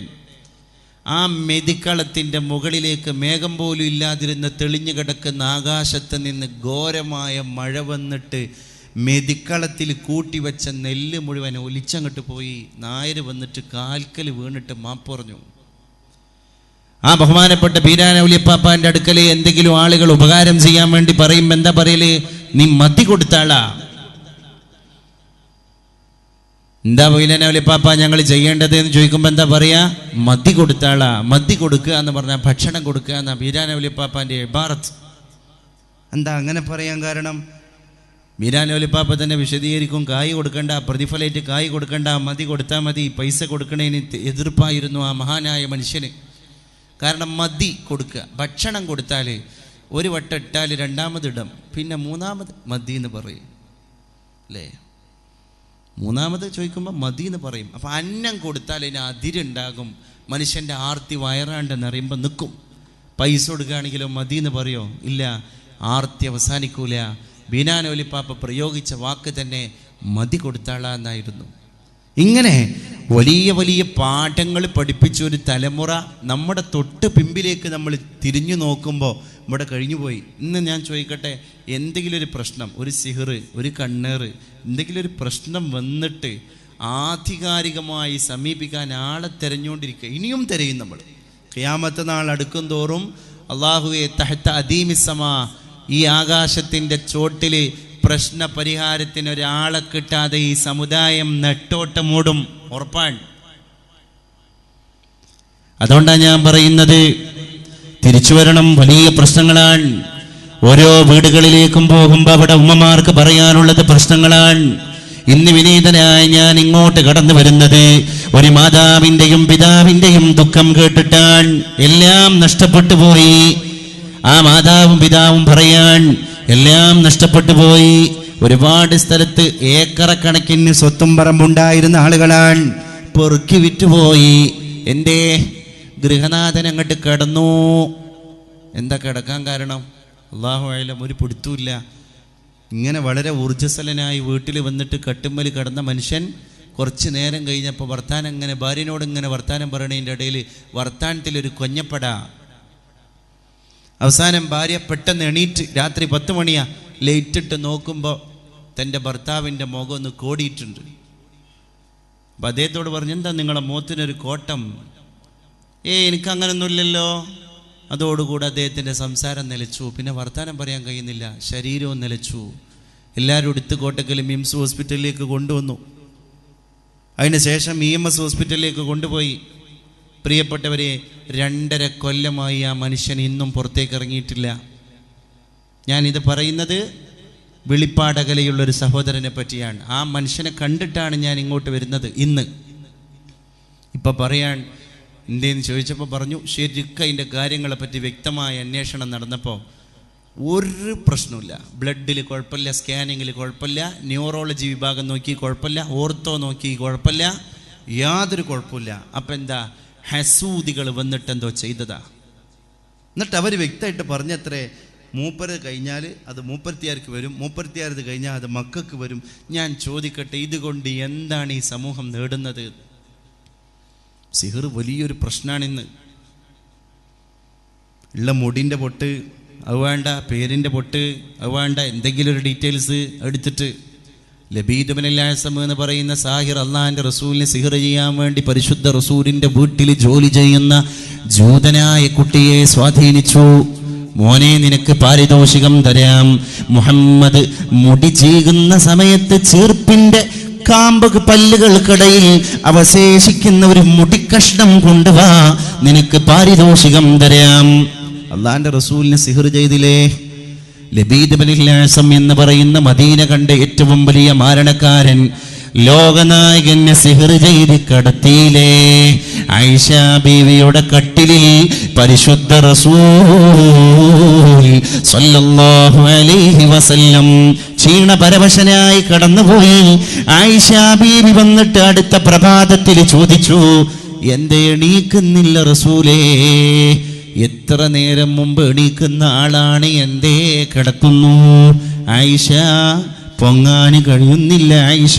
ആ മെതിക്കളത്തിൻ്റെ മുകളിലേക്ക് മേഘം പോലും ഇല്ലാതിരുന്ന് തെളിഞ്ഞു കിടക്കുന്ന ആകാശത്ത് നിന്ന് ഘോരമായ മഴ വന്നിട്ട് മെതിക്കളത്തിൽ കൂട്ടിവെച്ച നെല്ല് മുഴുവൻ ഒലിച്ചങ്ങോട്ട് പോയി. നായർ വന്നിട്ട് കാൽക്കൽ വീണിട്ട് മാപ്പ് പറഞ്ഞു. ആ ബഹുമാനപ്പെട്ട ബീരാനൗലിപ്പാപ്പാൻ്റെ അടുക്കൽ എന്തെങ്കിലും ആളുകൾ ഉപകാരം ചെയ്യാൻ വേണ്ടി പറയും, എന്താ പറയല്? നീ മതി കൊടുത്താളാ. എന്താ ബീരാനൗലിപ്പാപ്പ ഞങ്ങൾ ചെയ്യേണ്ടത് എന്ന് ചോദിക്കുമ്പോൾ എന്താ പറയാ? മതി കൊടുത്താളാ. മതി കൊടുക്കുക എന്ന് പറഞ്ഞാൽ ഭക്ഷണം കൊടുക്കുക എന്നാ ബീരാനൗലിപ്പാപ്പാൻ്റെ ഇബാറത്ത്. എന്താ അങ്ങനെ പറയാൻ കാരണം? ബീരാനൗലിപ്പാപ്പ തന്നെ വിശദീകരിക്കും, കായ് കൊടുക്കണ്ട, പ്രതിഫലമായിട്ട് കായ് കൊടുക്കണ്ട, മതി കൊടുത്താൽ മതി. പൈസ കൊടുക്കണേന് എതിർപ്പായിരുന്നു ആ മഹാനായ മനുഷ്യന്. കാരണം മതി കൊടുക്കുക. ഭക്ഷണം കൊടുത്താൽ ഒരു വട്ടം ഇട്ടാൽ രണ്ടാമതിടും, പിന്നെ മൂന്നാമത് മതി എന്ന് പറയും അല്ലേ? മൂന്നാമത് ചോദിക്കുമ്പോൾ മതി എന്ന് പറയും. അപ്പം അന്നം കൊടുത്താൽ അതിന് അതിരുണ്ടാകും. മനുഷ്യൻ്റെ ആർത്തി വയറാണ്ടെന്ന് അറിയുമ്പോൾ നിൽക്കും. പൈസ കൊടുക്കുകയാണെങ്കിലോ മതി എന്ന് പറയോ? ഇല്ല, ആർത്തി അവസാനിക്കൂല. ബീരാനൗലിപ്പാപ്പ പ്രയോഗിച്ച വാക്ക് തന്നെ മതി കൊടുത്താളാ എന്നായിരുന്നു. ഇങ്ങനെ വലിയ വലിയ പാഠങ്ങൾ പഠിപ്പിച്ച ഒരു തലമുറ നമ്മുടെ തൊട്ട് പിമ്പിലേക്ക് നമ്മൾ തിരിഞ്ഞു നോക്കുമ്പോൾ ഇവിടെ കഴിഞ്ഞുപോയി. ഇന്ന് ഞാൻ ചോദിക്കട്ടെ, എന്തെങ്കിലും ഒരു പ്രശ്നം, ഒരു സിഹർ, ഒരു കണ്ണേറ്, എന്തെങ്കിലും ഒരു പ്രശ്നം വന്നിട്ട് ആധികാരികമായി സമീപിക്കാൻ ആളെ തിരഞ്ഞുകൊണ്ടിരിക്കുക. ഇനിയും തിരയും നമ്മൾ. ഖിയാമത്ത് നാൾ അടുക്കും തോറും അല്ലാഹുവേ തഹ്ത അദീമിസ്സമാ, ഈ ആകാശത്തിൻ്റെ ചോട്ടിൽ പ്രശ്ന പരിഹാരത്തിന് ഒരാളെ കിട്ടാതെ ഈ സമുദായം നെട്ടോട്ടമോടും, ഉറപ്പാണ്. അതുകൊണ്ടാണ് ഞാൻ പറയുന്നത്, തിരിച്ചു വരണം. വലിയ പ്രശ്നങ്ങളാണ്. ഓരോ വീടുകളിലേക്കും പോകുമ്പോൾ അവിടെ ഉമ്മമാർക്ക് പറയാനുള്ളത് പ്രശ്നങ്ങളാണ്. ഇന്ന് വിനീതനായി ഞാൻ ഇങ്ങോട്ട് കടന്നു വരുന്നത് ഒരു മാതാവിൻ്റെയും പിതാവിൻ്റെയും ദുഃഖം കേട്ടിട്ടാണ്. എല്ലാം നഷ്ടപ്പെട്ടു പോയി. ആ മാതാവും പിതാവും പറയാൻ എല്ലാം നഷ്ടപ്പെട്ടു പോയി. ഒരുപാട് സ്ഥലത്ത് ഏക്കറക്കണക്കിന് സ്വത്തും പറമ്പുണ്ടായിരുന്ന ആളുകളാണ്. പെറുക്കി വിറ്റുപോയി. എൻ്റെ ഗൃഹനാഥൻ അങ്ങോട്ട് കിടന്നു. എന്താ കിടക്കാൻ കാരണം? അല്ലാഹു അഅലം, ഒരു പിടുത്തുമില്ല. ഇങ്ങനെ വളരെ ഊർജ്ജസ്വലനായി വീട്ടിൽ വന്നിട്ട് കട്ടുമ്മൽ കിടന്ന മനുഷ്യൻ കുറച്ച് നേരം കഴിഞ്ഞപ്പോൾ വർത്താനം, ഇങ്ങനെ ഭാര്യനോട് ഇങ്ങനെ വർത്താനം പറയണതിൻ്റെ ഇടയിൽ വർത്താനത്തിലൊരു കൊഞ്ഞപ്പട. അവസാനം ഭാര്യ പെട്ടെന്ന് എണീറ്റ്, രാത്രി 10 മണിയാ, ലൈറ്റിട്ട് നോക്കുമ്പോൾ തൻ്റെ ഭർത്താവിൻ്റെ മുഖം ഒന്ന് കോടിയിട്ടുണ്ട്. അപ്പം അദ്ദേഹത്തോട് പറഞ്ഞു, എന്താ നിങ്ങളുടെ മുഖത്തിനൊരു കോട്ടം? എനിക്കങ്ങനൊന്നുമില്ലല്ലോ. അതോടുകൂടി അദ്ദേഹത്തിൻ്റെ സംസാരം നിലച്ചു. പിന്നെ വർത്തമാനം പറയാൻ കഴിയുന്നില്ല, ശരീരവും നിലച്ചു. എല്ലാവരും എടുത്ത് കോട്ടക്കൽ മിംസ് ഹോസ്പിറ്റലിലേക്ക് കൊണ്ടുവന്നു. അതിന് ശേഷം EMS ഹോസ്പിറ്റലിലേക്ക് കൊണ്ടുപോയി. പ്രിയപ്പെട്ടവരെ, 2.5 കൊല്ലമായി ആ മനുഷ്യൻ ഇന്നും പുറത്തേക്ക് ഇറങ്ങിയിട്ടില്ല. ഞാനിത് പറയുന്നത് വെളിപ്പാടകലയുള്ളൊരു സഹോദരനെ പറ്റിയാണ്. ആ മനുഷ്യനെ കണ്ടിട്ടാണ് ഞാൻ ഇങ്ങോട്ട് വരുന്നത് ഇന്ന്. ഇപ്പം പറയാൻ എന്തേന്ന് ചോദിച്ചപ്പോൾ പറഞ്ഞു, ശരിക്കും അതിൻ്റെ കാര്യങ്ങളെപ്പറ്റി വ്യക്തമായ അന്വേഷണം നടന്നപ്പോൾ ഒരു പ്രശ്നമില്ല. ബ്ലഡിൽ കുഴപ്പമില്ല, സ്കാനിങ്ങിൽ കുഴപ്പമില്ല, ന്യൂറോളജി വിഭാഗം നോക്കി കുഴപ്പമില്ല, ഓർത്തോ നോക്കി കുഴപ്പമില്ല, യാതൊരു കുഴപ്പമില്ല. അപ്പം എന്താ, ഹസൂദികൾ വന്നിട്ടെന്തോ ചെയ്തതാ. എന്നിട്ട് അവർ വ്യക്തമായിട്ട് പറഞ്ഞത്രേ, മൂപ്പര് കഴിഞ്ഞാൽ അത് മൂപ്പത്തിയാർക്ക് വരും, മൂപ്പത്തിയാരത് കഴിഞ്ഞാൽ അത് മക്കൾക്ക് വരും. ഞാൻ ചോദിക്കട്ടെ, ഇതുകൊണ്ട് എന്താണ് ഈ സമൂഹം നേടുന്നത്? സിഹർ വലിയൊരു പ്രശ്നമാണിന്ന്. ഉള്ള മുടിൻ്റെ പൊട്ട് അത് വേണ്ട, പേരിൻ്റെ പൊട്ട് അത് വേണ്ട, എന്തെങ്കിലും ഒരു ഡീറ്റെയിൽസ് എടുത്തിട്ട് ലബീദ് ഇബ്നുൽ അഅസം എന്ന് പറയുന്ന സാഹിർ അള്ളാഹിൻ്റെ റസൂലിനെ സിഹർ ചെയ്യാൻ വേണ്ടി പരിശുദ്ധ റസൂലിൻ്റെ വീട്ടിൽ ജോലി ചെയ്യുന്ന ജൂതനായ കുട്ടിയെ സ്വാധീനിച്ചു. മോനെ, നിനക്ക് പാരിതോഷികം തരാം. മുഹമ്മദ് മുടി ചീകുന്ന സമയത്ത് ചീർപ്പിൻ്റെ കാമ്പ് പല്ലുകൾക്കിടയിൽ അവശേഷിക്കുന്ന ഒരു മുടിക്കഷ്ണം കൊണ്ടുവാ, നിനക്ക് പാരിതോഷികം തരാം. അള്ളാഹിന്റെ റസൂലിനെ സിഹർ ചെയ്തില്ലേ? ലബീദ് ഇബ്നുൽ അഅസം എന്ന് പറയുന്ന മദീന കണ്ട ഏറ്റവും വലിയ മാരണക്കാരൻ, ലോകനായകനെ സിഹർ ചെയ്ത് കടത്തിയില്ലേ? ആയിഷ ബീവിയുടെ കട്ടിലിൽ പരിശുദ്ധ റസൂൽ സല്ലല്ലാഹു അലൈഹി വസല്ലം ക്ഷീണപരവശനായി കടന്നുപോയി. ആയിഷ ബീവി വന്നിട്ട് അടുത്ത പ്രഭാതത്തിൽ ചോദിച്ചു, എന്തേ എണീക്കുന്നില്ല റസൂലേ? എത്ര നേരം മുമ്പ് എണീക്കുന്ന ആളാണ്, എന്തേ കിടക്കുന്നു? ആയിഷ, പൊങ്ങാന് കഴിയുന്നില്ല ആയിഷ.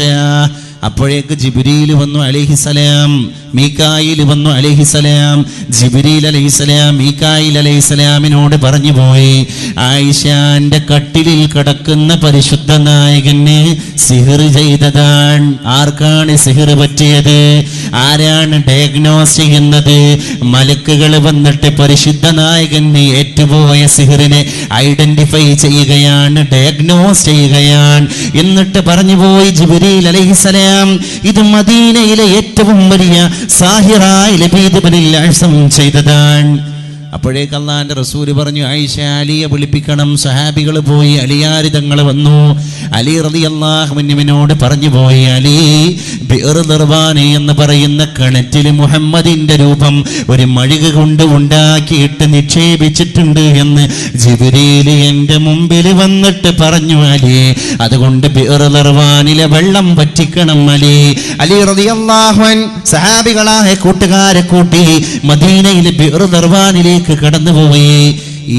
അപ്പോഴേക്ക് ജിബ്രീൽ വന്നു അലൈഹിസലാം, മീകായിൽ വന്നു അലൈഹിസലാം. ജിബ്രീൽ അലൈഹിസലാം മീകായിൽ അലൈഹിസലാമിനോട് പറഞ്ഞു പോയി, ആയിഷാന്റെ കട്ടിലിൽ കിടക്കുന്ന പരിശുദ്ധ നായകന് സിഹർ ചെയ്തതാണ്. ആർക്കാണ് സിഹർ പറ്റിയത്? ആരാണ് ഡയഗ്നോസ് ചെയ്യുന്നത്? മലക്കുകൾ വന്നിട്ട് പരിശുദ്ധ നായകന് ഏറ്റുപോയ സിഹറിനെ ഐഡന്റിഫൈ ചെയ്യുകയാണ്, ഡയഗ്നോസ് ചെയ്യുകയാണ്. എന്നിട്ട് പറഞ്ഞു പോയി ജിബ്രീൽ അലൈഹിസലാം, ഇത് മദീനയിലെ ഏറ്റവും വലിയ സാഹിറായ ലബീദ് ഇബ്നുൽ അഅസം ചെയ്തതാണ്. അപ്പോഴേക്ക് അള്ളാഹിന്റെ റസൂൽ പറഞ്ഞു, ആയിഷ, അലിയെ വിളിപ്പിക്കണം. സഹാബികൾ പോയി, അലിയാരി തങ്ങൾ വന്നു. അലി റളിയല്ലാഹു അൻഹുവിനോട് പറഞ്ഞു പോയി, അലി, ബിർ ദർവാനി എന്ന് പറയുന്ന കിണറ്റിൽ മുഹമ്മദിന്റെ രൂപം ഒരു മഴുക കൊണ്ട് ഉണ്ടാക്കിയിട്ട് നിക്ഷേപിച്ചിട്ടുണ്ട് എന്ന് ജിബ്രീൽ എന്റെ മുമ്പിൽ വന്നിട്ട് പറഞ്ഞു അലി. അതുകൊണ്ട് ബിർ ദർവാനിലെ വെള്ളം വറ്റിക്കണം അലി. അലി റളിയല്ലാഹു അൻഹു സഹാബികളായ കൂട്ടുകാരെ കൂട്ടി മദീനയിലെ ബിർ ദർവാനിലെ കടന്നുപോയി.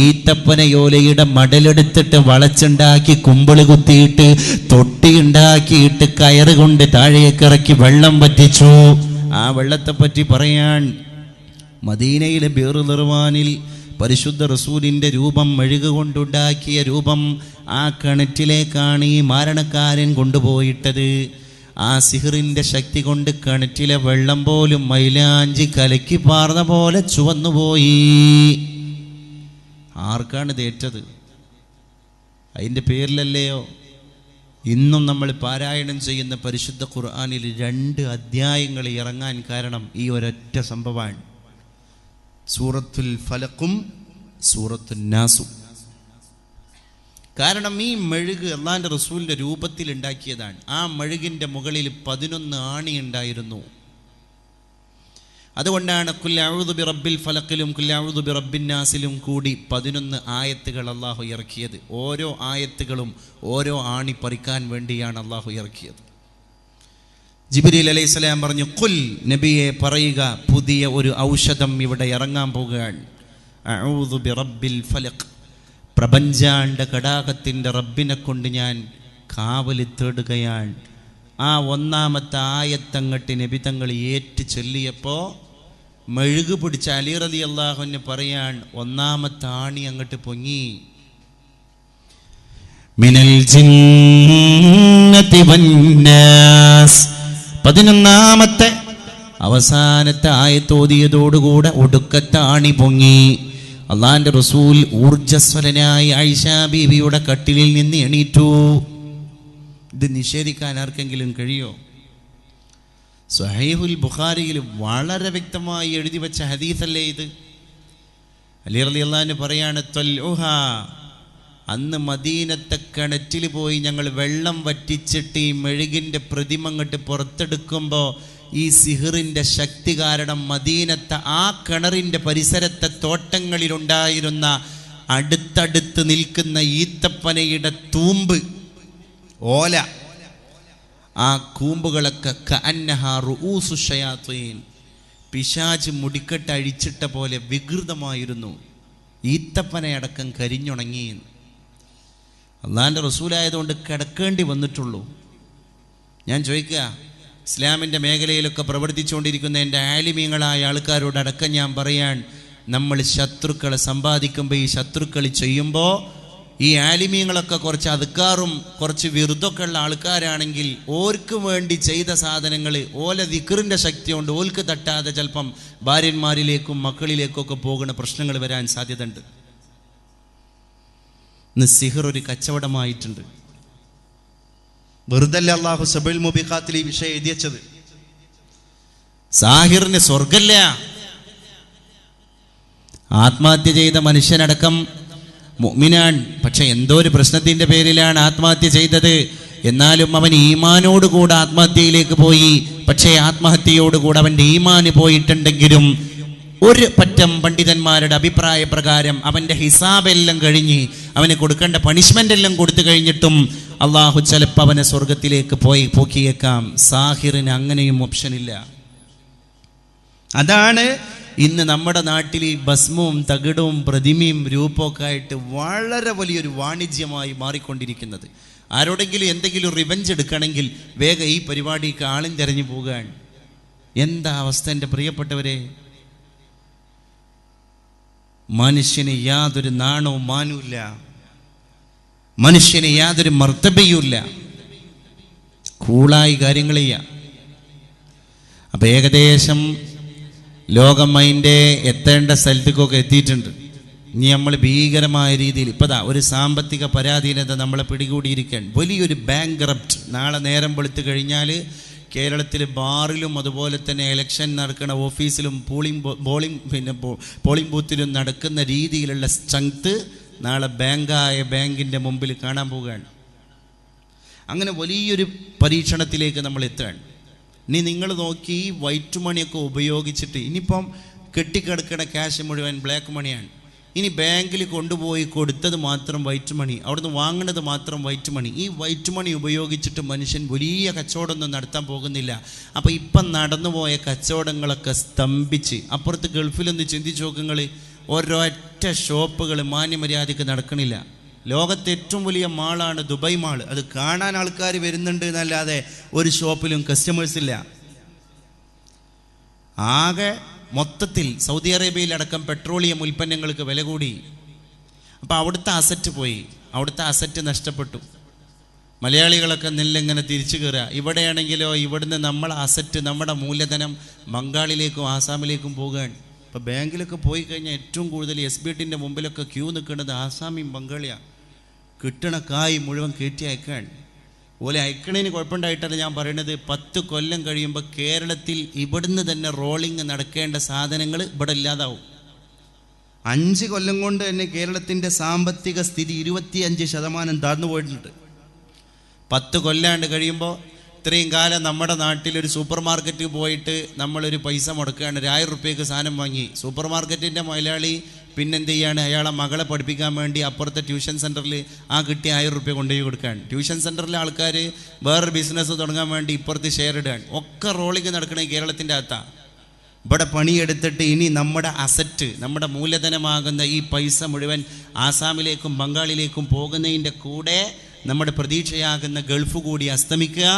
ഈത്തപ്പനയോലയുടെ മടലെടുത്തിട്ട് വളച്ചുണ്ടാക്കി കുമ്പിള് കുത്തിയിട്ട് തൊട്ടിയുണ്ടാക്കിയിട്ട് കയറ് കൊണ്ട് താഴേക്ക് ഇറക്കി വെള്ളം വറ്റിച്ചു. ആ വെള്ളത്തെ പറ്റി പറയാൻ, മദീനയിലെ ബിർ ദർവാനിൽ പരിശുദ്ധ റസൂലിൻ്റെ രൂപം മെഴുക് കൊണ്ടുണ്ടാക്കിയ രൂപം ആ കിണറ്റിലേക്കാണ് ഈ മാരണക്കാരൻ കൊണ്ടുപോയിട്ടത്. ആ സിഹറിൻ്റെ ശക്തി കൊണ്ട് കിണറ്റിലെ വെള്ളം പോലും മൈലാഞ്ചി കലക്കി പാർന്ന പോലെ ചുവന്നുപോയി. ആർക്കാണ് തേറ്റത്? അതിൻ്റെ പേരിലല്ലയോ ഇന്നും നമ്മൾ പാരായണം ചെയ്യുന്ന പരിശുദ്ധ ഖുർആനിൽ 2 അധ്യായങ്ങൾ ഇറങ്ങാൻ കാരണം ഈ ഒരൊറ്റ സംഭവമാണ്. സൂറത്തുൽ ഫലഖും സൂറത്തുൻ നാസും. കാരണം ഈ മെഴുക് അള്ളാഹിൻ്റെ റസൂലിൻ്റെ രൂപത്തിൽ ഉണ്ടാക്കിയതാണ്. ആ മെഴുകിൻ്റെ മുകളിൽ 11 ആണി ഉണ്ടായിരുന്നു. അതുകൊണ്ടാണ് ഖുൽ അഊദു ബിറബ്ബിൽ ഫലഖിലും ഖുൽ അഊദു ബിറബ്ബിൻ നാസിലും കൂടി 11 ആയത്തുകൾ അള്ളാഹു ഇറക്കിയത്. ഓരോ ആയത്തുകളും ഓരോ ആണി പറിക്കാൻ വേണ്ടിയാണ് അള്ളാഹു ഇറക്കിയത്. ജിബ്രീൽ അലൈഹിസ്സലാം പറഞ്ഞു, ഖുൽ, നബിയെ പറയുക, പുതിയ ഒരു ഔഷധം ഇവിടെ ഇറങ്ങാൻ പോകുകയാണ്. അഊദു ബിറബ്ബിൽ ഫലഖ്, പ്രപഞ്ചാണ്ട കടാകത്തിൻ്റെ റബ്ബിനെ കൊണ്ട് ഞാൻ കാവൽ തേടുകയാണ്. ആ 1-ാമത്തെ ആയത്തങ്ങട്ട് നബി തങ്ങൾ ഏറ്റു ചൊല്ലിയപ്പോൾ മെഴുകു പിടിച്ച അലി റളിയല്ലാഹു അൻഹു പറയാൻ, 1-ാമത്തെ ആണി അങ്ങോട്ട് പൊങ്ങി. മിനൽ ജിന്നതി വന്നാസ്, 11-ാമത്തെ അവസാനത്തെ ആയത്തോതിയതോടുകൂടെ ഒടുക്കത്താണി പൊങ്ങി. അള്ളാന്റെ റസൂൽ ഊർജ്ജസ്വലനായി ആയിഷ ബീവിയുടെ കട്ടിലിൽ നിന്ന് എണീറ്റു. ഇത് നിഷേധിക്കാൻ ആർക്കെങ്കിലും കഴിയോ? സ്വഹീഹുൽ ബുഖാരിയിൽ വളരെ വ്യക്തമായി എഴുതി വെച്ച ഹദീസല്ലേ ഇത്. അലി റളിയല്ലാഹു അൻഹു പറയാണ്, ത്വൽഉഹ, അന്ന് മദീനത്തെ കിണറ്റിൽ പോയി ഞങ്ങൾ വെള്ളം വറ്റിച്ചിട്ട് ഈ മെഴുകിൻ്റെ പ്രതിമ അങ്ങോട്ട് പുറത്തെടുക്കുമ്പോൾ ഈ സിഹിറിൻ്റെ ശക്തി കാരണം മദീനത്തെ ആ കിണറിൻ്റെ പരിസരത്തെ തോട്ടങ്ങളിലുണ്ടായിരുന്ന അടുത്തടുത്ത് നിൽക്കുന്ന ഈത്തപ്പനയുടെ തൂമ്പ്, ഓല, ആ കൂമ്പുകളൊക്കെ കഅന്നഹാ റൂഉസു ശയാത്തീൻ, പിശാച് മുടിക്കെട്ട് അഴിച്ചിട്ട പോലെ വികൃതമായിരുന്നു. ഈത്തപ്പനയടക്കം കരിഞ്ഞുണങ്ങി. അള്ളാഹിൻ്റെ റസൂലായതുകൊണ്ട് കിടക്കേണ്ടി വന്നിട്ടുള്ളൂ. ഞാൻ ചോദിക്കുക, ഇസ്ലാമിൻ്റെ മേഖലയിലൊക്കെ പ്രവർത്തിച്ചുകൊണ്ടിരിക്കുന്ന എൻ്റെ ആലിമീങ്ങളായ ആൾക്കാരോടടക്കം ഞാൻ പറയാൻ, നമ്മൾ ശത്രുക്കളെ സമ്പാദിക്കുമ്പോൾ ഈ ശത്രുക്കൾ ചെയ്യുമ്പോൾ ഈ ആലിമീങ്ങളൊക്കെ കുറച്ച് അതുക്കാറും കുറച്ച് വിറുതൊക്കെ ഉള്ള ആൾക്കാരാണെങ്കിൽ ഓർക്ക് വേണ്ടി ചെയ്ത സാധനങ്ങൾ ഓല ദിക്റിൻ്റെ ശക്തി കൊണ്ട് ഓൽക്ക് തട്ടാതെ ചിലപ്പം ഭാര്യന്മാരിലേക്കും മക്കളിലേക്കും ഒക്കെ പോകുന്ന പ്രശ്നങ്ങൾ വരാൻ സാധ്യതയുണ്ട്. ഇന്ന് സിഹിർ ഒരു കച്ചവടമായിട്ടുണ്ട്. വെറുതല്ല അള്ളാഹു സബുൽ മുബിഖാത്തിൽ ഈ വിഷയം എഴുതിയച്ചത്. സാഹിറിന് സ്വർഗല്ല. ആത്മഹത്യ ചെയ്ത മനുഷ്യനടക്കം മുഅ്മിനാൻ, പക്ഷെ എന്തോ ഒരു പ്രശ്നത്തിൻ്റെ പേരിലാണ് ആത്മഹത്യ ചെയ്തത്. എന്നാലും അവൻ ഈമാനോടുകൂടെ ആത്മഹത്യയിലേക്ക് പോയി. പക്ഷേ ആത്മഹത്യയോടുകൂടെ അവൻ്റെ ഈമാന് പോയിട്ടുണ്ടെങ്കിലും ഒരു പറ്റം പണ്ഡിതന്മാരുടെ അഭിപ്രായ പ്രകാരം അവൻ്റെ ഹിസാബെല്ലാം കഴിഞ്ഞ് അവന് കൊടുക്കേണ്ട പണിഷ്മെൻ്റ് എല്ലാം കൊടുത്തു കഴിഞ്ഞിട്ടും അള്ളാഹു ചിലപ്പോൾ അവനെ സ്വർഗത്തിലേക്ക് പോക്കിയേക്കാം. സാഹിറിന് അങ്ങനെയും ഓപ്ഷനില്ല. അതാണ് ഇന്ന് നമ്മുടെ നാട്ടിൽ ഈ ഭസ്മവും തകിടവും പ്രതിമയും രൂപമൊക്കെ ആയിട്ട് വളരെ വലിയൊരു വാണിജ്യമായി മാറിക്കൊണ്ടിരിക്കുന്നത്. ആരോടെങ്കിലും എന്തെങ്കിലും റിവെഞ്ച് എടുക്കണമെങ്കിൽ വേഗം ഈ പരിപാടിക്ക് ആളും തിരഞ്ഞു പോകാൻ. എന്താ അവസ്ഥ എൻ്റെ പ്രിയപ്പെട്ടവരെ? മനുഷ്യന് യാതൊരു നാണവും മാനവുമില്ല, മനുഷ്യന് യാതൊരു മർത്തബയുമില്ല, കൂളായി കാര്യങ്ങൾ ചെയ്യാം. അപ്പം ഏകദേശം ലോകം അതിൻ്റെ എത്തേണ്ട സ്ഥലത്തേക്കൊക്കെ എത്തിയിട്ടുണ്ട്. ഇനി നമ്മൾ ഭീകരമായ രീതിയിൽ ഇപ്പം ഒരു സാമ്പത്തിക പരാധീനത നമ്മളെ പിടികൂടിയിരിക്കാൻ, വലിയൊരു ബാങ്ക്റപ്റ്റ്. നാളെ നേരം വെളുത്ത് കഴിഞ്ഞാൽ കേരളത്തിൽ ബാറിലും അതുപോലെ തന്നെ ഇലക്ഷൻ നടക്കുന്ന ഓഫീസിലും പോളിംഗ് ബൂത്തിലും നടക്കുന്ന രീതിയിലുള്ള സ്ട്രെങ്ത് നാളെ ബാങ്കിൻ്റെ മുമ്പിൽ കാണാൻ പോവുകയാണ്. അങ്ങനെ വലിയൊരു പരീക്ഷണത്തിലേക്ക് നമ്മൾ എത്തുകയാണ്. ഇനി നിങ്ങൾ നോക്കി, ഈ വൈറ്റ് മണിയൊക്കെ ഉപയോഗിച്ചിട്ട് ഇനിയിപ്പം കെട്ടിക്കിടക്കുന്ന ക്യാഷ് മുഴുവൻ ബ്ലാക്ക് മണിയാണ്. ഇനി ബാങ്കിൽ കൊണ്ടുപോയി കൊടുത്തത് മാത്രം വൈറ്റ് മണി, അവിടുന്ന് വാങ്ങുന്നത് മാത്രം വൈറ്റ് മണി. ഈ വൈറ്റ് മണി ഉപയോഗിച്ചിട്ട് മനുഷ്യൻ വലിയ കച്ചവടമൊന്നും നടത്താൻ പോകുന്നില്ല. അപ്പോൾ ഇപ്പം നടന്നുപോയ കച്ചവടങ്ങളൊക്കെ സ്തംഭിച്ച്, അപ്പുറത്ത് ഗൾഫിലൊന്ന് ചിന്തിച്ച് നോക്കുങ്ങൾ, ഒരൊറ്റ ഷോപ്പുകൾ മാന്യമര്യാദയ്ക്ക് നടക്കണില്ല. ലോകത്തെ ഏറ്റവും വലിയ മാളാണ് ദുബായ് മാൾ. അത് കാണാൻ ആൾക്കാർ വരുന്നുണ്ട് എന്നല്ലാതെ ഒരു ഷോപ്പിലും കസ്റ്റമേഴ്സ് ഇല്ല. ആകെ മൊത്തത്തിൽ സൗദി അറേബ്യയിലടക്കം പെട്രോളിയം ഉൽപ്പന്നങ്ങൾക്ക് വില കൂടി. അപ്പോൾ അവിടുത്തെ അസറ്റ് പോയി, അവിടുത്തെ അസറ്റ് നഷ്ടപ്പെട്ടു. മലയാളികളൊക്കെ നെല്ലിങ്ങനെ തിരിച്ചു കയറുക. ഇവിടെയാണെങ്കിലോ ഇവിടുന്ന് നമ്മളെ അസറ്റ്, നമ്മുടെ മൂലധനം ബംഗാളിലേക്കും ആസാമിലേക്കും പോകുകയാണ്. ഇപ്പോൾ ബാങ്കിലൊക്കെ പോയി കഴിഞ്ഞാൽ ഏറ്റവും കൂടുതൽ SBTൻ്റെ മുമ്പിലൊക്കെ ക്യൂ നിൽക്കുന്നത് ആസാമിയും ബംഗാളിയാണ്. കിട്ടണ കായ് മുഴുവൻ കയറ്റി അയക്കാൻ. ഓലെ അയക്കണേന് കുഴപ്പമുണ്ടായിട്ടല്ല ഞാൻ പറയണത്. 10 കൊല്ലം കഴിയുമ്പോൾ കേരളത്തിൽ ഇവിടുന്ന് തന്നെ റോളിങ് നടക്കേണ്ട സാധനങ്ങൾ ഇവിടെ ഇല്ലാതാവും. 5 കൊല്ലം കൊണ്ട് തന്നെ കേരളത്തിൻ്റെ സാമ്പത്തിക സ്ഥിതി 25% താഴ്ന്നു പോയിട്ടുണ്ട്. 10 കൊല്ലാണ്ട് കഴിയുമ്പോൾ, ഇത്രയും കാലം നമ്മുടെ നാട്ടിലൊരു സൂപ്പർ മാർക്കറ്റിൽ പോയിട്ട് നമ്മളൊരു പൈസ മുടക്കുകയാണ്, 1000 റുപ്യക്ക് സാധനം വാങ്ങി. സൂപ്പർ മാർക്കറ്റിൻ്റെ മുതലാളി പിന്നെന്ത് ചെയ്യാണ്, അയാളെ മകളെ പഠിപ്പിക്കാൻ വേണ്ടി അപ്പുറത്തെ ട്യൂഷൻ സെൻറ്ററിൽ ആ കിട്ടിയ 1000 റുപ്യ കൊണ്ടുപോയി കൊടുക്കുകയാണ്. ട്യൂഷൻ സെൻറ്ററിലെ ആൾക്കാർ വേറൊരു ബിസിനസ് തുടങ്ങാൻ വേണ്ടി ഇപ്പുറത്ത് ഷെയർ ഇടുകയാണ്. ഒക്കെ റോളിങ് നടക്കണേ കേരളത്തിൻ്റെ അകത്താണ്. ഇവിടെ പണിയെടുത്തിട്ട് ഇനി നമ്മുടെ അസറ്റ്, നമ്മുടെ മൂലധനമാകുന്ന ഈ പൈസ മുഴുവൻ ആസാമിലേക്കും ബംഗാളിലേക്കും പോകുന്നതിൻ്റെ കൂടെ നമ്മുടെ പ്രതീക്ഷയാകുന്ന ഗൾഫ് കൂടി അസ്തമിക്കുക.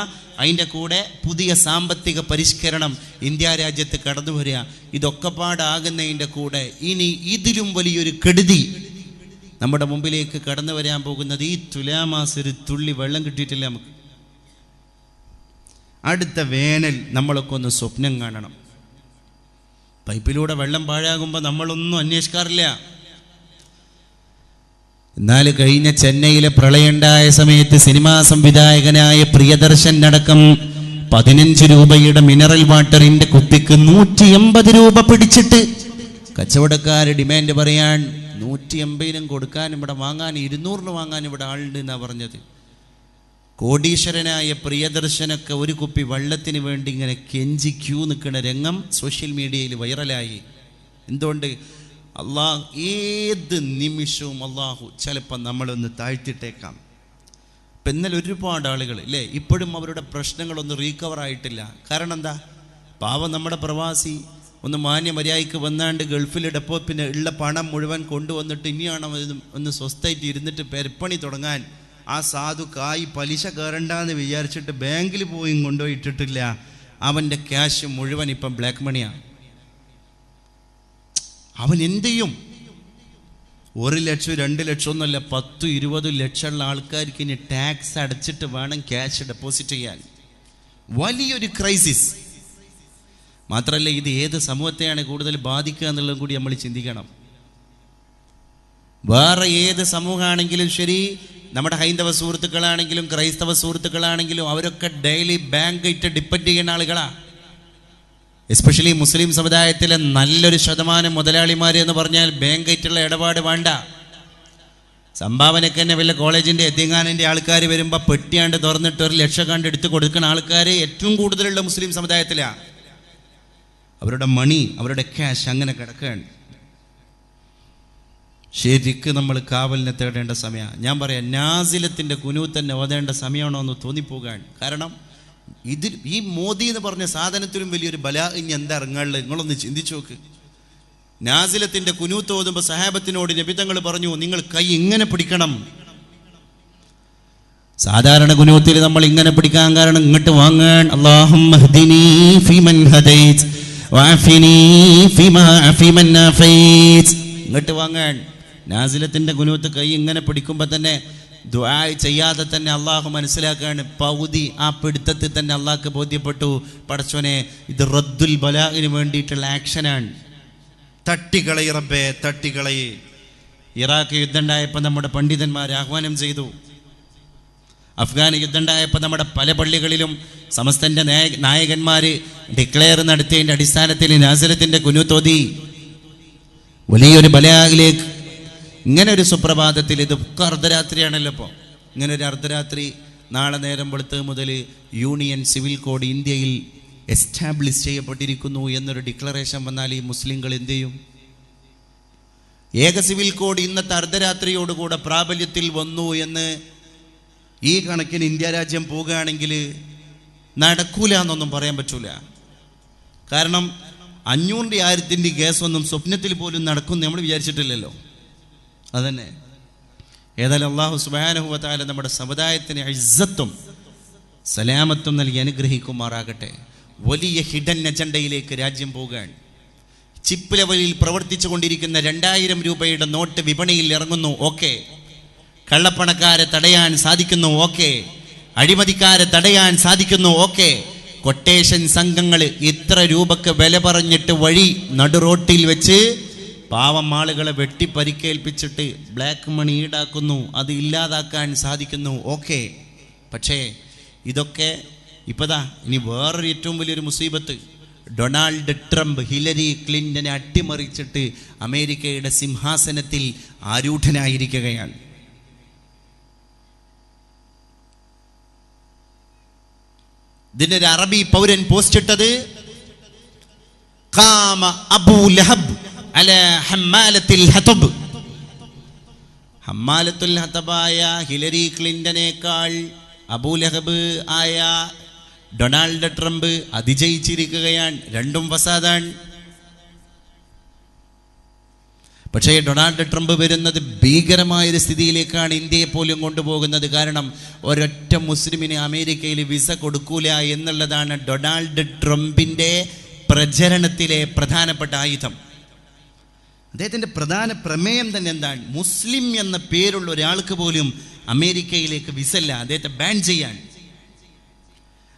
അതിൻ്റെ കൂടെ പുതിയ സാമ്പത്തിക പരിഷ്കരണം ഇന്ത്യ രാജ്യത്ത് കടന്നു വരിക. ഇതൊക്കെ പാടാകുന്നതിൻ്റെ കൂടെ ഇനി ഇതിലും വലിയൊരു കെടുതി നമ്മുടെ മുമ്പിലേക്ക് കടന്നു വരാൻ പോകുന്നത് ഈ തുലാമാസം ഒരു തുള്ളി വെള്ളം കിട്ടിയിട്ടില്ല നമുക്ക്. അടുത്ത വേനൽ നമ്മളൊക്കെ ഒന്ന് സ്വപ്നം കാണണം. പൈപ്പിലൂടെ വെള്ളം പാഴാകുമ്പോൾ നമ്മളൊന്നും അന്വേഷിക്കാറില്ല. എന്നാൽ കഴിഞ്ഞ ചെന്നൈയിലെ പ്രളയമുണ്ടായ സമയത്ത് സിനിമാ സംവിധായകനായ പ്രിയദർശൻ അടക്കം 15 രൂപയുടെ മിനറൽ വാട്ടറിന്റെ കുപ്പിക്ക് 180 രൂപ പിടിച്ചിട്ട് കച്ചവടക്കാർ ഡിമാൻഡ് പറയാൻ 180 കൊടുക്കാൻ ഇവിടെ വാങ്ങാൻ 200 വാങ്ങാൻ ഇവിടെ ആളുണ്ട് എന്നാണ് പറഞ്ഞത്. കോടീശ്വരനായ പ്രിയദർശനൊക്കെ ഒരു കുപ്പി വെള്ളത്തിന് വേണ്ടി ഇങ്ങനെ കെഞ്ചി ക്യൂ നിൽക്കുന്ന രംഗം സോഷ്യൽ മീഡിയയിൽ വൈറലായി. എന്തുകൊണ്ട്? അള്ളാഹ് ഏത് നിമിഷവും അള്ളാഹു ചിലപ്പോൾ നമ്മളൊന്ന് താഴ്ത്തിട്ടേക്കാം. ഇപ്പം ഇന്നലെ ഒരുപാട് ആളുകൾ അല്ലേ ഇപ്പോഴും അവരുടെ പ്രശ്നങ്ങളൊന്നും റീകവർ ആയിട്ടില്ല. കാരണം എന്താ? പാവം നമ്മുടെ പ്രവാസി ഒന്ന് മാന്യമര്യാദയ്ക്ക് വന്നാണ്ട് ഗൾഫിലിടപ്പോൾ പിന്നെ ഉള്ള പണം മുഴുവൻ കൊണ്ടുവന്നിട്ട് ഇനിയാണ് ഒന്ന് സ്വസ്ഥമായിട്ട് ഇരുന്നിട്ട് പെരപ്പണി തുടങ്ങാൻ. ആ സാധു കായ് പലിശ കയറണ്ടെന്ന് വിചാരിച്ചിട്ട് ബാങ്കിൽ പോയി കൊണ്ടുപോയി ഇട്ടിട്ടില്ല. അവൻ്റെ ക്യാഷ് മുഴുവൻ ഇപ്പം ബ്ലാക്ക് മണിയാണ്. അവൻ എന്ത് ചെയ്യും? 1 ലക്ഷം 2 ലക്ഷം ഒന്നുമല്ല, 10-20 ലക്ഷമുള്ള ആൾക്കാർക്ക് ഇനി ടാക്സ് അടച്ചിട്ട് വേണം ക്യാഷ് ഡെപ്പോസിറ്റ് ചെയ്യാൻ. വലിയൊരു ക്രൈസിസ്. മാത്രമല്ല, ഇത് ഏത് സമൂഹത്തെയാണ് കൂടുതൽ ബാധിക്കുക എന്നുള്ളതും കൂടി നമ്മൾ ചിന്തിക്കണം. വേറെ ഏത് സമൂഹമാണെങ്കിലും ശരി, നമ്മുടെ ഹൈന്ദവ സുഹൃത്തുക്കളാണെങ്കിലും ക്രൈസ്തവ സുഹൃത്തുക്കളാണെങ്കിലും അവരൊക്കെ ഡെയിലി ബാങ്ക് ഇട്ട് ഡിപ്പെൻഡ് ചെയ്യുന്ന ആളുകളാണ്. എസ്പെഷ്യലി മുസ്ലിം സമുദായത്തിലെ നല്ലൊരു ശതമാനം മുതലാളിമാർ എന്ന് പറഞ്ഞാൽ ബാങ്ക് ആയിട്ടുള്ള ഇടപാട് വേണ്ട. സംഭാവനയ്ക്ക് തന്നെ വല്ല കോളേജിൻ്റെ എത്തിങ്ങാനിൻ്റെ ആൾക്കാർ വരുമ്പോൾ പെട്ടിയാണ്ട് തുറന്നിട്ട് 1 ലക്ഷം കണ്ട് എടുത്ത് കൊടുക്കുന്ന ആൾക്കാർ ഏറ്റവും കൂടുതലുള്ള മുസ്ലിം സമുദായത്തിലാണ്. അവരുടെ മണി, അവരുടെ ക്യാഷ് അങ്ങനെ കിടക്കുകയാണ്. ശരിക്ക് നമ്മൾ കാവലിനെ തേടേണ്ട സമയമാണ്. ഞാൻ പറയാം, നാസിലത്തിൻ്റെ കുനൂത്ത് തന്നെ ഓതേണ്ട സമയമാണോ എന്ന് തോന്നിപ്പോകാൻ. കാരണം ഈ മോദി എന്ന് പറഞ്ഞ സാധനത്തിലും വലിയൊരു ബലാ ഇനി എന്താ ഇറങ്ങാനുള്ളത്? നിങ്ങളൊന്ന് ചിന്തിച്ചു നോക്ക്. നാസിലത്തിൻ്റെ കുനൂത്ത് ഓതുമ്പോൾ സഹാബത്തിനോട് നബി തങ്ങൾ പറഞ്ഞു, നിങ്ങൾ കൈ ഇങ്ങനെ പിടിക്കണം. സാധാരണ കുനൂത്തിൽ നമ്മൾ ഇങ്ങനെ പിടിക്കാൻ കാരണം ഇങ്ങോട്ട് വാങ്ങാൻ, അല്ലാഹുമ്മ ഹ്ദിനി ഫീമൻ ഹദൈത് വഅഫിനി ഫീമാ അഫീമൻ നാഫൈത്, ഇങ്ങോട്ട് വാങ്ങാൻ. നാസിലത്തിൻ്റെ കുനൂത്ത് കൈ ഇങ്ങനെ പിടിക്കുമ്പോൾ തന്നെ ദുആ ചെയ്യാതെ തന്നെ അള്ളാഹു മനസ്സിലാക്കുകയാണ്. പൗതി ആ പിടുത്തത്തിൽ തന്നെ അള്ളാഹ്ക്ക് ബോധ്യപ്പെട്ടു, പടച്ചോനെ ഇത് റദ്ദുൽ ബലാഇന് വേണ്ടിയിട്ടുള്ള ആക്ഷനാണ്. തട്ടിക്കളയി റബ്ബേ, തട്ടിക്കളയി. ഇറാഖ് യുദ്ധം ഉണ്ടായപ്പോൾ നമ്മുടെ പണ്ഡിതന്മാർ ആഹ്വാനം ചെയ്തു. അഫ്ഗാൻ യുദ്ധം ഉണ്ടായപ്പോൾ നമ്മുടെ പല പള്ളികളിലും സമസ്തൻ്റെ നായകന്മാർ ഡിക്ലെയർ നടത്തിയതിൻ്റെ അടിസ്ഥാനത്തിൽ നാസിലത്തിൻ്റെ കുനൂത്തോതി വലിയൊരു ബലാഇലേക്ക്. ഇങ്ങനെ ഒരു സുപ്രഭാതത്തിൽ, ഇത് അർദ്ധരാത്രിയാണല്ലോ ഇപ്പോൾ, ഇങ്ങനെ ഒരു അർദ്ധരാത്രി നാളെ നേരം വെളുത്ത് മുതൽ യൂണിയൻ സിവിൽ കോഡ് ഇന്ത്യയിൽ എസ്റ്റാബ്ലിഷ് ചെയ്യപ്പെട്ടിരിക്കുന്നു എന്നൊരു ഡിക്ലറേഷൻ വന്നാൽ ഈ മുസ്ലിങ്ങൾ എന്ത് ചെയ്യും? ഏക സിവിൽ കോഡ് ഇന്നത്തെ അർദ്ധരാത്രിയോടുകൂടെ പ്രാബല്യത്തിൽ വന്നു എന്ന് ഈ കണക്കിന് ഇന്ത്യ രാജ്യം പോകുകയാണെങ്കിൽ നടക്കൂല എന്നൊന്നും പറയാൻ പറ്റൂല. കാരണം 500 1000 കേസൊന്നും സ്വപ്നത്തിൽ പോലും നടക്കും നമ്മൾ വിചാരിച്ചിട്ടില്ലല്ലോ. അതന്നെ. ഏതായാലും അല്ലാഹു സുബ്ഹാനഹു വ തആല നമ്മുടെ സമുദായത്തിന് ഇസ്സത്തും സലാമത്തും നൽകി അനുഗ്രഹിക്കുമാറാകട്ടെ. വലിയ ഹിഡൻ അജണ്ടയിലേക്ക് രാജ്യം പോകുകയാണ്. ചിപ്പ് ലെവലിൽ പ്രവർത്തിച്ചു കൊണ്ടിരിക്കുന്ന 2000 രൂപയുടെ നോട്ട് വിപണിയിൽ ഇറങ്ങുന്നു. ഓക്കെ. കള്ളപ്പണക്കാരെ തടയാൻ സാധിക്കുന്നു. ഓക്കെ. അഴിമതിക്കാരെ തടയാൻ സാധിക്കുന്നു. ഓക്കെ. കൊട്ടേഷൻ സംഘങ്ങൾ ഇത്ര രൂപക്ക് വില പറഞ്ഞിട്ട് വഴി നടുറോട്ടിൽ വെച്ച് പാവം ആളുകളെ വെട്ടിപ്പരിക്കേൽപ്പിച്ചിട്ട് ബ്ലാക്ക് മണി ഈടാക്കുന്നു. അത് ഇല്ലാതാക്കാൻ സാധിക്കുന്നു. ഓക്കെ. പക്ഷേ ഇതൊക്കെ ഇപ്പതാ ഇനി വേറൊരു ഏറ്റവും വലിയൊരു മുസീബത്ത്. ഡൊണാൾഡ് ട്രംപ് ഹിലരി ക്ലിൻ്റനെ അട്ടിമറിച്ചിട്ട് അമേരിക്കയുടെ സിംഹാസനത്തിൽ ആരൂഢനായിരിക്കുകയാണ്. ഇതിനൊരു അറബി പൗരൻ പോസ്റ്റ് ഇട്ടത്, ഖാമ അബൂ ലഹബ് അല ഹമ്മാലത്തിൽ ഹതബ്. ഹമ്മാലത്തുൽ ഹതബായ ഹിലരി ക്ലിൻ്റനേക്കാൾ അബൂ ലഹബ് ആയ ഡൊണാൾഡ് ട്രംപ് അതിജയിച്ചിരിക്കുകയാണ്. രണ്ടും ഫസാദാണ്. പക്ഷേ ഡൊണാൾഡ് ട്രംപ് വരുന്നത് ഭീകരമായൊരു സ്ഥിതിയിലേക്കാണ് ഇന്ത്യയെ പോലും കൊണ്ടുപോകുന്നത്. കാരണം ഒരൊറ്റ മുസ്ലിമിന് അമേരിക്കയിൽ വിസ കൊടുക്കൂല എന്നുള്ളതാണ് ഡൊണാൾഡ് ട്രംപിൻ്റെ പ്രചരണത്തിലെ പ്രധാനപ്പെട്ട ആയുധം. അദ്ദേഹത്തിൻ്റെ പ്രധാന പ്രമേയം തന്നെ എന്താണ്? മുസ്ലിം എന്ന പേരുള്ള ഒരാൾക്ക് പോലും അമേരിക്കയിലേക്ക് വിസ ഇല്ല, അദ്ദേഹത്തെ ബാൻ ചെയ്യാൻ.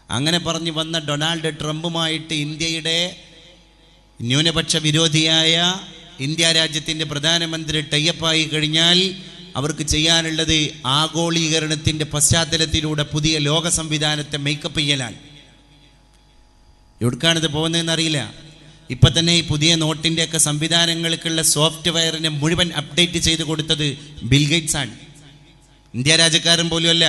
അങ്ങനെ പറഞ്ഞു വന്ന ഡൊണാൾഡ് ട്രംപുമായിട്ട് ഇന്ത്യയുടെ ന്യൂനപക്ഷ വിരോധിയായ ഇന്ത്യ രാജ്യത്തിൻ്റെ പ്രധാനമന്ത്രി ടൈപ്പായി കഴിഞ്ഞാൽ അവർക്ക് ചെയ്യാനുള്ളത് ആഗോളീകരണത്തിൻ്റെ പശ്ചാത്തലത്തിലൂടെ പുതിയ ലോക സംവിധാനത്തെ മേക്കപ്പ് ചെയ്യലാണ്. എവിടേക്കാണിത് പോകുന്നതെന്ന് അറിയില്ല. ഇപ്പം തന്നെ ഈ പുതിയ നോട്ടിൻ്റെയൊക്കെ സംവിധാനങ്ങൾക്കുള്ള സോഫ്റ്റ്വെയറിനെ മുഴുവൻ അപ്ഡേറ്റ് ചെയ്ത് കൊടുത്തത് ബിൽഗേറ്റ്സ് ആണ്, ഇന്ത്യ രാജ്യക്കാരൻ പോലുമല്ല.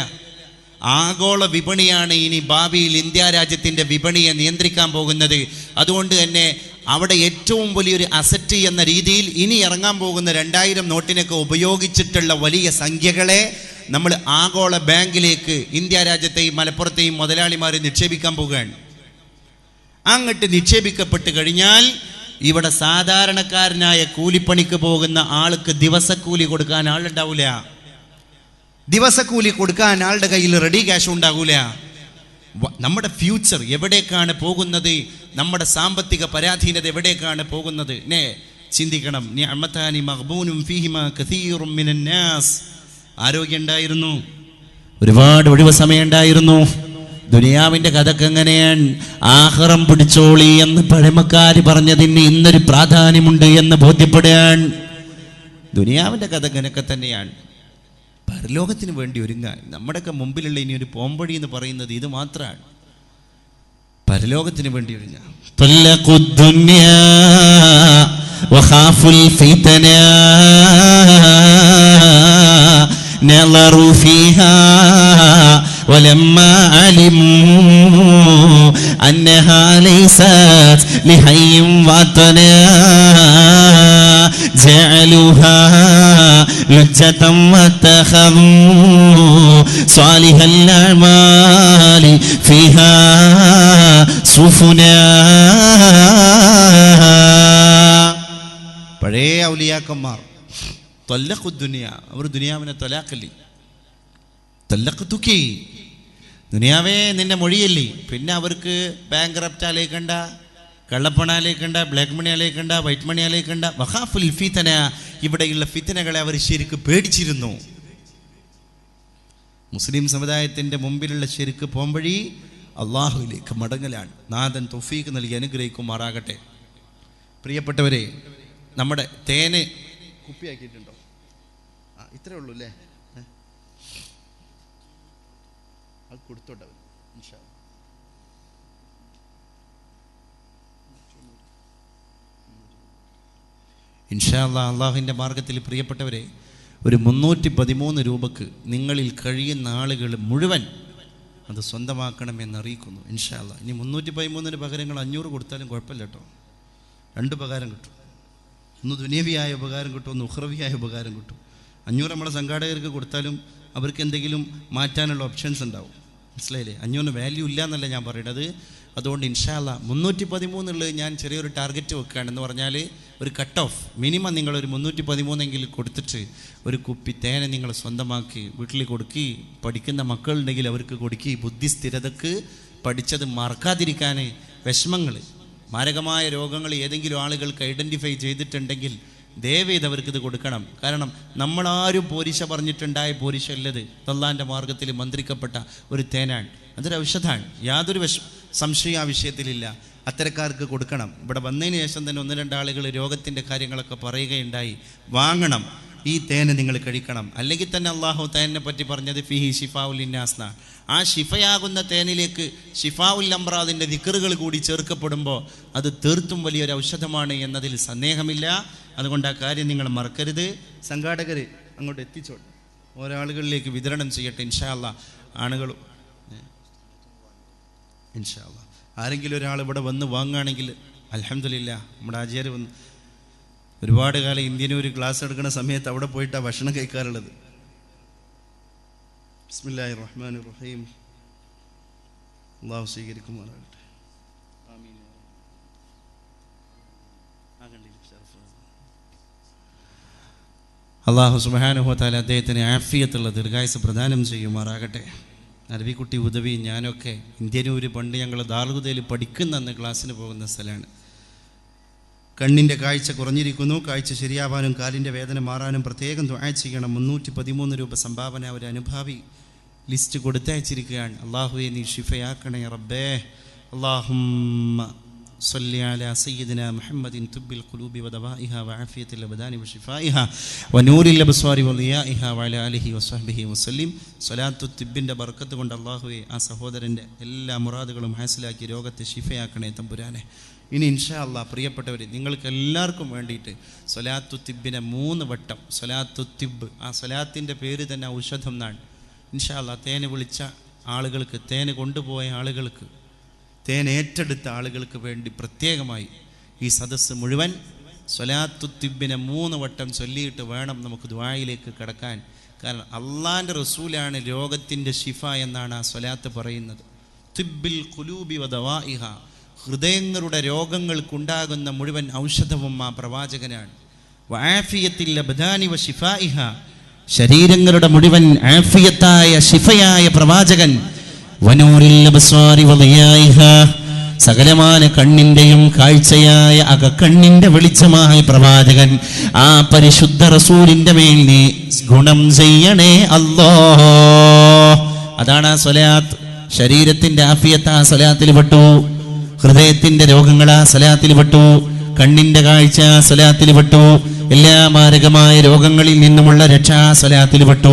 ആഗോള വിപണിയാണ് ഇനി ഭാവിയിൽ ഇന്ത്യ രാജ്യത്തിൻ്റെ വിപണിയെ നിയന്ത്രിക്കാൻ പോകുന്നത്. അതുകൊണ്ട് തന്നെ അവിടെ ഏറ്റവും വലിയൊരു അസറ്റ് എന്ന രീതിയിൽ ഇനി ഇറങ്ങാൻ പോകുന്ന 2000 നോട്ടിനൊക്കെ ഉപയോഗിച്ചിട്ടുള്ള വലിയ സംഖ്യകളെ നമ്മൾ ആഗോള ബാങ്കിലേക്ക് ഇന്ത്യ രാജ്യത്തെയും മലപ്പുറത്തെയും മുതലാളിമാർ നിക്ഷേപിക്കാൻ പോകുകയാണ്. അങ്ങോട്ട് നിക്ഷേപിക്കപ്പെട്ട് കഴിഞ്ഞാൽ ഇവിടെ സാധാരണക്കാരനായ കൂലിപ്പണിക്ക് പോകുന്ന ആൾക്ക് ദിവസക്കൂലി കൊടുക്കാൻ ആളുണ്ടാവില്ല. ദിവസക്കൂലി കൊടുക്കാൻ ആളുടെ കയ്യിൽ റെഡി ക്യാഷ് ഉണ്ടാകൂല. നമ്മുടെ ഫ്യൂച്ചർ എവിടേക്കാണ് പോകുന്നത്, നമ്മുടെ സാമ്പത്തിക പരാധീനത എവിടേക്കാണ് പോകുന്നത് ചിന്തിക്കണം. നിഅമതാനി മഗ്ബൂനും ഫീഹിമാ കസീറും മിനന്നാസ്. ആരോഗ്യം ഉണ്ടായിരുന്നു, ഒരുപാട് ഒഴിവ് സമയം ഉണ്ടായിരുന്നു. ദുനിയാവിൻ്റെ കഥക്ക് എങ്ങനെയാണ്? ആഖിറം പിടിച്ചോളി എന്ന് പഴമക്കാർ പറഞ്ഞതിന് ഇന്നൊരു പ്രാധാന്യമുണ്ട് എന്ന് ബോധ്യപ്പെടുകയാണ്. ദുനിയാവിൻ്റെ കഥ ഇങ്ങനെയൊക്കെ തന്നെയാണ്. പരലോകത്തിന് വേണ്ടി ഒരുങ്ങാൻ നമ്മുടെയൊക്കെ മുമ്പിലുള്ള ഇനി ഒരു പോംവഴി എന്ന് പറയുന്നത് ഇത് മാത്രമാണ്. പരലോകത്തിന് വേണ്ടി ഒരുങ്ങാൻ. نظروا فيها ولما علموا أنها ليست لحي وطنا جعلوها لجة واتخذوا صالح الأعمال فيها سفنا. പഴയ ഔലിയാക്കന്മാർ തൊല്ലഖുദ്ദുനിയ, അവർ ദുനിയാവിനെ തൊലാക്കല്ലി. തൊല്ലഖുതുക്കി, ദുനിയാവേ നിന്നെ മൊഴിയല്ലേ. പിന്നെ അവർക്ക് ബാങ്ക് റപ്റ്റ് ആലേക്കണ്ട, കള്ളപ്പണാലേക്കണ്ട, ബ്ലാക്ക് മണി ആലേക്കണ്ട, വൈറ്റ് മണി ആലേക്കണ്ട. വഖാഫുൽ ഫിതന, ഇവിടെയുള്ള ഫിതനകളെ അവർ ശരിക്ക് പേടിച്ചിരുന്നു. മുസ്ലിം സമുദായത്തിൻ്റെ മുമ്പിലുള്ള ശരിക്ക് പോംവഴി അള്ളാഹുവിലേക്ക് മടങ്ങലാണ്. നാഥൻ തൗഫീഖ് നൽകി അനുഗ്രഹിക്കുമാറാകട്ടെ. പ്രിയപ്പെട്ടവരെ, നമ്മുടെ തേന് കുപ്പിയാക്കിയിട്ടുണ്ടോ? ഇത്രേ ഉള്ളൂ അല്ലേ? അത് കൊടുത്തോട്ടെ ഇൻഷാ അല്ലാഹ്. അള്ളാഹുവിൻ്റെ മാർഗത്തിൽ പ്രിയപ്പെട്ടവരെ, ഒരു 313 രൂപക്ക് നിങ്ങളിൽ കഴിയുന്ന ആളുകൾ മുഴുവൻ അത് സ്വന്തമാക്കണമെന്ന് അറിയിക്കുന്നു ഇൻഷാ അല്ലാഹ്. ഇനി 313 പകരം 500 കൊടുത്താലും കുഴപ്പമില്ല കേട്ടോ. 2 ഉപകാരം കിട്ടും. ഒന്ന് ദുനിയവിയായ ഉപകാരം കിട്ടും, ഒന്ന് ഉഖ്റവിയായ ഉപകാരം കിട്ടും. 500 നമ്മളെ സംഘാടകർക്ക് കൊടുത്താലും അവർക്ക് എന്തെങ്കിലും മാറ്റാനുള്ള ഓപ്ഷൻസ് ഉണ്ടാവും. മനസ്സിലായില്ലേ? 500 വാല്യൂ ഇല്ല എന്നല്ല ഞാൻ പറയുന്നത്. അതുകൊണ്ട് ഇൻഷാ അല്ലാഹ് 313 ഉള്ളത് ഞാൻ ചെറിയൊരു ടാർഗറ്റ് വെക്കുകയാണെന്ന് പറഞ്ഞാൽ ഒരു കട്ട് ഓഫ് മിനിമം നിങ്ങളൊരു 313 കൊടുത്തിട്ട് ഒരു കുപ്പി തേനെ നിങ്ങൾ സ്വന്തമാക്കി വീട്ടിൽ കൊടുക്കി. പഠിക്കുന്ന മക്കളുണ്ടെങ്കിൽ അവർക്ക് കൊടുക്കി. ബുദ്ധിസ്ഥിരതക്ക് പഠിച്ചത് മറക്കാതിരിക്കാൻ, വിഷമങ്ങൾ, മാരകമായ രോഗങ്ങൾ ഏതെങ്കിലും ആളുകൾക്ക് ഐഡൻറ്റിഫൈ ചെയ്തിട്ടുണ്ടെങ്കിൽ ദയവേത് അവർക്കിത് കൊടുക്കണം. കാരണം നമ്മളാരും പോരിശ പറഞ്ഞിട്ടുണ്ടായ പോരിശ അല്ലത്. അല്ലാഹുവിൻ്റെ മാർഗത്തിൽ മന്ത്രിക്കപ്പെട്ട ഒരു തേനാണ്. അതൊരു ഔഷധമാണ്. യാതൊരു സംശയം ആ വിഷയത്തിലില്ല. അത്തരക്കാർക്ക് കൊടുക്കണം. ഇവിടെ വന്നതിന് ശേഷം തന്നെ 1-2 ആളുകൾ രോഗത്തിൻ്റെ കാര്യങ്ങളൊക്കെ പറയുകയുണ്ടായി. വാങ്ങണം, ഈ തേന് നിങ്ങൾ കഴിക്കണം. അല്ലെങ്കിൽ തന്നെ അള്ളാഹു തേനിനെ പറ്റി പറഞ്ഞത് ഫിഹി ഷിഫാഉൽ ലിന്നാസ്. ആ ഷിഫയാകുന്ന തേനിലേക്ക് ഷിഫാഉൽ അംറാദിൻ്റെ ദിക്റുകൾ കൂടി ചേർക്കപ്പെടുമ്പോൾ അത് തീർത്തും വലിയൊരു ഔഷധമാണ് എന്നതിൽ സന്ദേഹമില്ല. അതുകൊണ്ട് ആ കാര്യം നിങ്ങൾ മറക്കരുത്. സംഘാടകർ അങ്ങോട്ട് എത്തിച്ചോട്ടെ, ഓരോ ആളുകളിലേക്ക് വിതരണം ചെയ്യട്ടെ ഇൻഷാ അല്ലാഹ്. ആളുകളും ഇൻഷാ അല്ലാഹ് ആരെങ്കിലും ഒരാൾ ഇവിടെ വന്ന് വാങ്ങുകയാണെങ്കിൽ അൽഹംദുലില്ലാ. നമ്മുടെ ആചാര്യ വന്ന് ഒരുപാട് കാലം ഇന്ത്യന് ഒരു ക്ലാസ് എടുക്കുന്ന സമയത്ത് അവിടെ പോയിട്ടാണ് ഭക്ഷണം കഴിക്കാറുള്ളത്. ബിസ്മില്ലാഹിർ റഹ്മാനിർ റഹീം. അല്ലാഹു സ്വീകരിക്കുമാറാകട്ടെ. ആമീൻ. അല്ലാഹു സുബ്ഹാനഹു വ തആല അദ്ദേഹത്തിന് ആഫിയത്തുള്ള ദീർഘായുസ്സ് പ്രദാനം ചെയ്യുമാറാകട്ടെ. അരവിക്കുട്ടി ഉദവി ഞാനൊക്കെ ഇന്ത്യനൂര് പണ്ട് ഞങ്ങൾ ദാറുദയിൽ പഠിക്കുന്ന അന്ന് ക്ലാസ്സിന് പോകുന്ന സ്ഥലമാണ്. കണ്ണിൻ്റെ കാഴ്ച കുറഞ്ഞിരിക്കുന്നു. കാഴ്ച ശരിയാവാനും കാലിൻ്റെ വേദന മാറാനും പ്രത്യേകം ദുആ ചെയ്യണം. 313 രൂപ സംഭാവന ഒരു അനുഭാവി ലിസ്റ്റ് കൊടുത്തയച്ചിരിക്കുകയാണ്. അള്ളാഹുവെ നീ ഷിഫയാക്കണേ റബ്ബേ. അല്ലാഹുമ്മ صلي على سيدنا محمد طب القلوب ودوائها وعافية الأبدان وشفائها ونور الأبصار وضيائها وعلى آله وصحبه وسلم. സ്വലാത്തു തിബിൻ്റെ ബർക്കത്ത് കൊണ്ട് അള്ളാഹുവെ ആ സഹോദരൻ്റെ എല്ലാ മുറാദുകളും ഹാസിലാക്കി രോഗത്തെ ഷിഫയാക്കണേ തമ്പുരാനെ. ഇനി ഇൻഷാ അല്ലാഹ് പ്രിയപ്പെട്ടവർ, നിങ്ങൾക്ക് എല്ലാവർക്കും വേണ്ടിയിട്ട് സ്വലാത്തു തിബിനെ 3 വട്ടം സ്വലാത്തു തിബ്, ആ സ്വലാത്തിൻ്റെ പേര് തന്നെ ഔഷധം എന്നാണ്. ഇൻഷാ അല്ലാഹ് തേന് വിളിച്ച ആളുകൾക്ക്, തേന് കൊണ്ടുപോയ ആളുകൾക്ക്, തേൻ ഏറ്റെടുത്ത ആളുകൾക്ക് വേണ്ടി പ്രത്യേകമായി ഈ സദസ്സ് മുഴുവൻ സ്വലാത്തു തിബിനെ 3 വട്ടം ചൊല്ലിയിട്ട് വേണം നമുക്ക് ദുആയിലേക്ക് കടക്കാൻ. കാരണം അള്ളാൻ്റെ റസൂലാണ് രോഗത്തിൻ്റെ ഷിഫ എന്നാണ് ആ സ്വലാത്ത് പറയുന്നത്. തിബ്ബിൽ ഖുലൂബി വദവാഇഹ, ഹൃദയങ്ങളുടെ രോഗങ്ങൾക്കുണ്ടാകുന്ന മുഴുവൻ ഔഷധവും ആ പ്രവാചകനാണ്. വആഫിയത്തിൽ അബ്ദാനി വശിഫാഇഹ, ശരീരങ്ങളുടെ മുഴുവൻ ആഫിയത്തായ ഷിഫയായ പ്രവാചകൻ. വനൂരിൽ അബ്സാരി വളിയായിഹ, സകലമായ കണ്ണിൻ്റെയും കാഴ്ചയായ അകക്കണ്ണിൻ്റെ വെളിച്ചമായ പ്രവാചകൻ. ആ പരിശുദ്ധ റസൂലിൻ്റെ മേൽ നീ ഗുണം ചെയ്യണേ അല്ലാഹ്. അതാണ് ആ സ്വലാത്ത്. ശരീരത്തിൻ്റെ ആഫിയത്ത് ആ സ്വലാത്തിൽ പെട്ടു, ഹൃദയത്തിൻ്റെ രോഗങ്ങൾ ആ സ്വലാത്തിൽ പെട്ടു, കണ്ണിൻ്റെ കാഴ്ച ആ സ്വലാത്തിൽ പെട്ടു, എല്ലാ മാരകമായ രോഗങ്ങളിൽ നിന്നുമുള്ള രക്ഷ ആ സ്വലാത്തിൽ പെട്ടു.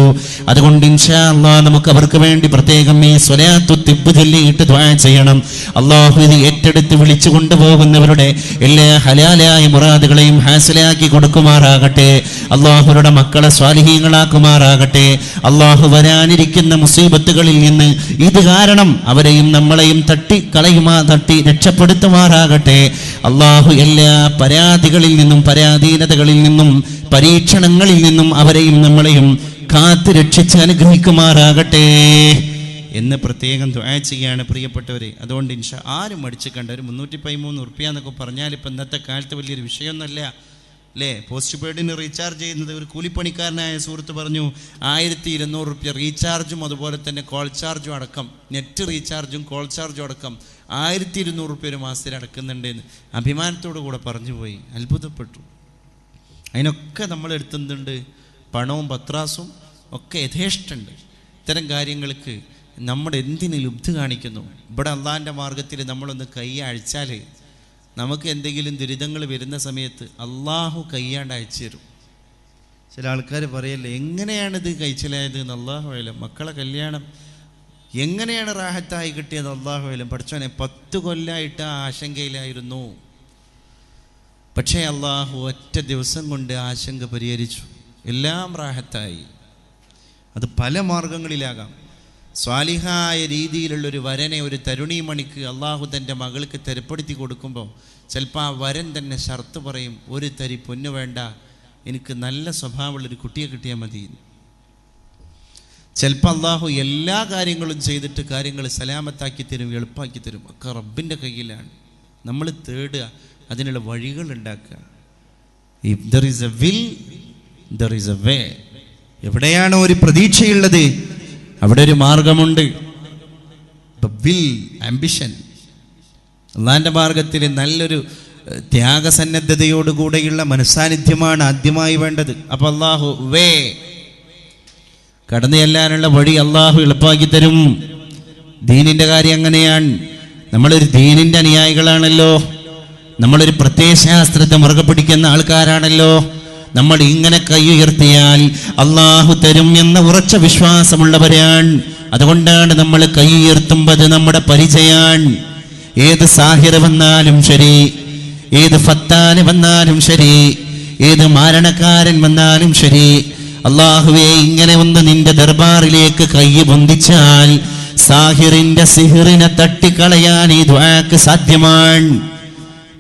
അതുകൊണ്ട് ഇൻഷാ അല്ലാഹ് നമുക്ക് അവർക്ക് വേണ്ടി പ്രത്യേകം ഈ സ്വലാത്തു തിബ് ചൊല്ലിയിട്ട് ദുആ ചെയ്യണം. അല്ലാഹു ഇത് ഏറ്റെടുത്ത് വിളിച്ചു കൊണ്ടുപോകുന്നവരുടെ എല്ലാ ഹലാലായ മുറാദുകളെയും ഹാസിലാക്കി കൊടുക്കുമാറാകട്ടെ. അല്ലാഹുരുടെ മക്കളെ സ്വാലിഹീങ്ങളാക്കുമാറാകട്ടെ. അല്ലാഹു വരാനിരിക്കുന്ന മുസീബത്തുകളിൽ നിന്ന് ഇത് കാരണം അവരെയും നമ്മളെയും തട്ടി രക്ഷപ്പെടുത്തുമാറാകട്ടെ. അല്ലാഹു എല്ലാ പരാതികളിൽ നിന്നും, പരാധീനതകളിൽ നിന്നും, പരീക്ഷണങ്ങളിൽ നിന്നും അവരെയും നമ്മളെയും കാത്ത് രക്ഷിച്ച് അനുഗ്രഹിക്കുമാറാകട്ടെ എന്ന് പ്രത്യേകം ദുആ ചെയ്യാണ് പ്രിയപ്പെട്ടവരെ. അതുകൊണ്ട് ആരും മടിച്ചിക്കണ്ട. ഒരു 313 ഉറുപ്പ്യ എന്നൊക്കെ പറഞ്ഞാൽ ഇപ്പം ഇന്നത്തെ കാലത്ത് വലിയൊരു വിഷയമൊന്നുമല്ല അല്ലേ. പോസ്റ്റ് പെയ്ഡിന് റീചാർജ് ചെയ്യുന്നത് ഒരു കൂലിപ്പണിക്കാരനായ സുഹൃത്ത് പറഞ്ഞു 1200 ഉറുപ്പ്യ റീചാർജും അതുപോലെ തന്നെ കോൾ ചാർജും അടക്കം, നെറ്റ് റീചാർജും കോൾ ചാർജും അടക്കം 1200 ഉറുപ്പ്യ ഒരു മാസത്തിൽ അടക്കുന്നുണ്ടെന്ന് അഭിമാനത്തോടു കൂടെ പറഞ്ഞു പോയി. അത്ഭുതപ്പെട്ടു. അതിനൊക്കെ നമ്മൾ എടുത്തുന്നുണ്ട്, പണവും പത്രാസും ഒക്കെ യഥേഷ്ടമുണ്ട്. ഇത്തരം കാര്യങ്ങൾക്ക് നമ്മൾ എന്തിന് ലുബ്ധ കാണിക്കുന്നു? ഇവിടെ അള്ളാഹിൻ്റെ മാർഗത്തിൽ നമ്മളൊന്ന് കൈ അഴിച്ചാൽ നമുക്ക് എന്തെങ്കിലും ദുരിതങ്ങൾ വരുന്ന സമയത്ത് അള്ളാഹു കൈയാണ്ട് അയച്ചു തരും. ചില ആൾക്കാർ പറയല്ലേ, എങ്ങനെയാണിത് കഴിച്ചിലായത് എന്ന് അള്ളാഹു ആയാലും, മക്കളെ കല്യാണം എങ്ങനെയാണ് റാഹത്തായി കിട്ടിയത് അള്ളാഹു ആയാലും. പഠിച്ചോനെ 10 കൊല്ലമായിട്ട് ആ ആശങ്കയിലായിരുന്നു. പക്ഷേ അള്ളാഹു ഒറ്റ ദിവസം കൊണ്ട് ആശങ്ക പരിഹരിച്ചു, എല്ലാം റാഹത്തായി. അത് പല മാർഗങ്ങളിലാകാം. സ്വാലിഹായ രീതിയിലുള്ളൊരു വരനെ ഒരു തരുണീമണിക്ക് അള്ളാഹു തൻ്റെ മകൾക്ക് തരപ്പെടുത്തി കൊടുക്കുമ്പോൾ ചിലപ്പോൾ ആ വരൻ തന്നെ ഷർത്ത് പറയും, ഒരു തരി പൊന്നു വേണ്ട, എനിക്ക് നല്ല സ്വഭാവമുള്ളൊരു കുട്ടിയെ കിട്ടിയാൽ മതി. ചിലപ്പോൾ അള്ളാഹു എല്ലാ കാര്യങ്ങളും ചെയ്തിട്ട് കാര്യങ്ങൾ സലാമത്താക്കി തരും, എളുപ്പമാക്കി തരും. ഒക്കെ റബ്ബിൻ്റെ കയ്യിലാണ്. നമ്മൾ തേടുക, അതിനുള്ള വഴികൾ ഉണ്ടാക്കുക. If there is a will, there is a way. എവിടെയാണോ ഒരു പ്രതീക്ഷയുള്ളത് അവിടെ ഒരു മാർഗമുണ്ട്. വിൽ, ആംബിഷൻ, അള്ളാഹിൻ്റെ മാർഗത്തിൽ നല്ലൊരു ത്യാഗസന്നദ്ധതയോടുകൂടെയുള്ള മനസ്സാന്നിധ്യമാണ് ആദ്യമായി വേണ്ടത്. അപ്പം അള്ളാഹു വേ, കടന്നു ചെല്ലാനുള്ള വഴി അള്ളാഹു എളുപ്പമാക്കി തരും. ദീനിൻ്റെ കാര്യം അങ്ങനെയാണ്. നമ്മളൊരു ദീനിൻ്റെ അനുയായികളാണല്ലോ, നമ്മളൊരു പ്രത്യയശാസ്ത്രത്തെ മുറുകെ പിടിക്കുന്ന ആൾക്കാരാണല്ലോ. നമ്മൾ ഇങ്ങനെ കൈ ഉയർത്തിയാൽ അള്ളാഹു തരും എന്ന ഉറച്ച വിശ്വാസമുള്ളവരാണ്. അതുകൊണ്ടാണ് നമ്മൾ കൈ ഉയർത്തുമ്പോൾ നമ്മുടെ പരിചയാണ്. ഏത് സാഹിർ വന്നാലും ശരി, ഏത് ഫത്താന് വന്നാലും ശരി, ഏത് മാരണക്കാരൻ വന്നാലും ശരി, അള്ളാഹുവേ ഇങ്ങനെ ഒന്ന് നിന്റെ ദർബാറിലേക്ക് കൈ പൊന്തിച്ചാൽ സാഹിറിന്റെ സിഹിറിനെ തട്ടിക്കളയാൻ ഈ ദുആക്ക് സാധ്യമാണ്.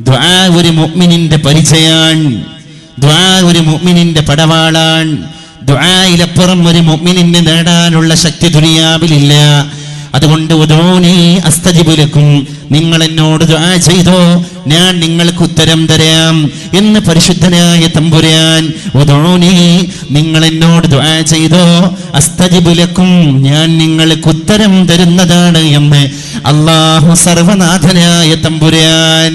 ദുആ ഒരു മുഅ്മിനിന്റെ പരിചയാണ്. ദുആ ഒരു മുഅ്മിനിന്റെ പടവാളാണ്. ദുആയിലപ്പുറം ഒരു മുഅ്മിനിന് നേടാനുള്ള ശക്തി ദുനിയാവിലില്ല. അതുകൊണ്ട് ഉദഊനി അസ്തജിബ് ലക്കും, നിങ്ങൾ എന്നോട് ദുആ ചെയ്തോ, ഞാൻ നിങ്ങൾക്ക് ഉത്തരം തരാം എന്ന് പരിശുദ്ധനായ തമ്പുരാൻ. ഉദഊനി, നിങ്ങൾ എന്നോട് ദുആ ചെയ്തോ, അസ്തജിബ് ലക്കും, ഞാൻ നിങ്ങൾക്ക് ഉത്തരം തരുന്നതാണ് എന്ന് അല്ലാഹു സർവനാഥനായ തമ്പുരാൻ.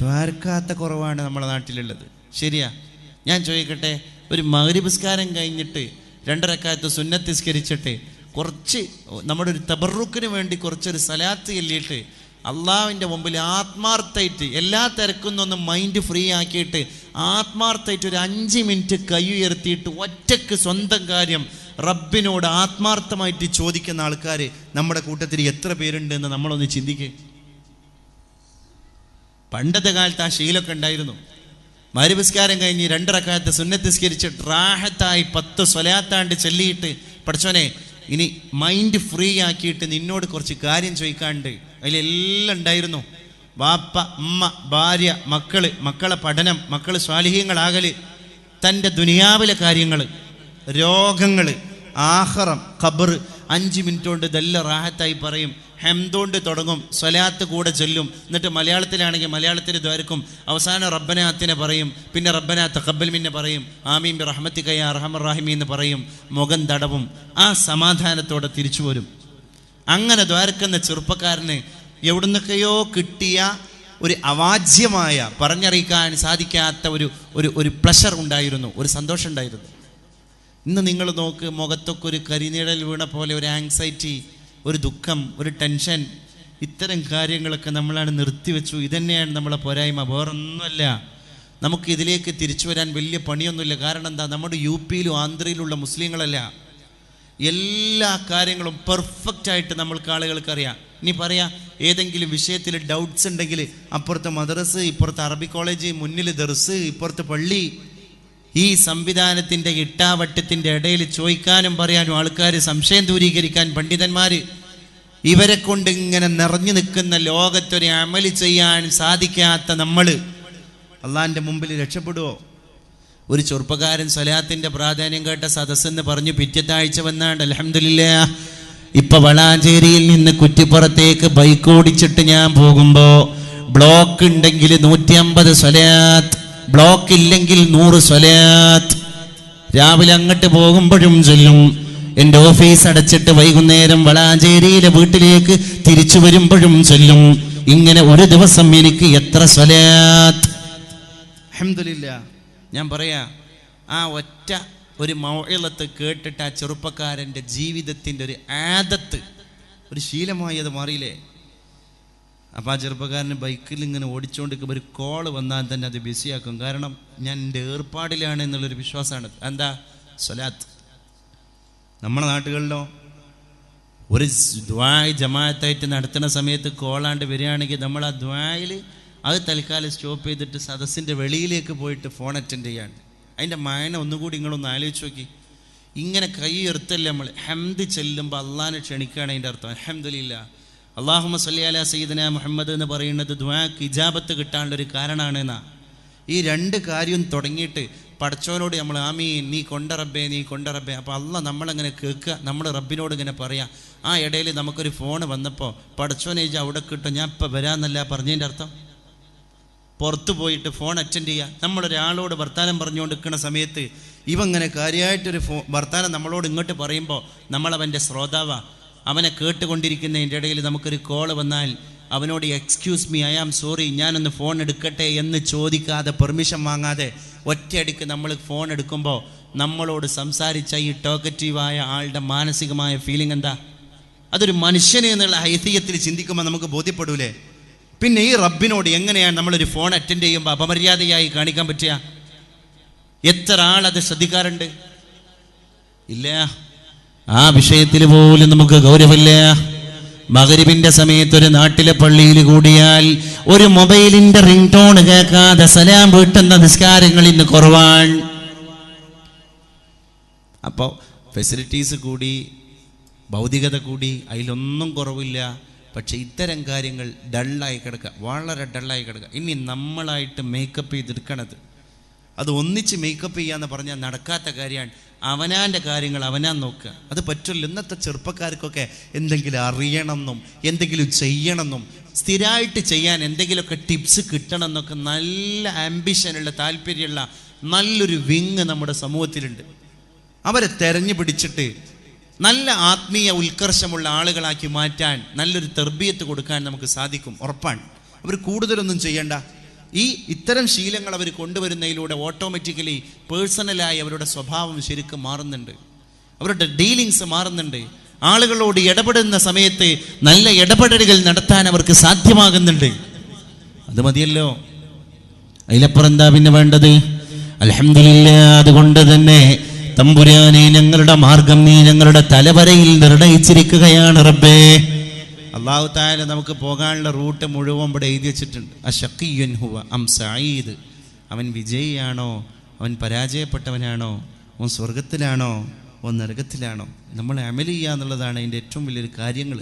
ദ്വാരക്കാത്ത കുറവാണ് നമ്മുടെ നാട്ടിലുള്ളത്. ശരിയാ. ഞാൻ ചോദിക്കട്ടെ, ഒരു മഗ്‌രിബ് നിസ്കാരം കഴിഞ്ഞിട്ട് 2 റക്അത്ത് സുന്നത്ത് നിസ്കരിച്ചിട്ട് കുറച്ച് നമ്മുടെ ഒരു തബറുക്കിന് വേണ്ടി കുറച്ചൊരു സലാത്ത് ചൊല്ലിയിട്ട് അള്ളാഹുവിൻ്റെ മുമ്പിൽ ആത്മാർത്ഥമായിട്ട് എല്ലാ തിരക്കുന്നൊന്നും മൈൻഡ് ഫ്രീ ആക്കിയിട്ട് ആത്മാർത്ഥമായിട്ട് ഒരു 5 മിനിറ്റ് കൈ ഉയർത്തിയിട്ട് ഒറ്റക്ക് സ്വന്തം കാര്യം റബ്ബിനോട് ആത്മാർത്ഥമായിട്ട് ചോദിക്കുന്ന ആൾക്കാർ നമ്മുടെ കൂട്ടത്തിൽ എത്ര പേരുണ്ട് എന്ന് നമ്മളൊന്ന് ചിന്തിക്കുക. പണ്ടത്തെ കാലത്ത് ആ ശീലമൊക്കെ ഉണ്ടായിരുന്നു. മഗ്‌രിബ് കഴിഞ്ഞ് 2 റക്അത്ത് സുന്നത്ത് നിസ്കരിച്ച് റാഹത്തായി 10 സ്വലാത്താണ്ട് ചൊല്ലിയിട്ട് പഠിച്ചോനെ ഇനി മൈൻഡ് ഫ്രീ ആക്കിയിട്ട് നിന്നോട് കുറച്ച് കാര്യം ചോദിക്കാണ്ട്. അതിലെല്ലാം ഉണ്ടായിരുന്നു. വാപ്പ, ഉമ്മ, ഭാര്യ, മക്കളെ പഠനം, മക്കൾ സ്വാലിഹീങ്ങളാകൽ, തൻ്റെ ദുനിയാവിലെ കാര്യങ്ങൾ, രോഗങ്ങൾ, ആഖിറം, ഖബർ. 5 മിനിറ്റ് കൊണ്ട് ഇതെല്ലാം റാഹത്തായി പറയും. ഹംദോണ്ട് തുടങ്ങും, സ്വലാത്ത് കൂടെ ചൊല്ലും. എന്നിട്ട് മലയാളത്തിലാണെങ്കിൽ മലയാളത്തിൽ ദ്വാരക്കും. അവസാനം റബ്ബനാത്തിനെ പറയും. പിന്നെ റബ്ബനാ തഖബ്ബൽ മിന്ന പറയും. ആമീൻ ബി റഹ്മതിക യാ അർഹമർ റഹീമീൻ എന്ന് പറയും. മുഖം തടവും. ആ സമാധാനത്തോടെ തിരിച്ചു വരും. അങ്ങനെ ദ്വാരക്കുന്ന ചെറുപ്പക്കാരന് എവിടുന്നൊക്കെയോ കിട്ടിയ ഒരു അവാച്യമായ പറഞ്ഞറിയിക്കാൻ സാധിക്കാത്ത ഒരു പ്ലഷർ ഉണ്ടായിരുന്നു, ഒരു സന്തോഷം ഉണ്ടായിരുന്നു. ഇന്ന് നിങ്ങൾ നോക്ക്, മുഖത്തൊക്കെ ഒരു കരിനിഴൽ വീണ പോലെ ഒരു ആങ്സൈറ്റി, ഒരു ദുഃഖം, ഒരു ടെൻഷൻ, ഇത്തരം കാര്യങ്ങളൊക്കെ നമ്മളാണ് നിർത്തിവെച്ചു. ഇതന്നെയാണ് നമ്മളെ പോരായ്മ, വേറൊന്നുമല്ല. നമുക്ക് ഇതിലേക്ക് തിരിച്ചു വരാൻ വലിയ പണിയൊന്നുമില്ല. കാരണം എന്താ, നമ്മുടെ UP-യിലും ആന്ധ്രയിലുള്ള മുസ്ലിങ്ങളല്ല. എല്ലാ കാര്യങ്ങളും പെർഫെക്റ്റായിട്ട് നമ്മൾക്ക് ആളുകൾക്ക് അറിയാം. ഇനി പറയാം, ഏതെങ്കിലും വിഷയത്തിൽ ഡൗട്ട്സ് ഉണ്ടെങ്കിൽ അപ്പുറത്തെ മദ്രസ്, ഇപ്പുറത്തെ അറബി കോളേജ്, മുന്നിൽ ദർസ്, ഇപ്പുറത്തെ പള്ളി, ഈ സംവിധാനത്തിൻ്റെ ഇട്ടാവട്ടത്തിൻ്റെ ഇടയിൽ ചോദിക്കാനും പറയാനും ആൾക്കാർ, സംശയം ദൂരീകരിക്കാൻ പണ്ഡിതന്മാർ, ഇവരെ കൊണ്ട് ഇങ്ങനെ നിറഞ്ഞു നിൽക്കുന്ന ലോകത്തൊരു അമല് ചെയ്യാൻ സാധിക്കാത്ത നമ്മൾ അള്ളാഹിൻ്റെ മുമ്പിൽ രക്ഷപ്പെടുവോ? ഒരു ചെറുപ്പക്കാരൻ സ്വലാത്തിൻ്റെ പ്രാധാന്യം കേട്ട സദസ്സെന്ന് പറഞ്ഞു പിറ്റത്താഴ്ച വന്നാണ്ട് അൽഹംദുലില്ലാഹ് ഇപ്പം വളാഞ്ചേരിയിൽ നിന്ന് കുറ്റിപ്പുറത്തേക്ക് ബൈക്ക് ഓടിച്ചിട്ട് ഞാൻ പോകുമ്പോൾ ബ്ലോക്ക് ഉണ്ടെങ്കിൽ 150 സ്വലാത്ത്, ബ്ലോക്ക് ഇല്ലെങ്കിൽ 100 സ്വലാത്ത്. രാവിലെ അങ്ങോട്ട് പോകുമ്പോഴും ചൊല്ലും. എൻ്റെ ഓഫീസ് അടച്ചിട്ട് വൈകുന്നേരം വളാഞ്ചേരിയിലെ വീട്ടിലേക്ക് തിരിച്ചു വരുമ്പോഴും ചൊല്ലും. ഇങ്ങനെ ഒരു ദിവസം എനിക്ക് എത്ര സ്വലാത്ത്. അൽഹംദുലില്ലാഹ്. ഞാൻ പറയാ, ആ ഒറ്റ ഒരു മൗഇളത്ത് കേട്ടിട്ട് ആ ചെറുപ്പക്കാരൻ്റെ ജീവിതത്തിൻ്റെ ഒരു ആദത്ത്, ഒരു ശീലമായി അത് മാറിയില്ലേ? അപ്പോൾ ആ ചെറുപ്പക്കാരന് ബൈക്കിൽ ഇങ്ങനെ ഓടിച്ചുകൊണ്ടിരിക്കുമ്പോൾ ഒരു കോള് വന്നാൽ തന്നെ അത് ബിസിയാക്കും. കാരണം ഞാൻ എൻ്റെ ഏർപ്പാടിലാണ് എന്നുള്ളൊരു വിശ്വാസമാണ്. എന്താ? സ്വലാത്ത്. നമ്മുടെ നാട്ടുകളിലോ ഒരു ദ്വായ് ജമാഅത്തായിട്ട് നടത്തുന്ന സമയത്ത് കോളാണ്ട് വരികയാണെങ്കിൽ നമ്മൾ ആ ദ്വായിൽ അത് തൽക്കാലം സ്റ്റോപ്പ് ചെയ്തിട്ട് സദസ്സിൻ്റെ വെളിയിലേക്ക് പോയിട്ട് ഫോൺ അറ്റൻഡ് ചെയ്യാണ്. അതിൻ്റെ മായന ഒന്നുകൂടി നിങ്ങളൊന്ന് ആലോചിച്ച് നോക്കി. ഇങ്ങനെ കൈ ഉയർത്തല്ലേ നമ്മൾ ഹംദ് ചെല്ലുമ്പോൾ അള്ളാഹിനെ ക്ഷണിക്കുകയാണ് അതിൻ്റെ അർത്ഥം. അൽഹംദുലില്ലാഹ് അല്ലാഹുമ്മ സ്വല്ലി അലാ സയ്യിദിനാ മുഹമ്മദ് എന്ന് പറയുന്നത് ദുആക്ക് ഇജാബത്ത് കിട്ടാനുള്ളൊരു കാരണമാണ് എന്നാ. ഈ 2 കാര്യം തുടങ്ങിയിട്ട് പടച്ചോനോട് നമ്മൾ ആമീൻ, നീ കൊണ്ട റബ്ബേ, നീ കൊണ്ട റബ്ബേ. അപ്പോൾ അള്ളാഹ് നമ്മളങ്ങനെ കേൾക്കുക, നമ്മൾ റബ്ബിനോട് ഇങ്ങനെ പറയാം. ആ ഇടയിൽ നമുക്കൊരു ഫോൺ വന്നപ്പോൾ പടച്ചോനെ അവിടെ കിട്ടും, ഞാൻ ഇപ്പം വരാമെന്നല്ല പറഞ്ഞതിൻ്റെ അർത്ഥം. പുറത്തു പോയിട്ട് ഫോൺ അറ്റൻഡ് ചെയ്യുക. നമ്മളൊരാളോട് വർത്താനം പറഞ്ഞുകൊണ്ടിരിക്കുന്ന സമയത്ത് ഇവങ്ങനെ കാര്യമായിട്ടൊരു വർത്താനം നമ്മളോട് ഇങ്ങോട്ട് പറയുമ്പോൾ നമ്മളവൻ്റെ ശ്രോതാവാ. അവനെ കേട്ടുകൊണ്ടിരിക്കുന്നതിൻ്റെ ഇടയിൽ നമുക്കൊരു കോള് വന്നാൽ അവനോട് excuse me, I am sorry, ഞാനൊന്ന് ഫോൺ എടുക്കട്ടെ എന്ന് ചോദിക്കാതെ പെർമിഷൻ വാങ്ങാതെ ഒറ്റയടിക്ക് നമ്മൾ ഫോൺ എടുക്കുമ്പോൾ നമ്മളോട് സംസാരിച്ച ഈ ടോക്കറ്റീവായ ആളുടെ മാനസികമായ ഫീലിംഗ് എന്താ? അതൊരു മനുഷ്യനെ എന്നുള്ള ഹൈസിയത്തിൽ ചിന്തിക്കുമ്പോൾ നമുക്ക് ബോധ്യപ്പെടൂലേ? പിന്നെ ഈ റബ്ബിനോട് എങ്ങനെയാണ് നമ്മളൊരു ഫോൺ അറ്റൻഡ് ചെയ്യുമ്പോൾ അപമര്യാദയായി കാണിക്കാൻ പറ്റുക? എത്ര ആളത് ശ്രദ്ധിക്കാറുണ്ട്? ഇല്ല. ആ വിഷയത്തിൽ പോലും നമുക്ക് ഗൗരവമില്ല. മഗ്‌രിബിന്റെ സമയത്ത് ഒരു നാട്ടിലെ പള്ളിയിൽ കൂടിയാൽ ഒരു മൊബൈലിന്റെ റിംഗ് ടോൺ കേൾക്കാതെ സലാം വീട്ടുന്ന നിസ്കാരങ്ങൾ ഇന്ന് കുറവാണ്. അപ്പോൾ ഫെസിലിറ്റീസ് കൂടി, ഭൗതികത കൂടി, അതിലൊന്നും കുറവില്ല. പക്ഷെ ഇത്തരം കാര്യങ്ങൾ ഡള്ളായി കിടക്കുക, വളരെ ഡള്ളായി കിടക്കുക. ഇനി നമ്മളായിട്ട് മേക്കപ്പ് ചെയ്തെടുക്കണത്, അത് ഒന്നിച്ച് മേക്കപ്പ് ചെയ്യാന്ന് പറഞ്ഞാൽ നടക്കാത്ത കാര്യമാണ്. അവനാൻ്റെ കാര്യങ്ങൾ അവനാൻ നോക്കുക, അത് പറ്റില്ല. ഇന്നത്തെ ചെറുപ്പക്കാർക്കൊക്കെ എന്തെങ്കിലും അറിയണമെന്നും എന്തെങ്കിലും ചെയ്യണമെന്നും സ്ഥിരമായിട്ട് ചെയ്യാൻ എന്തെങ്കിലുമൊക്കെ ടിപ്സ് കിട്ടണം എന്നൊക്കെ നല്ല ആംബിഷനുള്ള, താല്പര്യമുള്ള നല്ലൊരു വിങ് നമ്മുടെ സമൂഹത്തിലുണ്ട്. അവരെ തെരഞ്ഞു പിടിച്ചിട്ട് നല്ല ആത്മീയ ഉത്കർഷമുള്ള ആളുകളാക്കി മാറ്റാൻ, നല്ലൊരു തർബിയത്ത് കൊടുക്കാൻ നമുക്ക് സാധിക്കും, ഉറപ്പാണ്. അവർ കൂടുതലൊന്നും ചെയ്യേണ്ട. ഇത്തരം ശീലങ്ങൾ അവർ കൊണ്ടുവരുന്നതിലൂടെ ഓട്ടോമാറ്റിക്കലി പേഴ്സണലായി അവരുടെ സ്വഭാവം ശരിക്കും മാറുന്നുണ്ട്, അവരുടെ ഡീലിങ്സ് മാറുന്നുണ്ട്. ആളുകളോട് ഇടപെടുന്ന സമയത്ത് നല്ല ഇടപെടലുകൾ നടത്താൻ അവർക്ക് സാധ്യമാകുന്നുണ്ട്. അത് മതിയല്ലോ, അതിലപ്പുറം എന്താ പിന്നെ വേണ്ടത്? അൽഹംദുലില്ലാ. അതുകൊണ്ട് തന്നെ തമ്പുരാനെ, ഞങ്ങളുടെ മാർഗം നീ ഞങ്ങളുടെ തലവരയിൽ നിർണയിച്ചിരിക്കുകയാണ് റബ്ബേ. അല്ലാഹു തആല നമുക്ക് പോകാനുള്ള റൂട്ട് മുഴുവൻ ഇവിടെ എഴുതി വെച്ചിട്ടുണ്ട്. അശഖിയ്യുൻ ഹുവ അം സഈദ്. അവൻ വിജയിയാണോ, അവൻ പരാജയപ്പെട്ടവനാണോ, അവൻ സ്വർഗത്തിലാണോ, അവൻ നരകത്തിലാണോ? നമ്മൾ അമൽ ചെയ്യുക എന്നുള്ളതാണ് അതിൻ്റെ ഏറ്റവും വലിയൊരു കാര്യങ്ങൾ.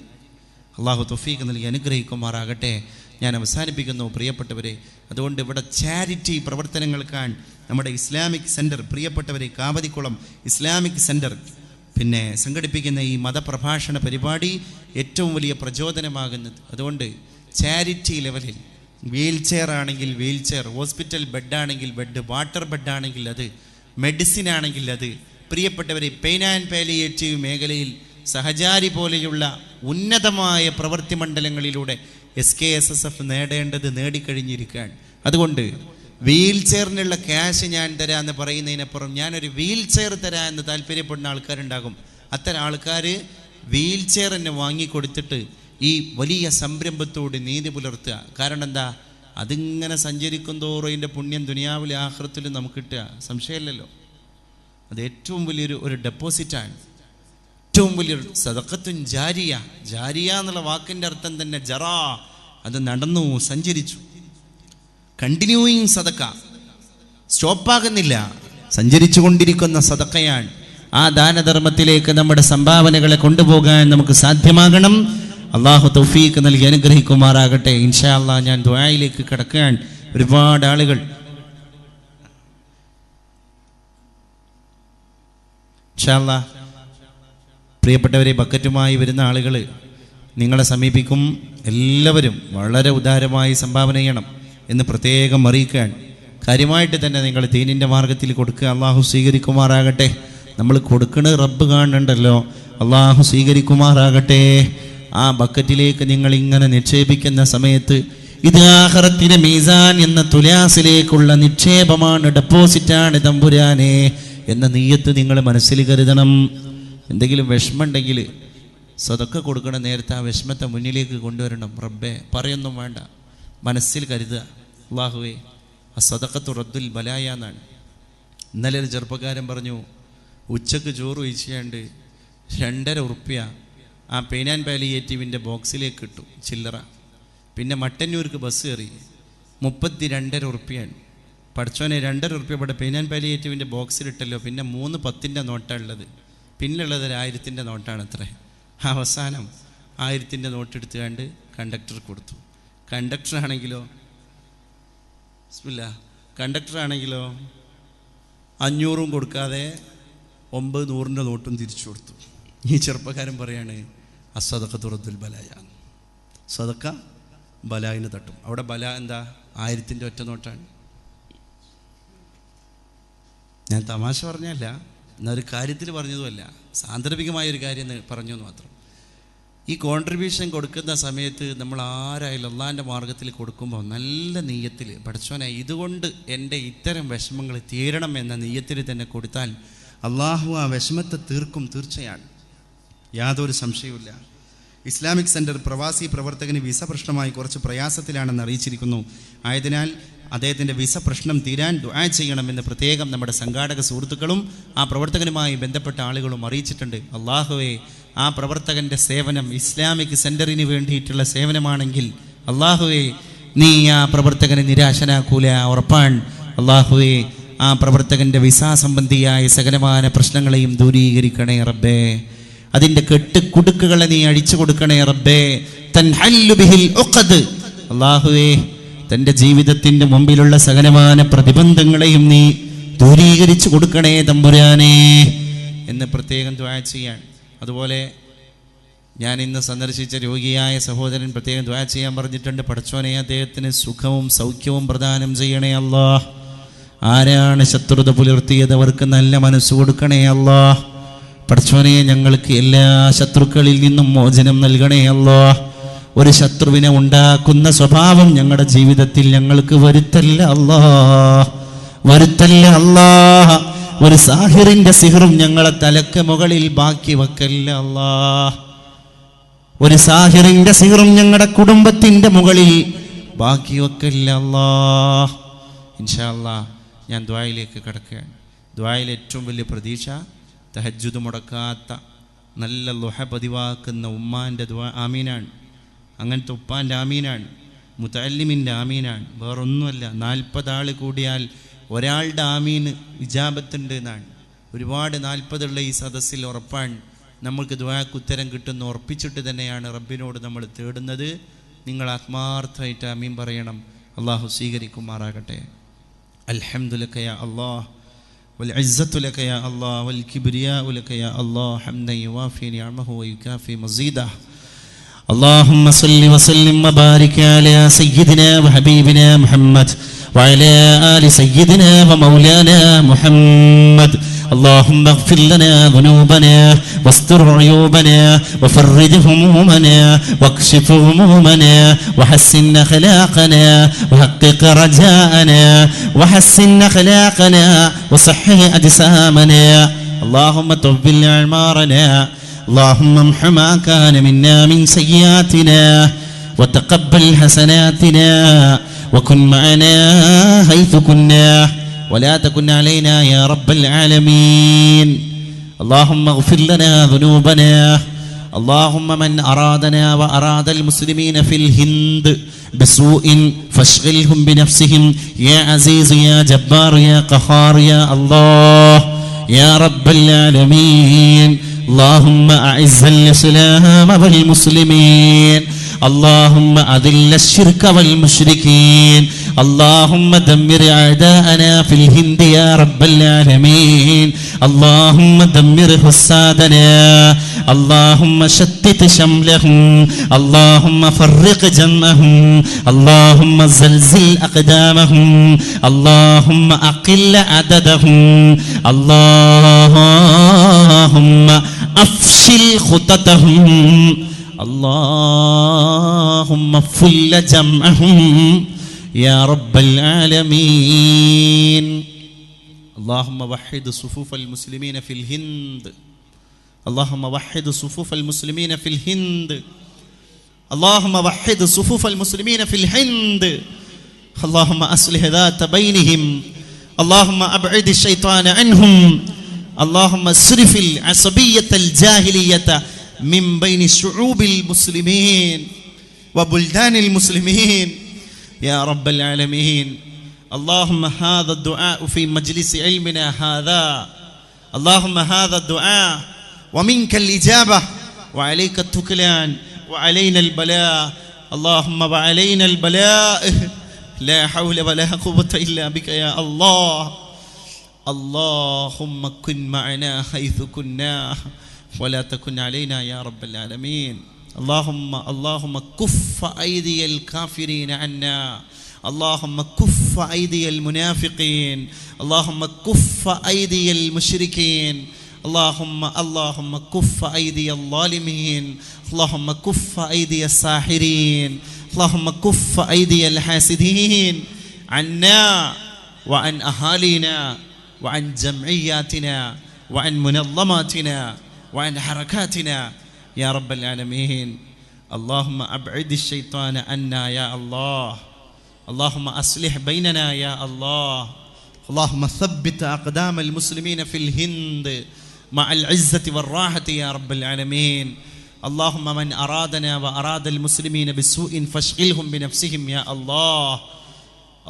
അള്ളാഹു തൗഫീഖ് നൽകി അനുഗ്രഹിക്കുമാറാകട്ടെ. ഞാൻ അവസാനിപ്പിക്കുന്നു പ്രിയപ്പെട്ടവരെ. അതുകൊണ്ട് ഇവിടെ ചാരിറ്റി പ്രവർത്തനങ്ങൾക്കാൻ നമ്മുടെ ഇസ്ലാമിക് സെൻറ്റർ, പ്രിയപ്പെട്ടവരെ, കാവതിക്കുളം ഇസ്ലാമിക് സെൻറ്റർ പിന്നെ സംഘടിപ്പിക്കുന്ന ഈ മതപ്രഭാഷണ പരിപാടി ഏറ്റവും വലിയ പ്രചോദനമാകുന്നത്. അതുകൊണ്ട് ചാരിറ്റി ലെവലിൽ വീൽ ചെയർ ആണെങ്കിൽ വീൽ ചെയർ, ഹോസ്പിറ്റൽ ബെഡാണെങ്കിൽ ബെഡ്, വാട്ടർ ബെഡാണെങ്കിൽ അത്, മെഡിസിൻ ആണെങ്കിൽ അത്, പ്രിയപ്പെട്ടവരെ, പെയിൻ ആൻഡ് പാലിയേറ്റീവ് മേഖലയിൽ സഹചാരി പോലെയുള്ള ഉന്നതമായ പ്രവൃത്തി മണ്ഡലങ്ങളിലൂടെ SKSSF നേടേണ്ടത് നേടിക്കഴിഞ്ഞിരിക്കുകയാണ്. അതുകൊണ്ട് വീൽ ചെയറിനുള്ള ക്യാഷ് ഞാൻ തരാമെന്ന് പറയുന്നതിനപ്പുറം ഞാനൊരു വീൽ ചെയർ തരാമെന്ന് താല്പര്യപ്പെടുന്ന ആൾക്കാരുണ്ടാകും. അത്തരം ആൾക്കാർ വീൽ ചെയർ തന്നെ വാങ്ങിക്കൊടുത്തിട്ട് ഈ വലിയ സംരംഭത്തോട് നീതി പുലർത്തുക. കാരണം എന്താ? അതിങ്ങനെ സഞ്ചരിക്കും തോറും അതിൻ്റെ പുണ്യം ദുനിയാവിലെ ആഖിറത്തിലും നമുക്ക് കിട്ടുക, സംശയമില്ലല്ലോ. അത് ഏറ്റവും വലിയൊരു ഡെപ്പോസിറ്റാണ്, ഏറ്റവും വലിയൊരു സദഖത്തുൻ ജാരിയ. ജാരിയ എന്നുള്ള വാക്കിൻ്റെ അർത്ഥം തന്നെ ജറാ, അത് നടന്നു, സഞ്ചരിച്ചു. കണ്ടിന്യൂയിങ് സദക്ക, സ്റ്റോപ്പാകുന്നില്ല, സഞ്ചരിച്ചു കൊണ്ടിരിക്കുന്ന സദക്കയാണ്. ആ ദാനധർമ്മത്തിലേക്ക് നമ്മുടെ സംഭാവനകളെ കൊണ്ടുപോകാൻ നമുക്ക് സാധ്യമാകണം. അള്ളാഹു തൗഫീഖ് നൽകി അനുഗ്രഹിക്കുമാറാകട്ടെ. ഇൻഷാ അല്ലാഹ് ഞാൻ ദുആയിലേക്ക് കടക്കാൻ ഒരുപാട് ആളുകൾ ഇൻഷാ അല്ലാഹ് പ്രിയപ്പെട്ടവരെ, ബക്കറ്റുമായി വരുന്ന ആളുകൾ നിങ്ങളെ സമീപിക്കും. എല്ലാവരും വളരെ ഉദാരമായി സംഭാവന ചെയ്യണം എന്ന് പ്രത്യേകം അറിയിക്കാൻ. കാര്യമായിട്ട് തന്നെ നിങ്ങൾ ദീനിൻ്റെ മാർഗത്തിൽ കൊടുക്കുക. അള്ളാഹു സ്വീകരിക്കുമാറാകട്ടെ. നമ്മൾ കൊടുക്കുന്നത് റബ്ബ് കാണുന്നുണ്ടല്ലോ, അള്ളാഹു സ്വീകരിക്കുമാറാകട്ടെ. ആ ബക്കറ്റിലേക്ക് നിങ്ങൾ ഇങ്ങനെ നിക്ഷേപിക്കുന്ന സമയത്ത് ഇത് ആഖിറത്തിലെ മീസാൻ എന്ന തുലാസിലേക്കുള്ള നിക്ഷേപമാണ്, ഡെപ്പോസിറ്റാണ് തമ്പുരാനെ എന്ന നിയ്യത്ത് നിങ്ങൾ മനസ്സിൽ കരുതണം. എന്തെങ്കിലും വിഷമമുണ്ടെങ്കിൽ സദക്ക കൊടുക്കണ നേരത്തെ ആ വിഷമത്തെ മുന്നിലേക്ക് കൊണ്ടുവരണം. റബ്ബേ പറയൊന്നും വേണ്ട, മനസ്സിൽ കരുതുക, അല്ലാഹുവേ ആ സദഖത്തു റദ്ദുൽ ബലായ എന്നാണ്. ഇന്നലെ ഒരു ചെറുപ്പക്കാരൻ പറഞ്ഞു, ഉച്ചക്ക് ചോറ് ഒഴിച്ചാണ്ട് 2.5 ഉറുപ്പ്യ ആ പെയിൻ ആൻഡ് പാലിയേറ്റീവിൻ്റെ ബോക്സിലേക്ക് ഇട്ടു, ചില്ലറ. പിന്നെ മട്ടന്നൂർക്ക് ബസ് കയറി, 32.5 ഉറുപ്പ്യാണ്. പഠിച്ചോനെ, 2.5 ഉറുപ്പ്യ ഇവിടെ പെയിൻ ആൻഡ് പാലിയേറ്റീവിൻ്റെ ബോക്സിലിട്ടല്ലോ. പിന്നെ 3 10-ൻ്റെ നോട്ടാണ് ഉള്ളത്, പിന്നുള്ളത് 1000-ൻ്റെ നോട്ടാണ് അത്രേ. അവസാനം 1000-ൻ്റെ നോട്ട് എടുത്തുകൊണ്ട് കണ്ടക്ടർ കൊടുത്തു. കണ്ടക്ടറാണെങ്കിലോ 500 കൊടുക്കാതെ 900-ൻ്റെ നോട്ടും തിരിച്ചു കൊടുത്തു. ഈ ചെറുപ്പക്കാരൻ പറയാണ്, അസ്സദഖത്തു റദ്ദുൽ ബലായ, സദക്ക ബലായിന് തട്ടും. അവിടെ ബല എന്താ? 1000-ൻ്റെ ഒറ്റ നോട്ടാണ്. ഞാൻ തമാശ പറഞ്ഞല്ല, എന്നൊരു കാര്യത്തിൽ പറഞ്ഞതുമല്ല, സാന്ദർഭികമായൊരു കാര്യം പറഞ്ഞു എന്ന് മാത്രം. ഈ കോൺട്രിബ്യൂഷൻ കൊടുക്കുന്ന സമയത്ത് നമ്മൾ ആരായാലും അള്ളാഹിൻ്റെ മാർഗത്തിൽ കൊടുക്കുമ്പോൾ നല്ല നെയ്യത്തിൽ, പഠിച്ചോനെ ഇതുകൊണ്ട് എൻ്റെ ഇത്തരം വിഷമങ്ങൾ തീരണം എന്ന നെയ്യത്തിൽ തന്നെ കൊടുത്താൽ അള്ളാഹു ആ വിഷമത്തെ തീർക്കും, തീർച്ചയാണ്, യാതൊരു സംശയവുമില്ല. ഇസ്ലാമിക് സെൻറ്റർ പ്രവാസി പ്രവർത്തകന് വിസ പ്രശ്നമായി കുറച്ച് പ്രയാസത്തിലാണെന്ന് അറിയിച്ചിരിക്കുന്നു. ആയതിനാൽ അദ്ദേഹത്തിൻ്റെ വിസ പ്രശ്നം തീരാൻ ദുആ ചെയ്യണമെന്ന് പ്രത്യേകം നമ്മുടെ സംഘാടക സുഹൃത്തുക്കളും ആ പ്രവർത്തകനുമായി ബന്ധപ്പെട്ട ആളുകളും അറിയിച്ചിട്ടുണ്ട്. അള്ളാഹുവേ, ആ പ്രവർത്തകൻ്റെ സേവനം ഇസ്ലാമിക് സെൻറ്ററിന് വേണ്ടിയിട്ടുള്ള സേവനമാണെങ്കിൽ അള്ളാഹുവേ നീ ആ പ്രവർത്തകനെ നിരാശനാക്കൂല, ഉറപ്പാൻ. അള്ളാഹുവേ, ആ പ്രവർത്തകൻ്റെ വിസ സംബന്ധിയായ സകലമായ പ്രശ്നങ്ങളെയും ദൂരീകരിക്കണേ റബ്ബേ. അതിൻ്റെ കെട്ടുകുടുക്കുകളെ നീ അഴിച്ചു കൊടുക്കണേ റബ്ബേ. തൻഹല്ലു ബിഹിൽ ഉഖദ്, അള്ളാഹുവേ തൻ്റെ ജീവിതത്തിൻ്റെ മുമ്പിലുള്ള സകലമായ പ്രതിബന്ധങ്ങളെയും നീ ദൂരീകരിച്ചു കൊടുക്കണേ തമ്പുരാനേ എന്ന് പ്രത്യേകം ദുആ ചെയ്യാൻ. അതുപോലെ ഞാൻ ഇന്ന് സന്ദർശിച്ച രോഗിയായ സഹോദരൻ പ്രത്യേകം ദുആ ചെയ്യാൻ പറഞ്ഞിട്ടുണ്ട്. പടച്ചോനെ, അദ്ദേഹത്തിന് സുഖവും സൗഖ്യവും പ്രദാനം ചെയ്യണേ അല്ലാഹ്. ആരാണ് ശത്രുത പുലർത്തിയത് അവർക്ക് നല്ല മനസ്സ് കൊടുക്കണേ അല്ലാഹ്. പടച്ചോനെ, ഞങ്ങൾക്ക് എല്ലാ ശത്രുക്കളിൽ നിന്നും മോചനം നൽകണേ അല്ലാഹ്. ഒരു ശത്രുവിനെ ഉണ്ടാക്കുന്ന സ്വഭാവം ഞങ്ങളുടെ ജീവിതത്തിൽ ഞങ്ങൾക്ക് വരുത്തല്ല അല്ലാഹ്, വരുത്തല്ല അല്ലാഹ്. ഒരു സാഹിറിന്റെ സിഹറും ഞങ്ങളെ തലക്ക് മുകളിൽ ബാക്കി വെക്കല്ല അല്ലാ. ഒരു സാഹിറിന്റെ സിഹറും ഞങ്ങളുടെ കുടുംബത്തിന്റെ മുകളിൽ ബാക്കി വെക്കല്ല അല്ലാ. ഇൻഷാ അല്ലാ ഞാൻ ദുആയിലേക്ക് കടക്കുകയാണ്. ദുആയിൽ ഏറ്റവും വലിയ പ്രതീക്ഷ തഹജ്ജുദ് മുടക്കാത്ത നല്ല ളുഹ പതിവാക്കുന്ന ഉമ്മാൻ്റെ ദുആ ആമീനാണ്. അങ്ങനത്തെ ഉപ്പാൻ്റെ ആമീനാണ്, മുതഅല്ലിമിൻ്റെ ആമീനാണ്, വേറൊന്നുമല്ല. 40 ആൾ കൂടിയാൽ ഒരാളുടെ ആമീൻ ഇജാബത്തുണ്ട് എന്നാണ്. ഒരുപാട് 40 ഉള്ള ഈ സദസ്സിൽ ഉറപ്പാണ് നമ്മൾക്ക് ദുആക്ക് ഉത്തരം കിട്ടുന്ന ഉറപ്പിച്ചിട്ട് തന്നെയാണ് റബ്ബിനോട് നമ്മൾ തേടുന്നത്. നിങ്ങൾ ആത്മാർത്ഥമായിട്ട് ആമീൻ പറയണം. അള്ളാഹു സ്വീകരിക്കുമാറാകട്ടെ. അൽഹംദുലില്ലാഹി യാ അല്ലാഹ് والعزة لك يا الله والكبرياء لك يا الله حمدا يوافي نعمه ويكافي مزيده. اللهم صل وسلم وبارك على سيدنا وحبيبنا محمد وعلى آل سيدنا ومولانا محمد. اللهم اغفر لنا ذنوبنا واستر عيوبنا وفرج همومنا واكشف همومنا وحسن أخلاقنا وحقق رجاءنا وحسن أخلاقنا وصحح أجسامنا. اللهم طول أعمارنا. اللهم امح ما كان منا من سيئاتنا وتقبل حسناتنا وكن معنا حيث كنا ولا تكن علينا يا رب العالمين. اللهم اغفر لنا ذنوبنا. اللهم من أرادنا وأراد المسلمين في الهند بسوء فاشغلهم بنفسهم يا عزيز يا جبار يا قهار يا الله يا رب العالمين. اللهم أعز الإسلام والمسلمين. اللهم أذل الشرك والمشركين. اللهم دمر أعداءنا في الهند يا رب العالمين. اللهم دمر حسادنا. اللهم شتت شملهم. اللهم فرق جمعهم. اللهم زلزل أقدامهم. اللهم أقل عددهم. اللهم أفشل خطتهم. اللهم فل جمعهم يا رب العالمين. اللهم وحد صفوف المسلمين في الهند. اللهم وحد صفوف المسلمين في الهند. اللهم وحد صفوف المسلمين في الهند. اللهم أصلح ذات بينهم. اللهم أبعد الشيطان عنهم. اللهم اصرف العصبية الجاهلية من بين شعوب المسلمين وبلدان المسلمين يا رب العالمين. اللهم هذا الدعاء في مجلس علمنا هذا. اللهم هذا الدعاء ومنك الإجابة وعليك التكلان وعلينا البلاء. اللهم وعلينا البلاء لا حول ولا قوة إلا بك يا الله. اللهم كن معنا حيث كنا ولا تكن علينا يا رب العالمين. اللهم كف أيدي الكافرين عنا. اللهم كف أيدي المنافقين. اللهم كف أيدي المشركين. اللهم كف أيدي الظالمين. اللهم كف أيدي الساحرين. اللهم كف أيدي الحاسدين عنا وعن أهالينا وعن جمعياتنا وعن منظماتنا وعن حركاتنا يا رب العالمين. اللهم أبعد الشيطان عنا يا الله. اللهم أصلح بيننا يا الله. اللهم ثبت أقدام المسلمين في الهند مع العزة والراحة يا رب العالمين. اللهم من أرادنا وأراد المسلمين بسوء فاشغلهم بنفسهم يا الله.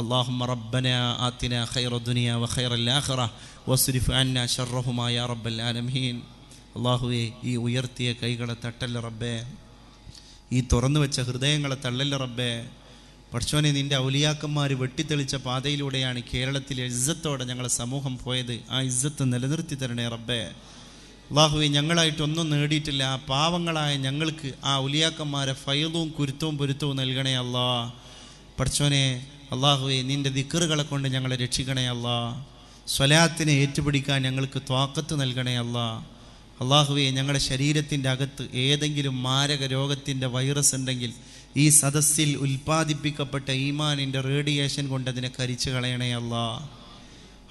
اللهم ربنا آتنا خير الدنيا وخير الآخرة واصرف عنا شرهما يا رب العالمين. അള്ളാഹുവേ, ഈ ഉയർത്തിയ കൈകളെ തട്ടല്ല റബ്ബേ, ഈ തുറന്നു വെച്ച ഹൃദയങ്ങളെ തള്ളല്ല റബ്ബേ. പടച്ചോനെ, നിൻ്റെ ഔലിയാക്കന്മാർ വെട്ടിത്തെളിച്ച പാതയിലൂടെയാണ് കേരളത്തിലെ ഇസ്സത്തോടെ ഞങ്ങളെ സമൂഹം പോയത്. ആ ഇസ്സത്ത് നിലനിർത്തി തരണേ റബ്ബേ. അള്ളാഹുവേ, ഞങ്ങളായിട്ടൊന്നും നേടിയിട്ടില്ല. ആ പാവങ്ങളായ ഞങ്ങൾക്ക് ആ ഔലിയാക്കന്മാരെ ഫൈദും കുരുത്തവും പൊരുത്തവും നൽകണേ അല്ലാ. പടച്ചോനെ അള്ളാഹുവേ, നിൻ്റെ ദിക്റുകളെ കൊണ്ട് ഞങ്ങളെ രക്ഷിക്കണേ അല്ലാ. സ്വലാത്തിനെ ഏറ്റുപിടിക്കാൻ ഞങ്ങൾക്ക് ത്വാഖത്ത് നൽകണേ അല്ലാ. അള്ളാഹുവേ, ഞങ്ങളുടെ ശരീരത്തിൻ്റെ അകത്ത് ഏതെങ്കിലും മാരക രോഗത്തിൻ്റെ വൈറസ് ഉണ്ടെങ്കിൽ ഈ സദസ്സിൽ ഉൽപ്പാദിപ്പിക്കപ്പെട്ട ഈമാനിൻ്റെ റേഡിയേഷൻ കൊണ്ട് അതിനെ കരിച്ചു കളയണേ അല്ലാ.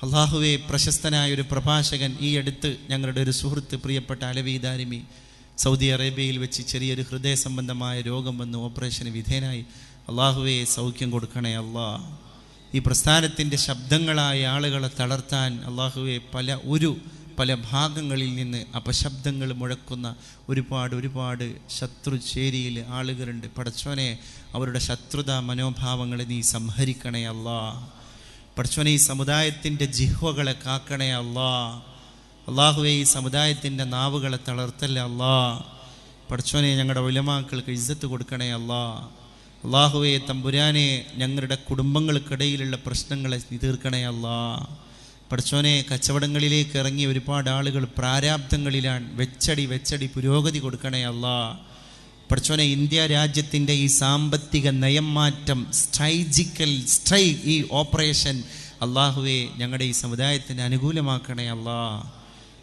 അള്ളാഹുവെ, പ്രശസ്തനായ ഒരു പ്രഭാഷകൻ ഈ അടുത്ത് ഞങ്ങളുടെ ഒരു സുഹൃത്ത്, പ്രിയപ്പെട്ട അലവി ദാരിമി, സൗദി അറേബ്യയിൽ വെച്ച് ചെറിയൊരു ഹൃദയ സംബന്ധമായ രോഗം വന്ന് ഓപ്പറേഷന് വിധേയനായി. അള്ളാഹുവെ, സൗഖ്യം കൊടുക്കണേ അല്ലാ. ഈ പ്രസ്ഥാനത്തിൻ്റെ ശബ്ദങ്ങളായ ആളുകളെ തളർത്താൻ അള്ളാഹുവെ പല ഭാഗങ്ങളിൽ നിന്ന് അപശബ്ദങ്ങൾ മുഴക്കുന്ന ഒരുപാട് ശത്രുചേരിയിൽ ആളുകളുണ്ട്. പടച്ചോനെ, അവരുടെ ശത്രുതാ മനോഭാവങ്ങളെ നീ സംഹരിക്കണേ അല്ലാ. പടച്ചോനെ, ഈ സമുദായത്തിൻ്റെ ജിഹ്വകളെ കാക്കണേ അല്ലാ. അള്ളാഹുവെ, ഈ സമുദായത്തിൻ്റെ നാവുകളെ തളർത്തല്ലേ അല്ലാ. പടച്ചോനെ, ഞങ്ങളുടെ ഉലമാക്കൾക്ക് ഇസ്സത്ത് കൊടുക്കണേ അല്ലാ. അള്ളാഹുവെ തമ്പുരാനെ, ഞങ്ങളുടെ കുടുംബങ്ങൾക്കിടയിലുള്ള പ്രശ്നങ്ങളെ തീർക്കണേ അല്ലാ. പടച്ചോനെ, കച്ചവടങ്ങളിലേക്ക് ഇറങ്ങിയ ഒരുപാട് ആളുകൾ പ്രാരാബ്ദങ്ങളിലാണ്. വെച്ചടി പുരോഗതി കൊടുക്കണേ അല്ലാ. പടച്ചോനെ, ഇന്ത്യ രാജ്യത്തിൻ്റെ ഈ സാമ്പത്തിക നയം മാറ്റം, ഈ ഓപ്പറേഷൻ അള്ളാഹുവെ ഞങ്ങളുടെ ഈ സമുദായത്തിന് അനുകൂലമാക്കണേ അല്ലാ.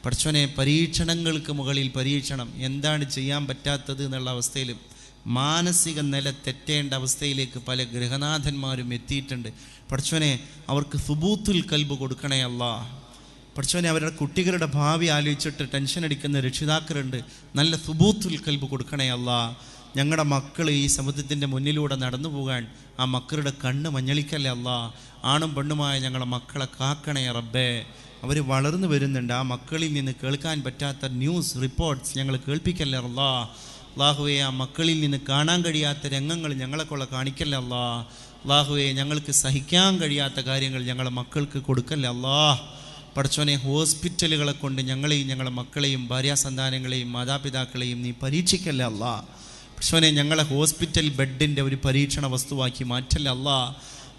പടച്ചോനെ, പരീക്ഷണങ്ങൾക്ക് മുകളിൽ പരീക്ഷണം, എന്താണ് ചെയ്യാൻ പറ്റാത്തത് എന്നുള്ള അവസ്ഥയിൽ, മാനസിക നില തെറ്റേണ്ട അവസ്ഥയിലേക്ക് പല ഗൃഹനാഥന്മാരും എത്തിയിട്ടുണ്ട്. പടച്ചോനെ, അവർക്ക് സുബൂത്തുൽ കൽബ് കൊടുക്കണേ അല്ലാ. പടച്ചോനെ, അവരുടെ കുട്ടികളുടെ ഭാവി ആലോചിച്ചിട്ട് ടെൻഷൻ അടിക്കുന്ന രക്ഷിതാക്കളുണ്ട്. നല്ല സുബൂത്തുൽ കൽബ് കൊടുക്കണേ അല്ലാ. ഞങ്ങളുടെ മക്കൾ ഈ സമുദ്രത്തിൻ്റെ മുന്നിലൂടെ നടന്നു പോകാൻ ആ മക്കളുടെ കണ്ണ് മഞ്ഞളിക്കല്ലേ അല്ലാ. ആണും പെണ്ണുമായ ഞങ്ങളുടെ മക്കളെ കാക്കണേ റബ്ബേ. അവർ വളർന്നു വരുന്നുണ്ട്. ആ മക്കളിൽ നിന്ന് കേൾക്കാൻ പറ്റാത്ത ന്യൂസ് റിപ്പോർട്ട്സ് ഞങ്ങൾ കേൾപ്പിക്കല്ലേ അല്ലാ. അള്ളാഹുവെ, ആ മക്കളിൽ നിന്ന് കാണാൻ കഴിയാത്ത രംഗങ്ങൾ ഞങ്ങളെക്കൊള്ള കാണിക്കല്ലേ അല്ലാ. അള്ളാഹുവെ, ഞങ്ങൾക്ക് സഹിക്കാൻ കഴിയാത്ത കാര്യങ്ങൾ ഞങ്ങളുടെ മക്കൾക്ക് കൊടുക്കല്ലേ അല്ലാ. പടച്ചോനെ, ഹോസ്പിറ്റലുകളെ കൊണ്ട് ഞങ്ങളെയും ഞങ്ങളുടെ മക്കളെയും ഭാര്യാസന്താനങ്ങളെയും മാതാപിതാക്കളെയും നീ പരീക്ഷിക്കല്ലേ അല്ലാ. പടച്ചോനെ, ഞങ്ങളെ ഹോസ്പിറ്റൽ ബെഡിൻ്റെ ഒരു പരീക്ഷണ വസ്തുവാക്കി മാറ്റല്ലേ അല്ലാ.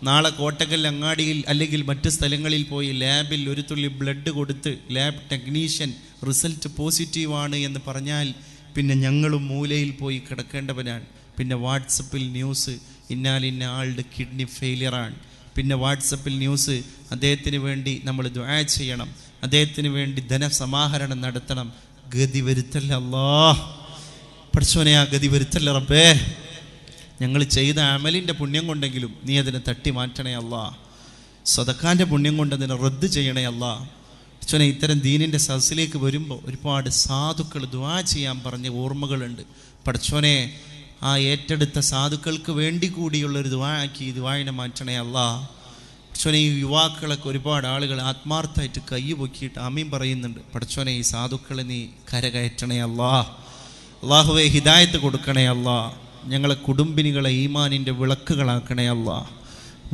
നാളെ കോട്ടക്കൽ അങ്ങാടിയിൽ അല്ലെങ്കിൽ മറ്റ് സ്ഥലങ്ങളിൽ പോയി ലാബിൽ ഒരു തുള്ളി ബ്ലഡ് കൊടുത്ത് ലാബ് ടെക്നീഷ്യൻ റിസൾട്ട് പോസിറ്റീവാണ് എന്ന് പറഞ്ഞാൽ പിന്നെ ഞങ്ങളും മൂലയിൽ പോയി കിടക്കേണ്ടവനാണ്. പിന്നെ വാട്സപ്പിൽ ന്യൂസ്, ഇന്ന ആളുടെ കിഡ്നി ഫെയിലിയറാണ്. പിന്നെ വാട്സപ്പിൽ ന്യൂസ്, അദ്ദേഹത്തിന് വേണ്ടി നമ്മൾ ദുആ ചെയ്യണം, അദ്ദേഹത്തിന് വേണ്ടി ധനസമാഹരണം നടത്തണം. ഗതി വരുത്തല്ല അല്ലാ. പടച്ചോനെ, ആ ഗതി വരുത്തല്ല റബ്ബേ. ഞങ്ങൾ ചെയ്ത അമലിൻ്റെ പുണ്യം കൊണ്ടെങ്കിലും നീ അതിനെ തട്ടി മാറ്റണേ അല്ലാ. സദഖാൻ്റെ പുണ്യം കൊണ്ട് അതിനെ റദ്ദ് ചെയ്യണേ അല്ലാ. പടച്ചോനെ, ഇത്തരം ദീനിൻ്റെ സദസ്സിലേക്ക് വരുമ്പോൾ ഒരുപാട് സാധുക്കൾ ദുആ ചെയ്യാൻ പറഞ്ഞ ഓർമ്മകളുണ്ട്. പടച്ചോനെ, ആ ഏറ്റെടുത്ത സാധുക്കൾക്ക് വേണ്ടി കൂടിയുള്ളൊരു ദുആക്കി ഈ ദുആയിനെ മാറ്റണേ അല്ലാ. പടച്ചോനെ, ഈ യുവാക്കളൊക്കെ ഒരുപാട് ആളുകൾ ആത്മാർത്ഥമായിട്ട് കൈ പൊക്കിയിട്ട് ആമീൻ പറയുന്നുണ്ട്. പടച്ചോനെ, ഈ സാധുക്കളെ നീ കരകയറ്റണേ അല്ലാ. അള്ളാഹുവെ, ഹിദായത്ത് കൊടുക്കണേ അല്ലാ. ഞങ്ങളെ കുടുംബിനികളെ ഈമാനിൻ്റെ വിളക്കുകളാക്കണേ അല്ലാ.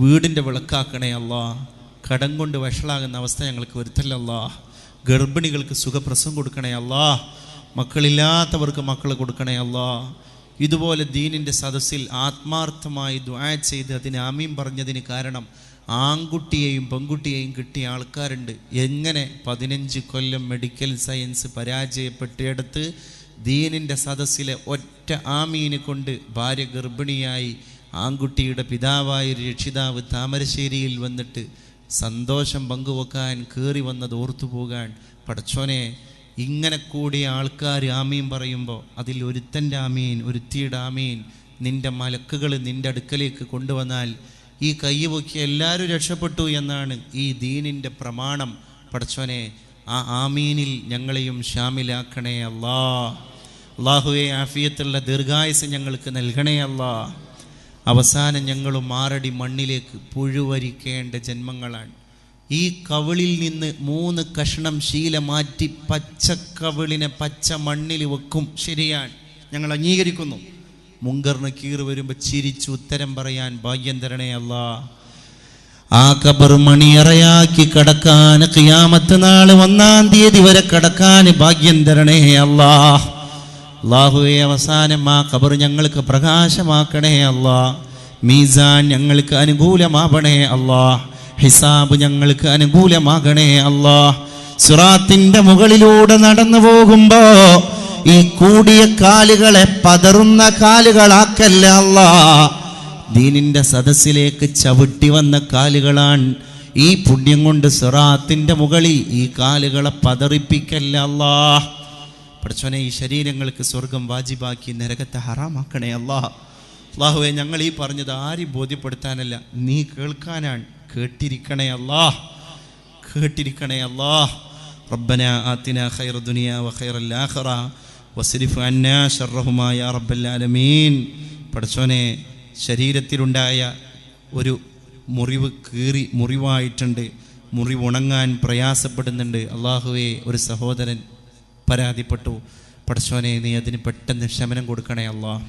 വീടിൻ്റെ വിളക്കാക്കണേ അല്ലാ. കടം കൊണ്ട് വഷളാകുന്ന അവസ്ഥ ഞങ്ങൾക്ക് വരുത്തല്ലല്ലാ. ഗർഭിണികൾക്ക് സുഖപ്രസവം കൊടുക്കണേ അല്ലാ. മക്കളില്ലാത്തവർക്ക് മക്കൾ കൊടുക്കണേ അല്ലാ. ഇതുപോലെ ദീനിൻ്റെ സദസ്സിൽ ആത്മാർത്ഥമായി ദുആ ചെയ്ത് അതിന് ആമീൻ പറഞ്ഞതിന് കാരണം ആൺകുട്ടിയെയും പെൺകുട്ടിയെയും കിട്ടിയ ആൾക്കാരുണ്ട്. എങ്ങനെ 15 കൊല്ലം മെഡിക്കൽ സയൻസ് പരാജയപ്പെട്ടിടത്ത് ദീനിൻ്റെ സദസ്സിലെ ഒറ്റ ആമീന് കൊണ്ട് ഭാര്യ ഗർഭിണിയായി ആൺകുട്ടിയുടെ പിതാവായ രക്ഷിതാവ് താമരശ്ശേരിയിൽ വന്നിട്ട് സന്തോഷം പങ്കുവെക്കാൻ കയറി വന്നത് ഓർത്തു പോകാൻ. പടച്ചോനെ, ഇങ്ങനെ കൂടിയ ആൾക്കാർ ആമീൻ പറയുമ്പോൾ അതിൽ ഒരുത്തൻ്റെ ആമീൻ, ഒരുത്തിയുടെ ആമീൻ നിൻ്റെ മലക്കുകൾ നിൻ്റെ അടുക്കലേക്ക് കൊണ്ടുവന്നാൽ ഈ കൈ പൊക്കി എല്ലാവരും രക്ഷപ്പെട്ടു എന്നാണ് ഈ ദീനിൻ്റെ പ്രമാണം. പടച്ചോനെ, ആ ആമീനിൽ ഞങ്ങളെയും ഷാമിലാക്കണേ അല്ലാ. അള്ളാഹുവെ, ആഫിയത്തുള്ള ദീർഘായുസ് ഞങ്ങൾക്ക് നൽകണേ അല്ലാ. അവസാനം ഞങ്ങൾ മാറടി മണ്ണിലേക്ക് പുഴുവരിക്കേണ്ട ജന്മങ്ങളാണ്. ഈ കവിളിൽ നിന്ന് 3 കഷ്ണം ശീല മാറ്റി പച്ചക്കവിളിനെ പച്ച മണ്ണിൽ വെക്കും. ശരിയാണ്, ഞങ്ങൾ അംഗീകരിക്കുന്നു. മുങ്കറിന് കീറ് വരുമ്പോൾ ചിരിച്ചു ഉത്തരം പറയാൻ ഭാഗ്യം തരണേ അല്ലാ. ആ ഖബർ മണിയറയാക്കി കടക്കാൻ ഖിയാമത്ത് നാൾ 1-ാം തീയതി വരെ കടക്കാൻ ഭാഗ്യം തരണേ അല്ലാ. അല്ലാഹുവേ, അവസാനം ആ ഖബർ ഞങ്ങൾക്ക് പ്രകാശമാക്കണേ അല്ലാ. മീസാൻ ഞങ്ങൾക്ക് അനുകൂലമാവണേ അല്ലാ. ഹിസാബ് ഞങ്ങൾക്ക് അനുകൂലമാകണേ അല്ലാ. സിറാത്തിന്റെ മുകളിലൂടെ നടന്നു പോകുമ്പോ ഈ കൂടിയ കാലുകളെ പതറുന്ന കാലുകളാക്കല്ല അല്ലാ. ദീനിന്റെ സദസ്സിലേക്ക് ചവിട്ടി വന്ന കാലുകളാണ്. ഈ പുണ്യം കൊണ്ട് സിറാത്തിന്റെ മുകളിൽ ഈ കാലുകളെ പതറിപ്പിക്കല്ല അല്ലാ. പടച്ചോനെ, ഈ ശരീരങ്ങൾക്ക് സ്വർഗം വാജിബാക്കി നരകത്തെ ഹറാമാക്കണേ അല്ലാ. അല്ലാഹുവേ, ഞങ്ങൾ ഈ പറഞ്ഞത് ആരും ബോധ്യപ്പെടുത്താനല്ല, നീ കേൾക്കാനാണ്. കേട്ടിരിക്കണേ അല്ലാ. കേട്ടിരിക്കണേ അല്ലാഹ്. റബ്ബനാ ആതിനാ ഖൈറ ദുനിയാ വ ഖൈറൽ ആഖിറ വസ്രിഫ് അന്നാ ശർറഹുമാ യാ റബ്ബൽ ആലമീൻ. പടച്ചോനെ, ശരീരത്തിലുണ്ടായ ഒരു മുറിവായിട്ടുണ്ട്, മുറിവുണങ്ങാൻ പ്രയാസപ്പെടുന്നുണ്ട്. അള്ളാഹുവേ, ഒരു സഹോദരൻ പരാതിപ്പെട്ടു. പടച്ചോനെ, നീ അതിന് പെട്ടെന്ന് ശമനം കൊടുക്കണേ അല്ലാഹ്.